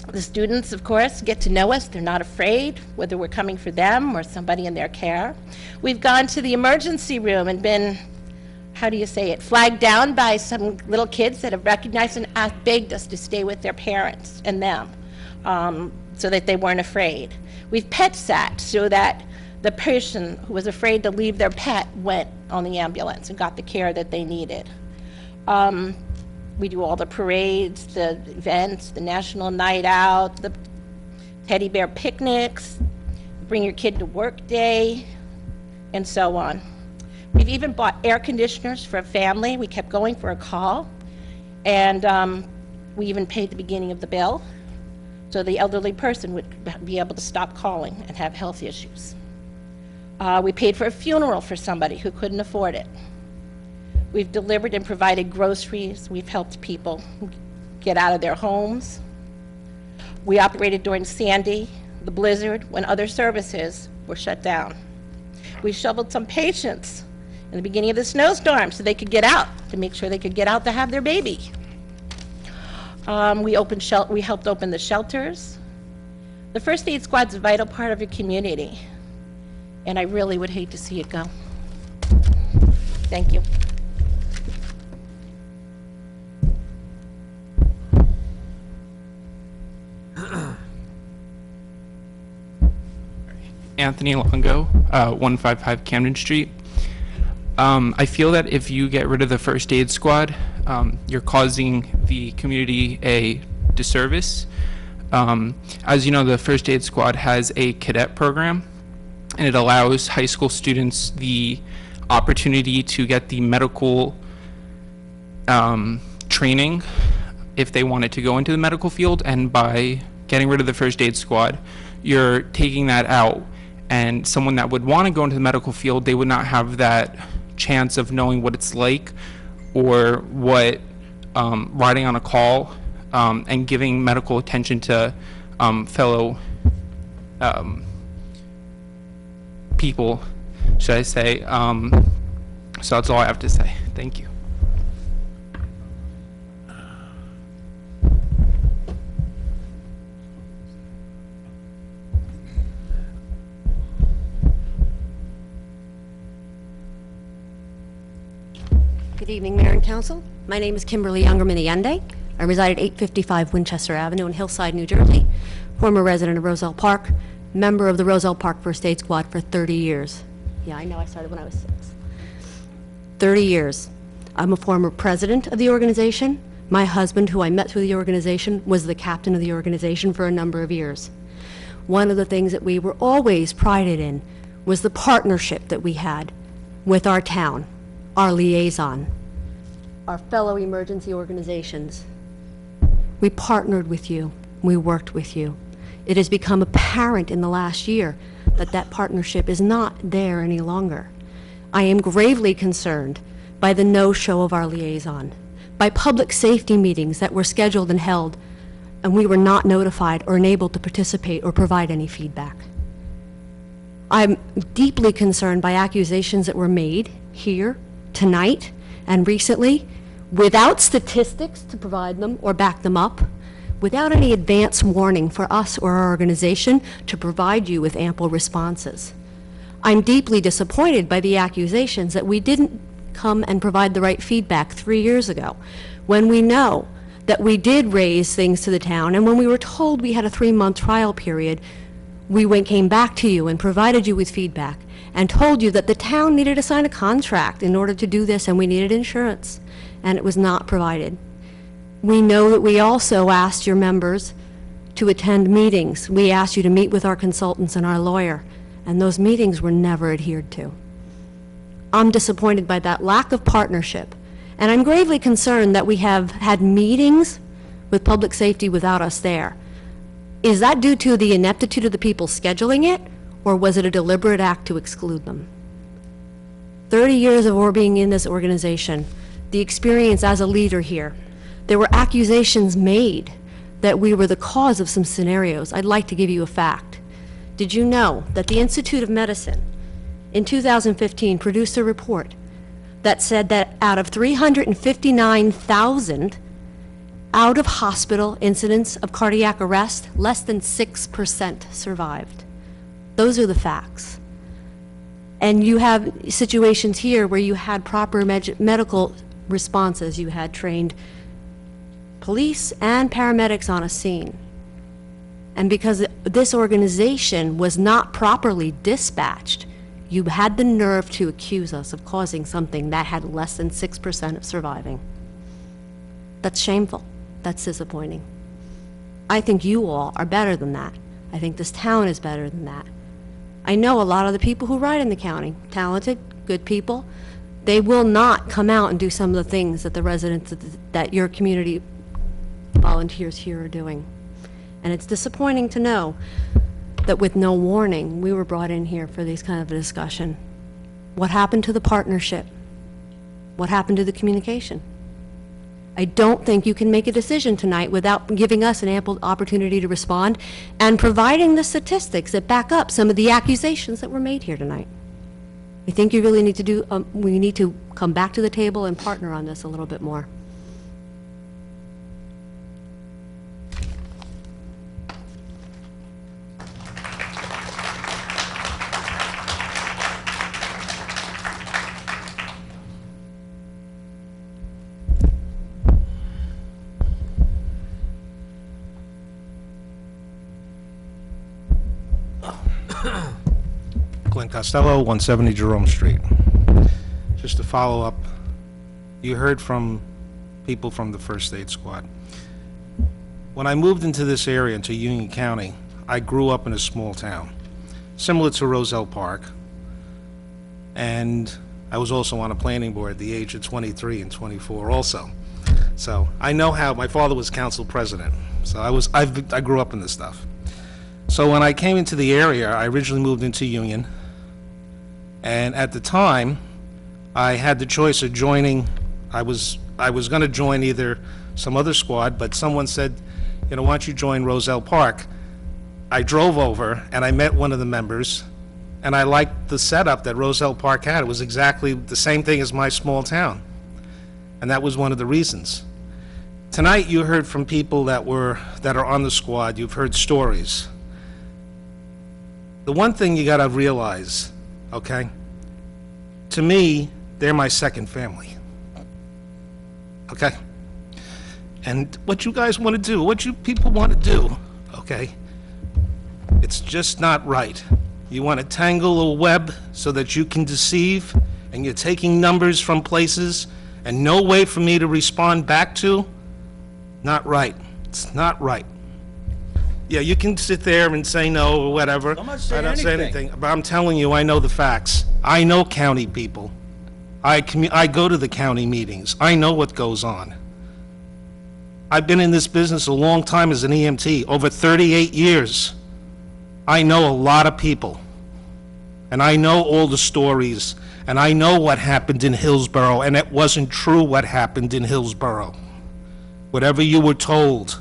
The students, of course, get to know us. They're not afraid, whether we're coming for them or somebody in their care. We've gone to the emergency room and been, how do you say it, flagged down by some little kids that have recognized and begged us to stay with their parents and them, so that they weren't afraid. We've pet sat so that the person who was afraid to leave their pet went on the ambulance and got the care that they needed. We do all the parades, the events, the National Night Out, the teddy bear picnics, bring your kid to work day, and so on. We've even bought air conditioners for a family. We kept going for a call, and we even paid the beginning of the bill, so the elderly person would be able to stop calling and have health issues. We paid for a funeral for somebody who couldn't afford it. We've delivered and provided groceries. We've helped people get out of their homes. We operated during Sandy, the blizzard, when other services were shut down. We shoveled some patients in the beginning of the snowstorm so they could get out, to make sure they could get out to have their baby. We helped open the shelters. The First Aid Squad's a vital part of your community, and I really would hate to see it go. Thank you. Anthony Longo, 155 Camden Street. I feel that if you get rid of the First Aid Squad, you're causing the community a disservice. As you know, the First Aid Squad has a cadet program, and it allows high school students the opportunity to get the medical training if they wanted to go into the medical field, and by getting rid of the First Aid Squad, you're taking that out. And someone that would want to go into the medical field, they would not have that chance of knowing what it's like, or what riding on a call and giving medical attention to fellow people, should I say. So that's all I have to say. Thank you. Good evening, Mayor and Council. My name is Kimberly Youngerman Allende. I reside at 855 Winchester Avenue in Hillside, New Jersey. Former resident of Roselle Park, member of the Roselle Park First Aid Squad for 30 years. Yeah, I know, I started when I was 6. 30 years. I'm a former president of the organization. My husband, who I met through the organization, was the captain of the organization for a number of years. One of the things that we were always prided in was the partnership that we had with our town, our liaison, our fellow emergency organizations. We partnered with you. We worked with you. It has become apparent in the last year that that partnership is not there any longer. I am gravely concerned by the no-show of our liaison, by public safety meetings that were scheduled and held, and we were not notified or enabled to participate or provide any feedback. I'm deeply concerned by accusations that were made here tonight and recently without statistics to provide them or back them up, without any advance warning for us or our organization to provide you with ample responses. I'm deeply disappointed by the accusations that we didn't come and provide the right feedback 3 years ago, when we know that we did raise things to the town, and when we were told we had a 3-month trial period, we came back to you and provided you with feedback and told you that the town needed to sign a contract in order to do this, and we needed insurance, and it was not provided. We know that we also asked your members to attend meetings. We asked you to meet with our consultants and our lawyer, and those meetings were never adhered to. I'm disappointed by that lack of partnership, and I'm gravely concerned that we have had meetings with public safety without us there. Is that due to the ineptitude of the people scheduling it, or was it a deliberate act to exclude them? 30 years of being in this organization, the experience as a leader here, there were accusations made that we were the cause of some scenarios. I'd like to give you a fact. Did you know that the Institute of Medicine in 2015 produced a report that said that out of 359,000 out-of-hospital incidents of cardiac arrest, less than 6% survived? Those are the facts. And you have situations here where you had proper medical responses. You had trained police and paramedics on a scene. And because this organization was not properly dispatched, you had the nerve to accuse us of causing something that had less than 6% of surviving. That's shameful. That's disappointing. I think you all are better than that. I think this town is better than that. I know a lot of the people who ride in the county, talented, good people. They will not come out and do some of the things that the residents, that your community volunteers here are doing. And it's disappointing to know that with no warning, we were brought in here for this kind of a discussion. What happened to the partnership? What happened to the communication? I don't think you can make a decision tonight without giving us an ample opportunity to respond and providing the statistics that back up some of the accusations that were made here tonight. I think you really need to do, we need to come back to the table and partner on this a little bit more. Glenn Costello, 170 Jerome Street. Just to follow up, you heard from people from the First Aid Squad. When I moved into this area, into Union County, I grew up in a small town, similar to Roselle Park, and I was also on a planning board at the age of 23 and 24 also. So I know how, my father was council president, so I grew up in this stuff. So when I came into the area, I originally moved into Union, and at the time, I had the choice of joining. I was going to join either some other squad, but someone said, you know, why don't you join Roselle Park? I drove over and I met one of the members, and I liked the setup that Roselle Park had. It was exactly the same thing as my small town, and that was one of the reasons. Tonight, you heard from people that are on the squad. You've heard stories. The one thing you gotta realize, okay? To me, they're my second family. Okay? And what you guys want to do, what you people want to do, okay? It's just not right. You want to tangle a web so that you can deceive, and you're taking numbers from places and no way for me to respond back to? Not right. It's not right. Yeah, you can sit there and say no or whatever. I'm not saying I don't say anything. anything, but I'm telling you, I know the facts. I know county people. I go to the county meetings. I know what goes on. I've been in this business a long time as an EMT, over 38 years. I know a lot of people, and I know all the stories, and I know what happened in Hillsborough, and it wasn't true what happened in Hillsborough. Whatever you were told,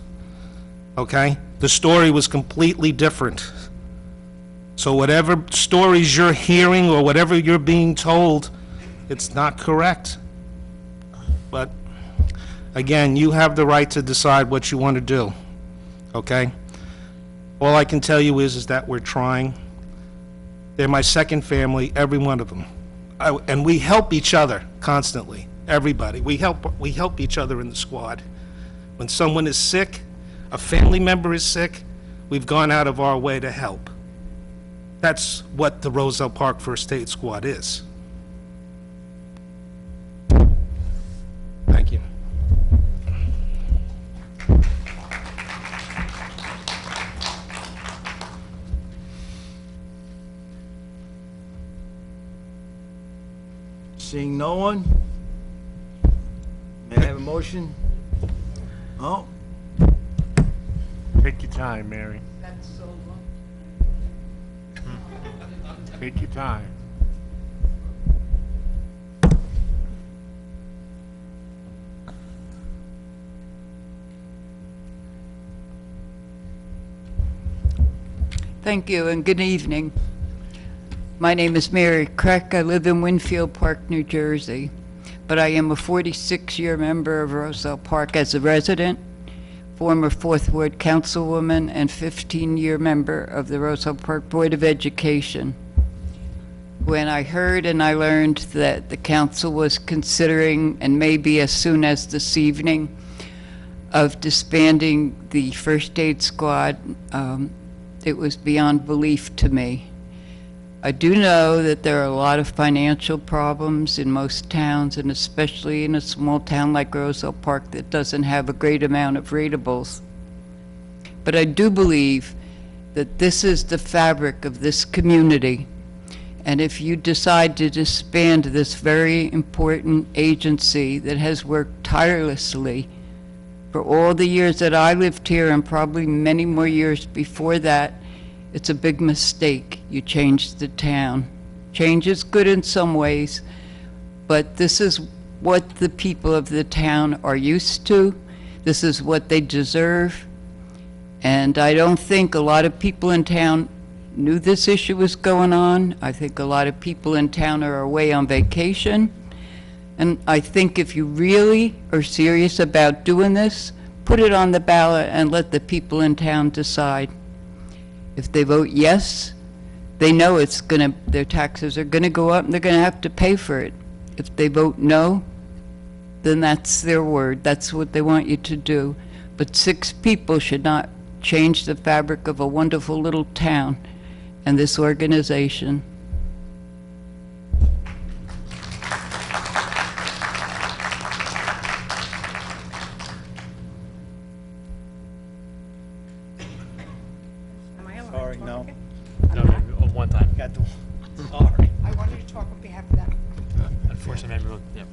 okay? The story was completely different. So whatever stories you're hearing or whatever you're being told, it's not correct. But again, you have the right to decide what you want to do, okay? All I can tell you is that we're trying. They're my second family, every one of them. And we help each other constantly, everybody. We help each other in the squad. When someone is sick, a family member is sick, we've gone out of our way to help. That's what the Roselle Park First Aid Squad is. Thank you. Seeing no one? May I have a motion? Oh, Take your time, Mary. That's so long. Take your time. Thank you, and good evening. My name is Mary Kreck. I live in Winfield Park, New Jersey, but I am a 46-year member of Roselle Park as a resident, former Fourth Ward Councilwoman, and 15-year member of the Roselle Park Board of Education. When I heard and I learned that the council was considering, and maybe as soon as this evening, of disbanding the first aid squad, it was beyond belief to me. I do know that there are a lot of financial problems in most towns, and especially in a small town like Roselle Park that doesn't have a great amount of ratables. But I do believe that this is the fabric of this community. And if you decide to disband this very important agency that has worked tirelessly for all the years that I lived here, and probably many more years before that, it's a big mistake. You changed the town. Change is good in some ways, but this is what the people of the town are used to. This is what they deserve. And I don't think a lot of people in town knew this issue was going on. I think a lot of people in town are away on vacation. And I think if you really are serious about doing this, put it on the ballot and let the people in town decide. If they vote yes, they know their taxes are gonna go up and they're gonna have to pay for it. If they vote no, then that's their word. That's what they want you to do. But 6 people should not change the fabric of a wonderful little town and this organization. sorry, no. No, one time. Got the, sorry. I wanted to talk on behalf of them. Unfortunately, maybe yeah.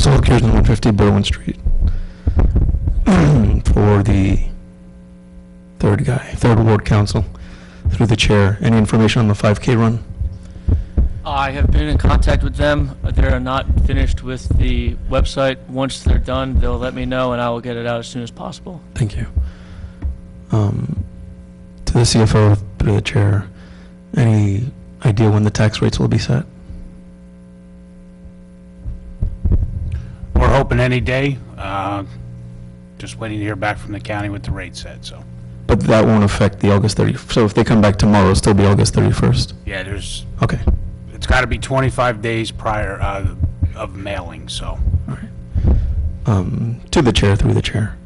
Saul Kiersman, 150 Berwyn Street. For the third ward council, through the chair. Any information on the 5K run? I have been in contact with them. They're not finished with the website. Once they're done, they'll let me know, and I will get it out as soon as possible. Thank you. To the CFO, through the chair, any idea when the tax rates will be set? We're hoping any day. Just waiting to hear back from the county with the rate set, so. But that won't affect the August 30th. So if they come back tomorrow, it'll still be August 31st? Yeah, there's, Okay. it's got to be 25 days prior of mailing, so. To the chair, through the chair.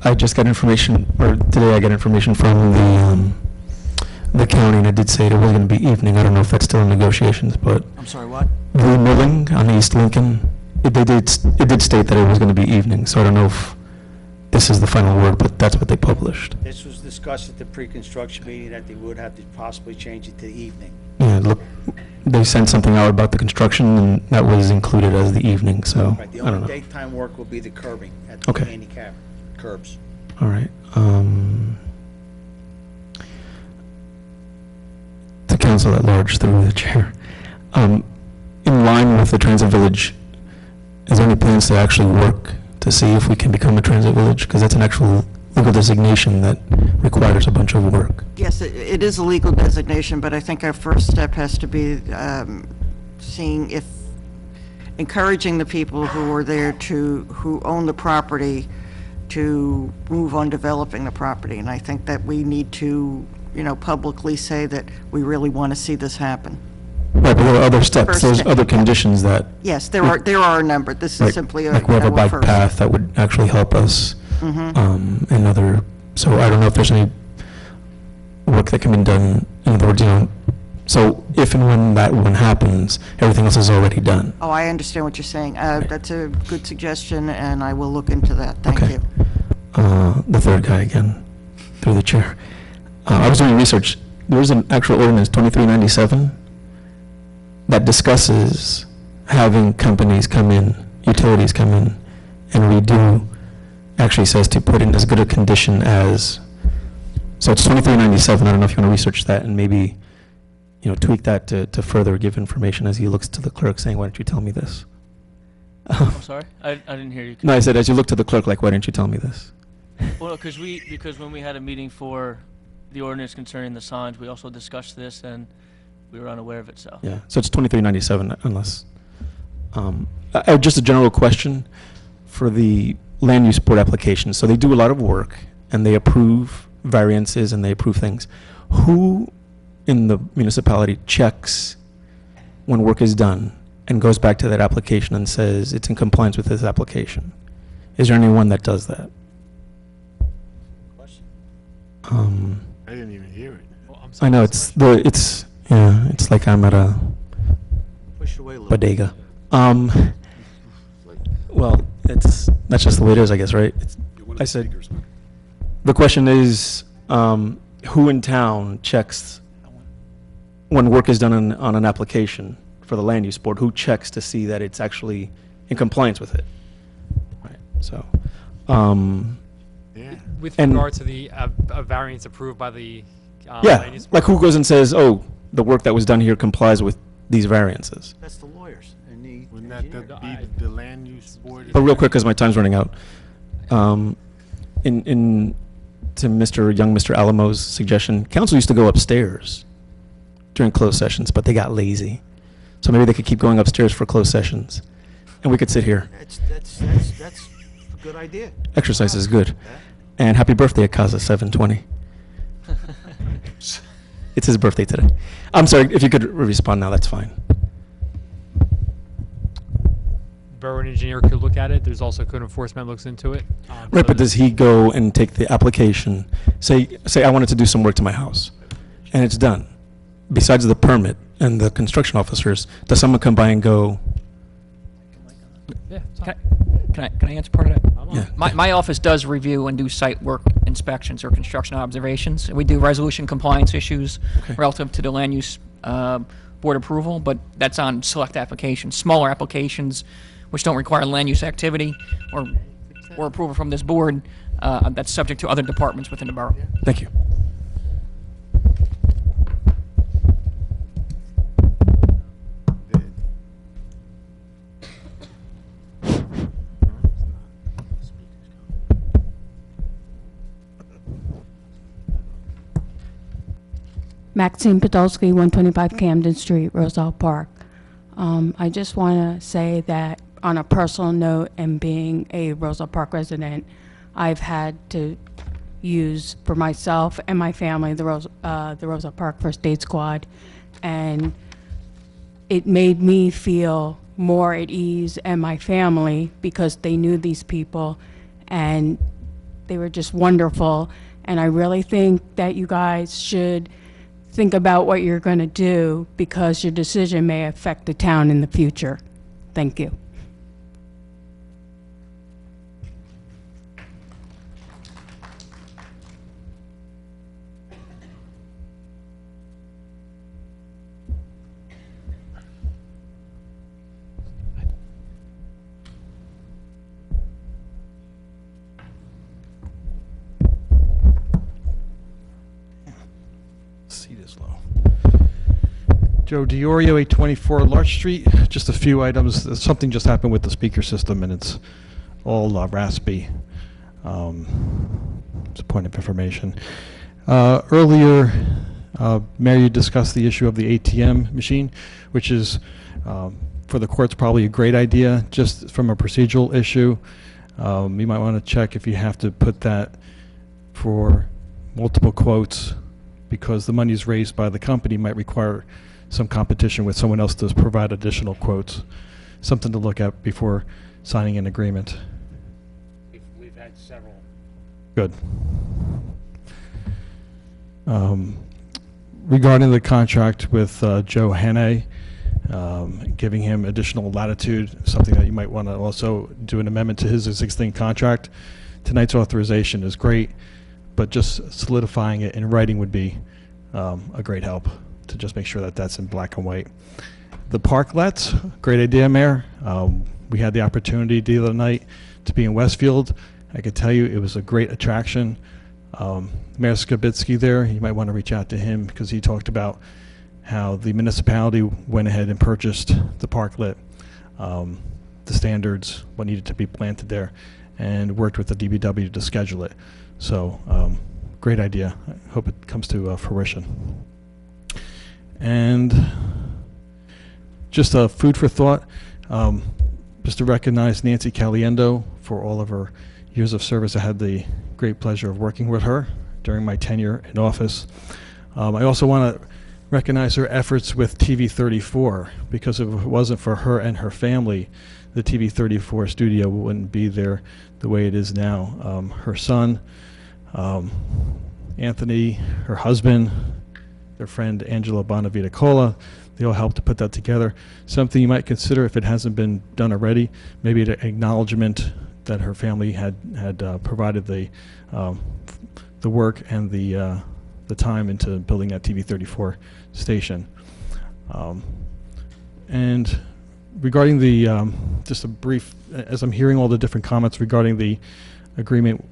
I just got information, or today I got information from the county, and it did say it was going to be evening. I don't know if that's still in negotiations, but I'm sorry, what? the milling on East Lincoln, it did state that it was going to be evening, so I don't know if this is the final word, but that's what they published. This was discussed at the pre-construction meeting, that they would have to possibly change it to the evening. Yeah, look, they sent something out about the construction, and that was included as the evening, so Right, the I don't only know. daytime work will be the curbing at the Okay. handicap curbs. All right. The council at large, through the chair. In line with the transit village, is there any plans to actually work to see if we can become a transit village? Because that's an actual legal designation that requires a bunch of work. Yes, it is a legal designation, but I think our first step has to be seeing if, encouraging the people who are there who own the property to move on developing the property. And I think that we need to, publicly say that we really want to see this happen. Right, but there are other steps, First there's step. other conditions that. Yes, there are a number. This like- is simply a, Like we have a bike first. path that would actually help us. Mhm. And other, so I don't know if there's any work that can be done, in other words, so if and when that one happens, everything else is already done. Oh, I understand what you're saying. That's a good suggestion, and I will look into that. Thank Okay. you. The third guy again, through the chair. I was doing research. There's an actual ordinance, 2397, that discusses having companies come in, utilities come in, and redo, actually says to put in as good a condition as, so it's 2397, I don't know if you want to research that and maybe, tweak that to further give information as he looks to the clerk saying, why don't you tell me this? I'm sorry? I didn't hear you. No, I said, as you look to the clerk, like, why didn't you tell me this? Well, because when we had a meeting for the ordinance concerning the signs, we also discussed this, and we were unaware of it, so. Yeah, so it's 2397 unless, just a general question for the land use board application. So they do a lot of work and they approve variances and they approve things. Who in the municipality checks when work is done and goes back to that application and says it's in compliance with this application? Is there anyone that does that? I didn't even hear it. I know it's like I'm at a Push it away a little. bodega. Well, that's just the way it is, I guess, right? I said, the question is, who in town checks when work is done on an application for the land use board? Who checks to see that it's actually in compliance with it? Right. So, With and- regard to the variance approved by the land yeah, use like who goes and says, oh, the work that was done here complies with these variances? That's the lawyers and the Wouldn't that be the land use board? But real quick, because my time's running out, to Mr. Alamo's suggestion, council used to go upstairs during closed sessions, but they got lazy. So maybe they could keep going upstairs for closed sessions, and we could sit here. That's a good idea. Exercise is good. And happy birthday, Akaza 720. It's his birthday today. I'm sorry, if you could respond now, that's fine. borough engineer could look at it. There's also code enforcement looks into it. Right, but does he go and take the application, say I wanted to do some work to my house, and it's done? Besides the permit and the construction officers, does someone come by and go, Yeah. Can I answer part of that? Yeah. My office does review and do site work inspections or construction observations. We do resolution compliance issues relative to the land use board approval, but that's on select applications. Smaller applications, which don't require land use activity or approval from this board, that's subject to other departments within the borough. Thank you. Maxine Podolsky, 125 Camden Street, Roselle Park. I just want to say that on a personal note, and being a Roselle Park resident, I've had to use for myself and my family the Roselle Park First Aid Squad, and it made me feel more at ease, and my family, because they knew these people and they were just wonderful. And I really think that you guys should think about what you're going to do, because your decision may affect the town in the future. Thank you. Seat is low. Joe DiOrio, 824 Larch Street. Just a few items. Something just happened with the speaker system, and it's all raspy. It's a point of information. Earlier, Mayor, you discussed the issue of the ATM machine, which is, for the courts, probably a great idea. Just from a procedural issue, you might want to check if you have to put that for multiple quotes, because the monies raised by the company might require some competition with someone else to provide additional quotes. Something to look at before signing an agreement. We've had several. Good. Regarding the contract with Joe Hannay, giving him additional latitude, something that you might want to also do an amendment to his existing contract. Tonight's authorization is great, but just solidifying it in writing would be a great help to just make sure that that's in black and white. The parklets, great idea, Mayor. We had the opportunity the other night to be in Westfield. I could tell you it was a great attraction. Mayor Skibitsky there, you might want to reach out to him, because he talked about how the municipality went ahead and purchased the parklet, the standards, what needed to be planted there, and worked with the DBW to schedule it. So, great idea. I hope it comes to fruition. And just a food for thought, just to recognize Nancy Caliendo for all of her years of service. I had the great pleasure of working with her during my tenure in office. I also want to recognize her efforts with TV 34, because if it wasn't for her and her family, the TV 34 studio wouldn't be there the way it is now. Her son, Anthony, her husband, their friend Angela Bonavita Cola, they all helped to put that together. Something you might consider, if it hasn't been done already, maybe an acknowledgement that her family had provided the work and the time into building that TV 34 station. And regarding the, just a brief, as I'm hearing all the different comments regarding the agreement,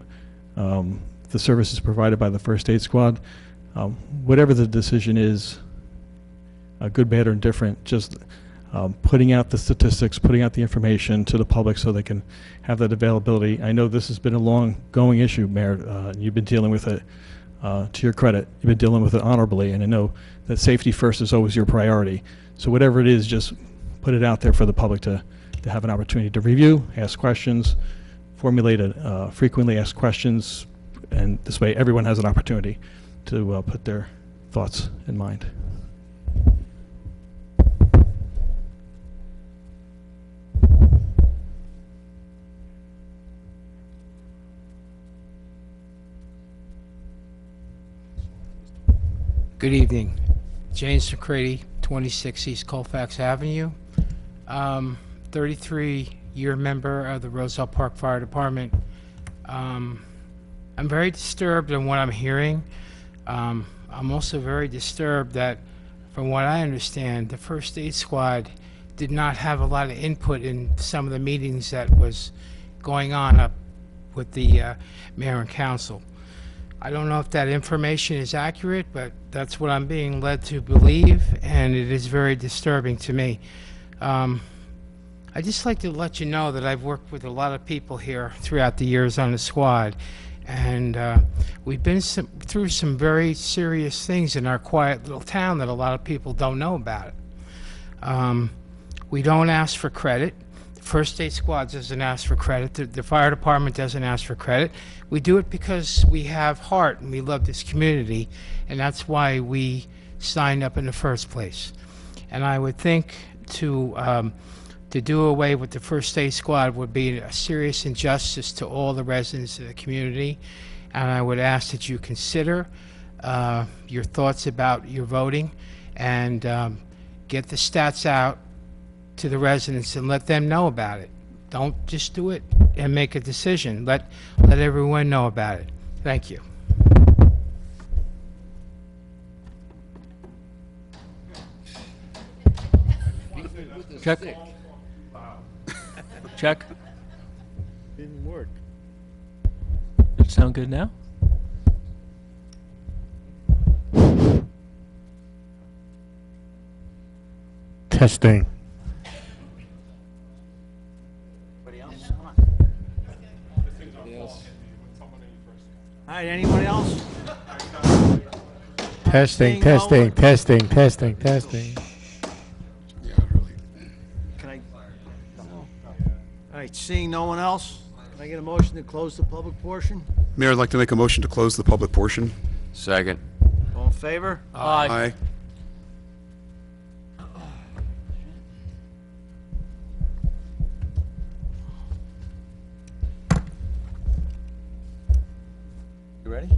the services provided by the First Aid Squad, whatever the decision is, good, bad, or indifferent, just putting out the statistics, putting out the information to the public so they can have that availability. I know this has been a long-going issue, Mayor. You've been dealing with it, to your credit, you've been dealing with it honorably, and I know that safety first is always your priority. So whatever it is, just put it out there for the public to have an opportunity to review, ask questions, formulate frequently asked questions, and this way everyone has an opportunity to put their thoughts in mind. Good evening. James McCready, 26 East Colfax Avenue. 33-year member of the Roselle Park Fire Department. I'm very disturbed in what I'm hearing. I'm also very disturbed that, from what I understand, the First Aid Squad did not have a lot of input in some of the meetings that was going on up with the mayor and council. I don't know if that information is accurate, but that's what I'm being led to believe, and it is very disturbing to me. I'd just like to let you know that I've worked with a lot of people here throughout the years on the squad, and we've been through some very serious things in our quiet little town that a lot of people don't know about. We don't ask for credit. The First State Squad doesn't ask for credit. The fire department doesn't ask for credit. We do it because we have heart and we love this community, and that's why we signed up in the first place. And I would think to do away with the First State Squad would be a serious injustice to all the residents of the community, and I would ask that you consider your thoughts about your voting and get the stats out to the residents and let them know about it. Don't just do it and make a decision. Let everyone know about it. Thank you. Check. Check. Didn't work. Does it sound good now? Testing. All right, anyone else? Testing, testing, testing, testing, testing. Can I? All right, seeing no one else, can I get a motion to close the public portion? Mayor, I'd like to make a motion to close the public portion. Second. All in favor? Aye. You ready?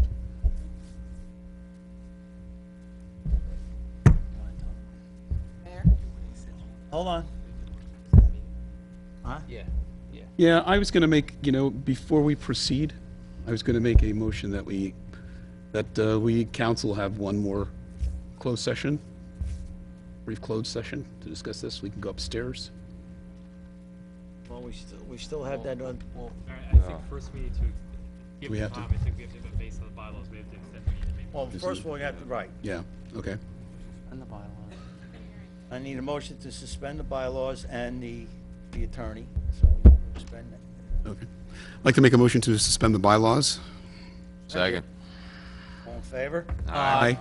Hold on. Huh? Yeah. Yeah, I was going to make, before we proceed, I was going to make a motion that we council have one more closed session, brief closed session to discuss this. We can go upstairs. Well, we still have that on. I think first we need to give We the have to- time. I think we have to have a base on the bylaws. We have to extend the meeting. Well, first of all, you have to, right. Yeah, okay. And the bylaws. I need a motion to suspend the bylaws and the attorney, so we can suspend that. Okay. I'd like to make a motion to suspend the bylaws. Second. All in favor? Aye.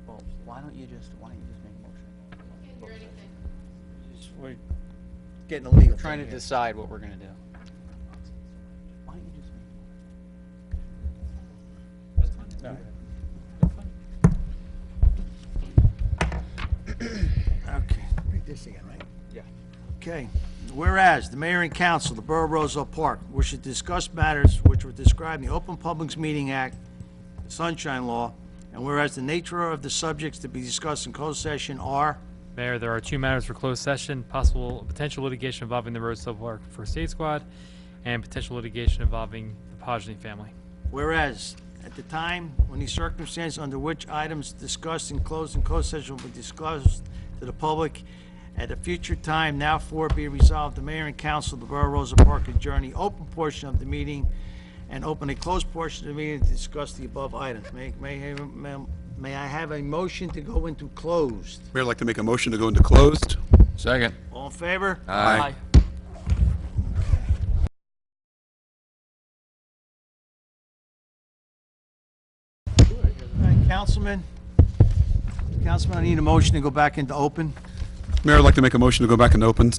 Well, why don't you just make a motion? We're getting a legal. We're trying to decide what we're gonna do. Why don't you just No. Okay, read this again, right? Yeah. Okay. Whereas the mayor and council, the Borough of Roselle Park, wish to discuss matters which were described in the Open Publics Meeting Act, the Sunshine Law, and whereas the nature of the subjects to be discussed in closed session are, Mayor, there are two matters for closed session: potential litigation involving the Roselle Park First State Squad, and potential litigation involving the Podgeny family. whereas at the time when the circumstances under which items discussed in closed session will be disclosed to the public at a future time, now for be resolved, the mayor and council of the Borough of Roselle Park adjourn the open portion of the meeting and open a closed portion of the meeting to discuss the above items. May I have a motion to go into closed? Mayor, I'd like to make a motion to go into closed. Second. All in favor? Aye. All right, Councilman, I need a motion to go back into open. Mayor, I'd like to make a motion to go back into open.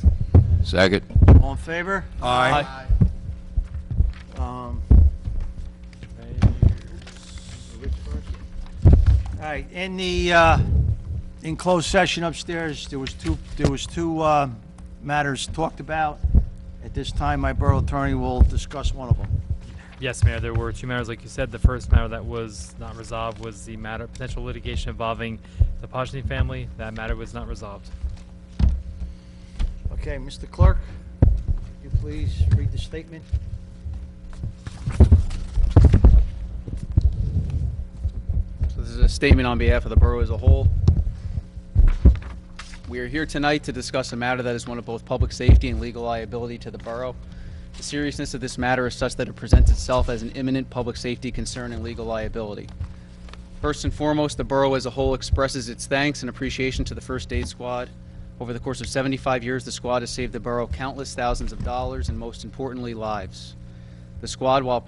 Second. All in favor? Aye. All right, in closed session upstairs, there was two matters talked about. At this time, my borough attorney will discuss one of them. Yes, Mayor, there were two matters, like you said. The first matter that was not resolved was the matter of potential litigation involving the Podgeny family. That matter was not resolved. Okay, Mr. Clerk, would you please read the statement? So this is a statement on behalf of the borough as a whole. We are here tonight to discuss a matter that is one of both public safety and legal liability to the borough. The seriousness of this matter is such that it presents itself as an imminent public safety concern and legal liability. First and foremost, the borough as a whole expresses its thanks and appreciation to the First Aid Squad. Over the course of 75 years, the squad has saved the borough countless thousands of dollars and, most importantly, lives. The squad, while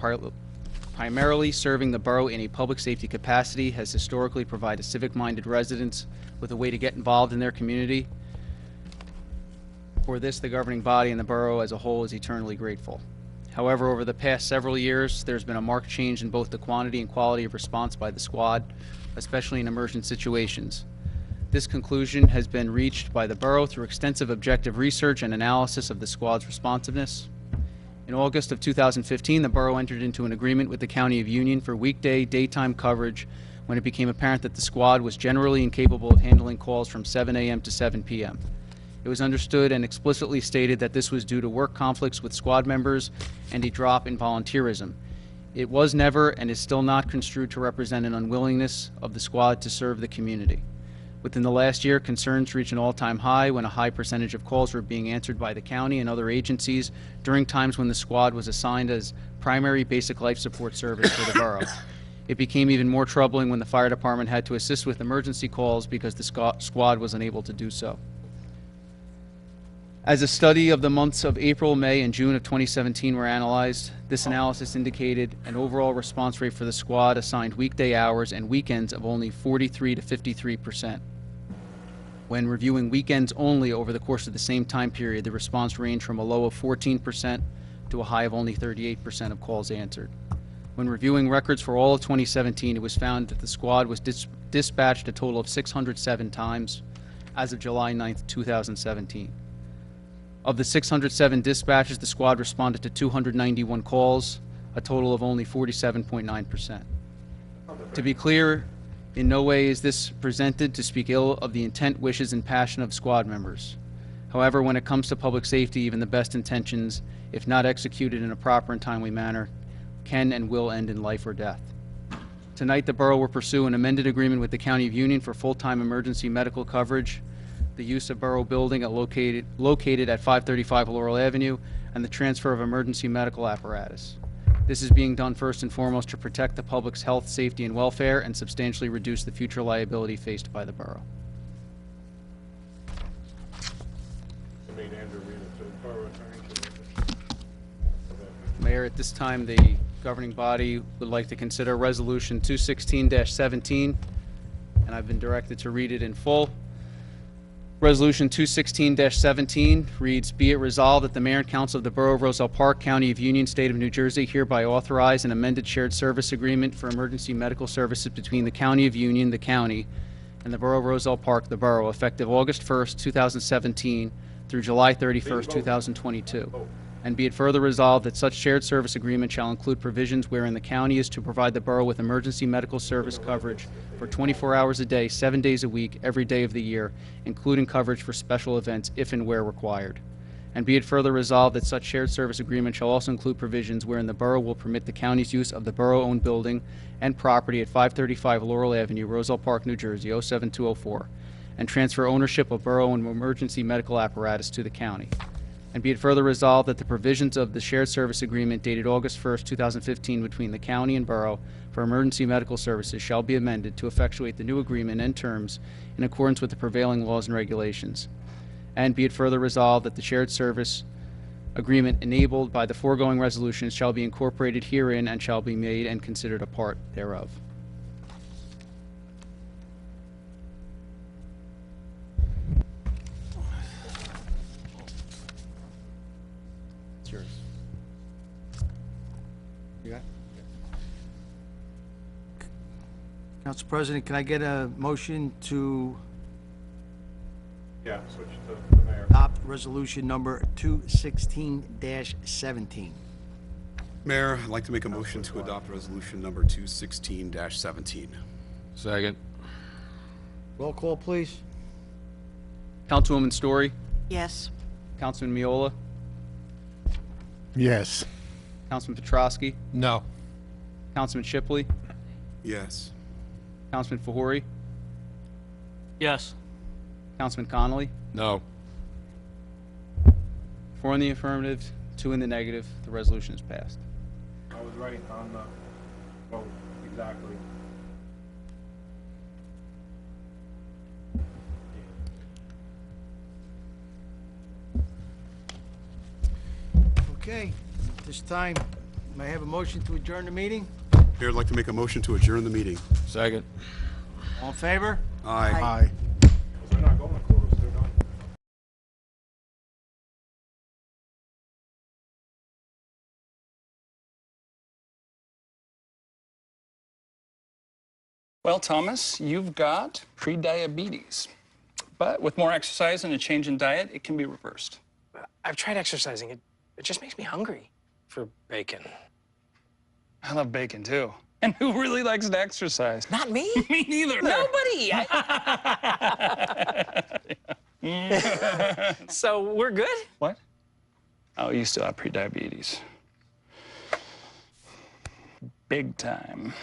primarily serving the borough in a public safety capacity, has historically provided civic-minded residents with a way to get involved in their community. For this, the governing body and the borough as a whole is eternally grateful. However, over the past several years, there's been a marked change in both the quantity and quality of response by the squad, especially in emergent situations. This conclusion has been reached by the borough through extensive objective research and analysis of the squad's responsiveness. In August of 2015, the borough entered into an agreement with the County of Union for weekday daytime coverage when it became apparent that the squad was generally incapable of handling calls from 7 a.m. to 7 p.m. It was understood and explicitly stated that this was due to work conflicts with squad members and a drop in volunteerism. It was never and is still not construed to represent an unwillingness of the squad to serve the community. Within the last year, concerns reached an all-time high when a high percentage of calls were being answered by the county and other agencies during times when the squad was assigned as primary basic life support service for the borough. It became even more troubling when the fire department had to assist with emergency calls because the squad was unable to do so. As a study of the months of April, May, and June of 2017 were analyzed, this analysis indicated an overall response rate for the squad assigned weekday hours and weekends of only 43 to 53%. When reviewing weekends only over the course of the same time period, the response ranged from a low of 14% to a high of only 38% of calls answered. When reviewing records for all of 2017, it was found that the squad was dispatched a total of 607 times as of July 9th, 2017. Of the 607 dispatches, the squad responded to 291 calls, a total of only 47.9%. To be clear, in no way is this presented to speak ill of the intent, wishes, and passion of squad members. However, when it comes to public safety, even the best intentions, if not executed in a proper and timely manner, can and will end in life or death. Tonight, the borough will pursue an amended agreement with the County of Union for full-time emergency medical coverage, the use of borough building located at 535 Laurel Avenue, and the transfer of emergency medical apparatus. This is being done first and foremost to protect the public's health, safety, and welfare and substantially reduce the future liability faced by the borough. Mayor, at this time, the governing body would like to consider Resolution 216-17, and I've been directed to read it in full. Resolution 216-17 reads, "Be it resolved that the Mayor and Council of the Borough of Roselle Park, County of Union, State of New Jersey hereby authorize an amended shared service agreement for emergency medical services between the County of Union, the county, and the Borough of Roselle Park, the borough, effective August 1st, 2017 through July 31st, 2022. And be it further resolved that such shared service agreement shall include provisions wherein the county is to provide the borough with emergency medical service coverage for 24 hours a day, 7 days a week, every day of the year, including coverage for special events if and where required. And be it further resolved that such shared service agreement shall also include provisions wherein the borough will permit the county's use of the borough-owned building and property at 535 Laurel Avenue, Roselle Park, New Jersey, 07204, and transfer ownership of borough-owned emergency medical apparatus to the county. And be it further resolved that the provisions of the shared service agreement dated August 1st, 2015 between the county and borough for emergency medical services shall be amended to effectuate the new agreement and terms in accordance with the prevailing laws and regulations. And be it further resolved that the shared service agreement enabled by the foregoing resolutions shall be incorporated herein and shall be made and considered a part thereof." Yours. You got it? Council President, can I get a motion to switch to the mayor. adopt resolution number 216-17? Mayor, I'd like to make a motion to adopt resolution number 216-17. Second. Roll call, please. Councilwoman Story, Yes. Councilman Miola, Yes. Councilman Petrosky, No. Councilman Shipley, Yes. Councilman Fahori, Yes. Councilman Connolly? No. 4 in the affirmative, 2 in the negative. The resolution is passed. I was right on the vote, exactly. Okay, at this time, may I have a motion to adjourn the meeting? Mayor, I'd like to make a motion to adjourn the meeting. Second. All in favor? Aye. They're not going to close, they're done. Well, Thomas, you've got prediabetes. But with more exercise and a change in diet, it can be reversed. I've tried exercising. It just makes me hungry for bacon. I love bacon, too. And who really likes to exercise? Not me. Me neither. Nobody. So we're good? What? Oh, you still have prediabetes. Big time.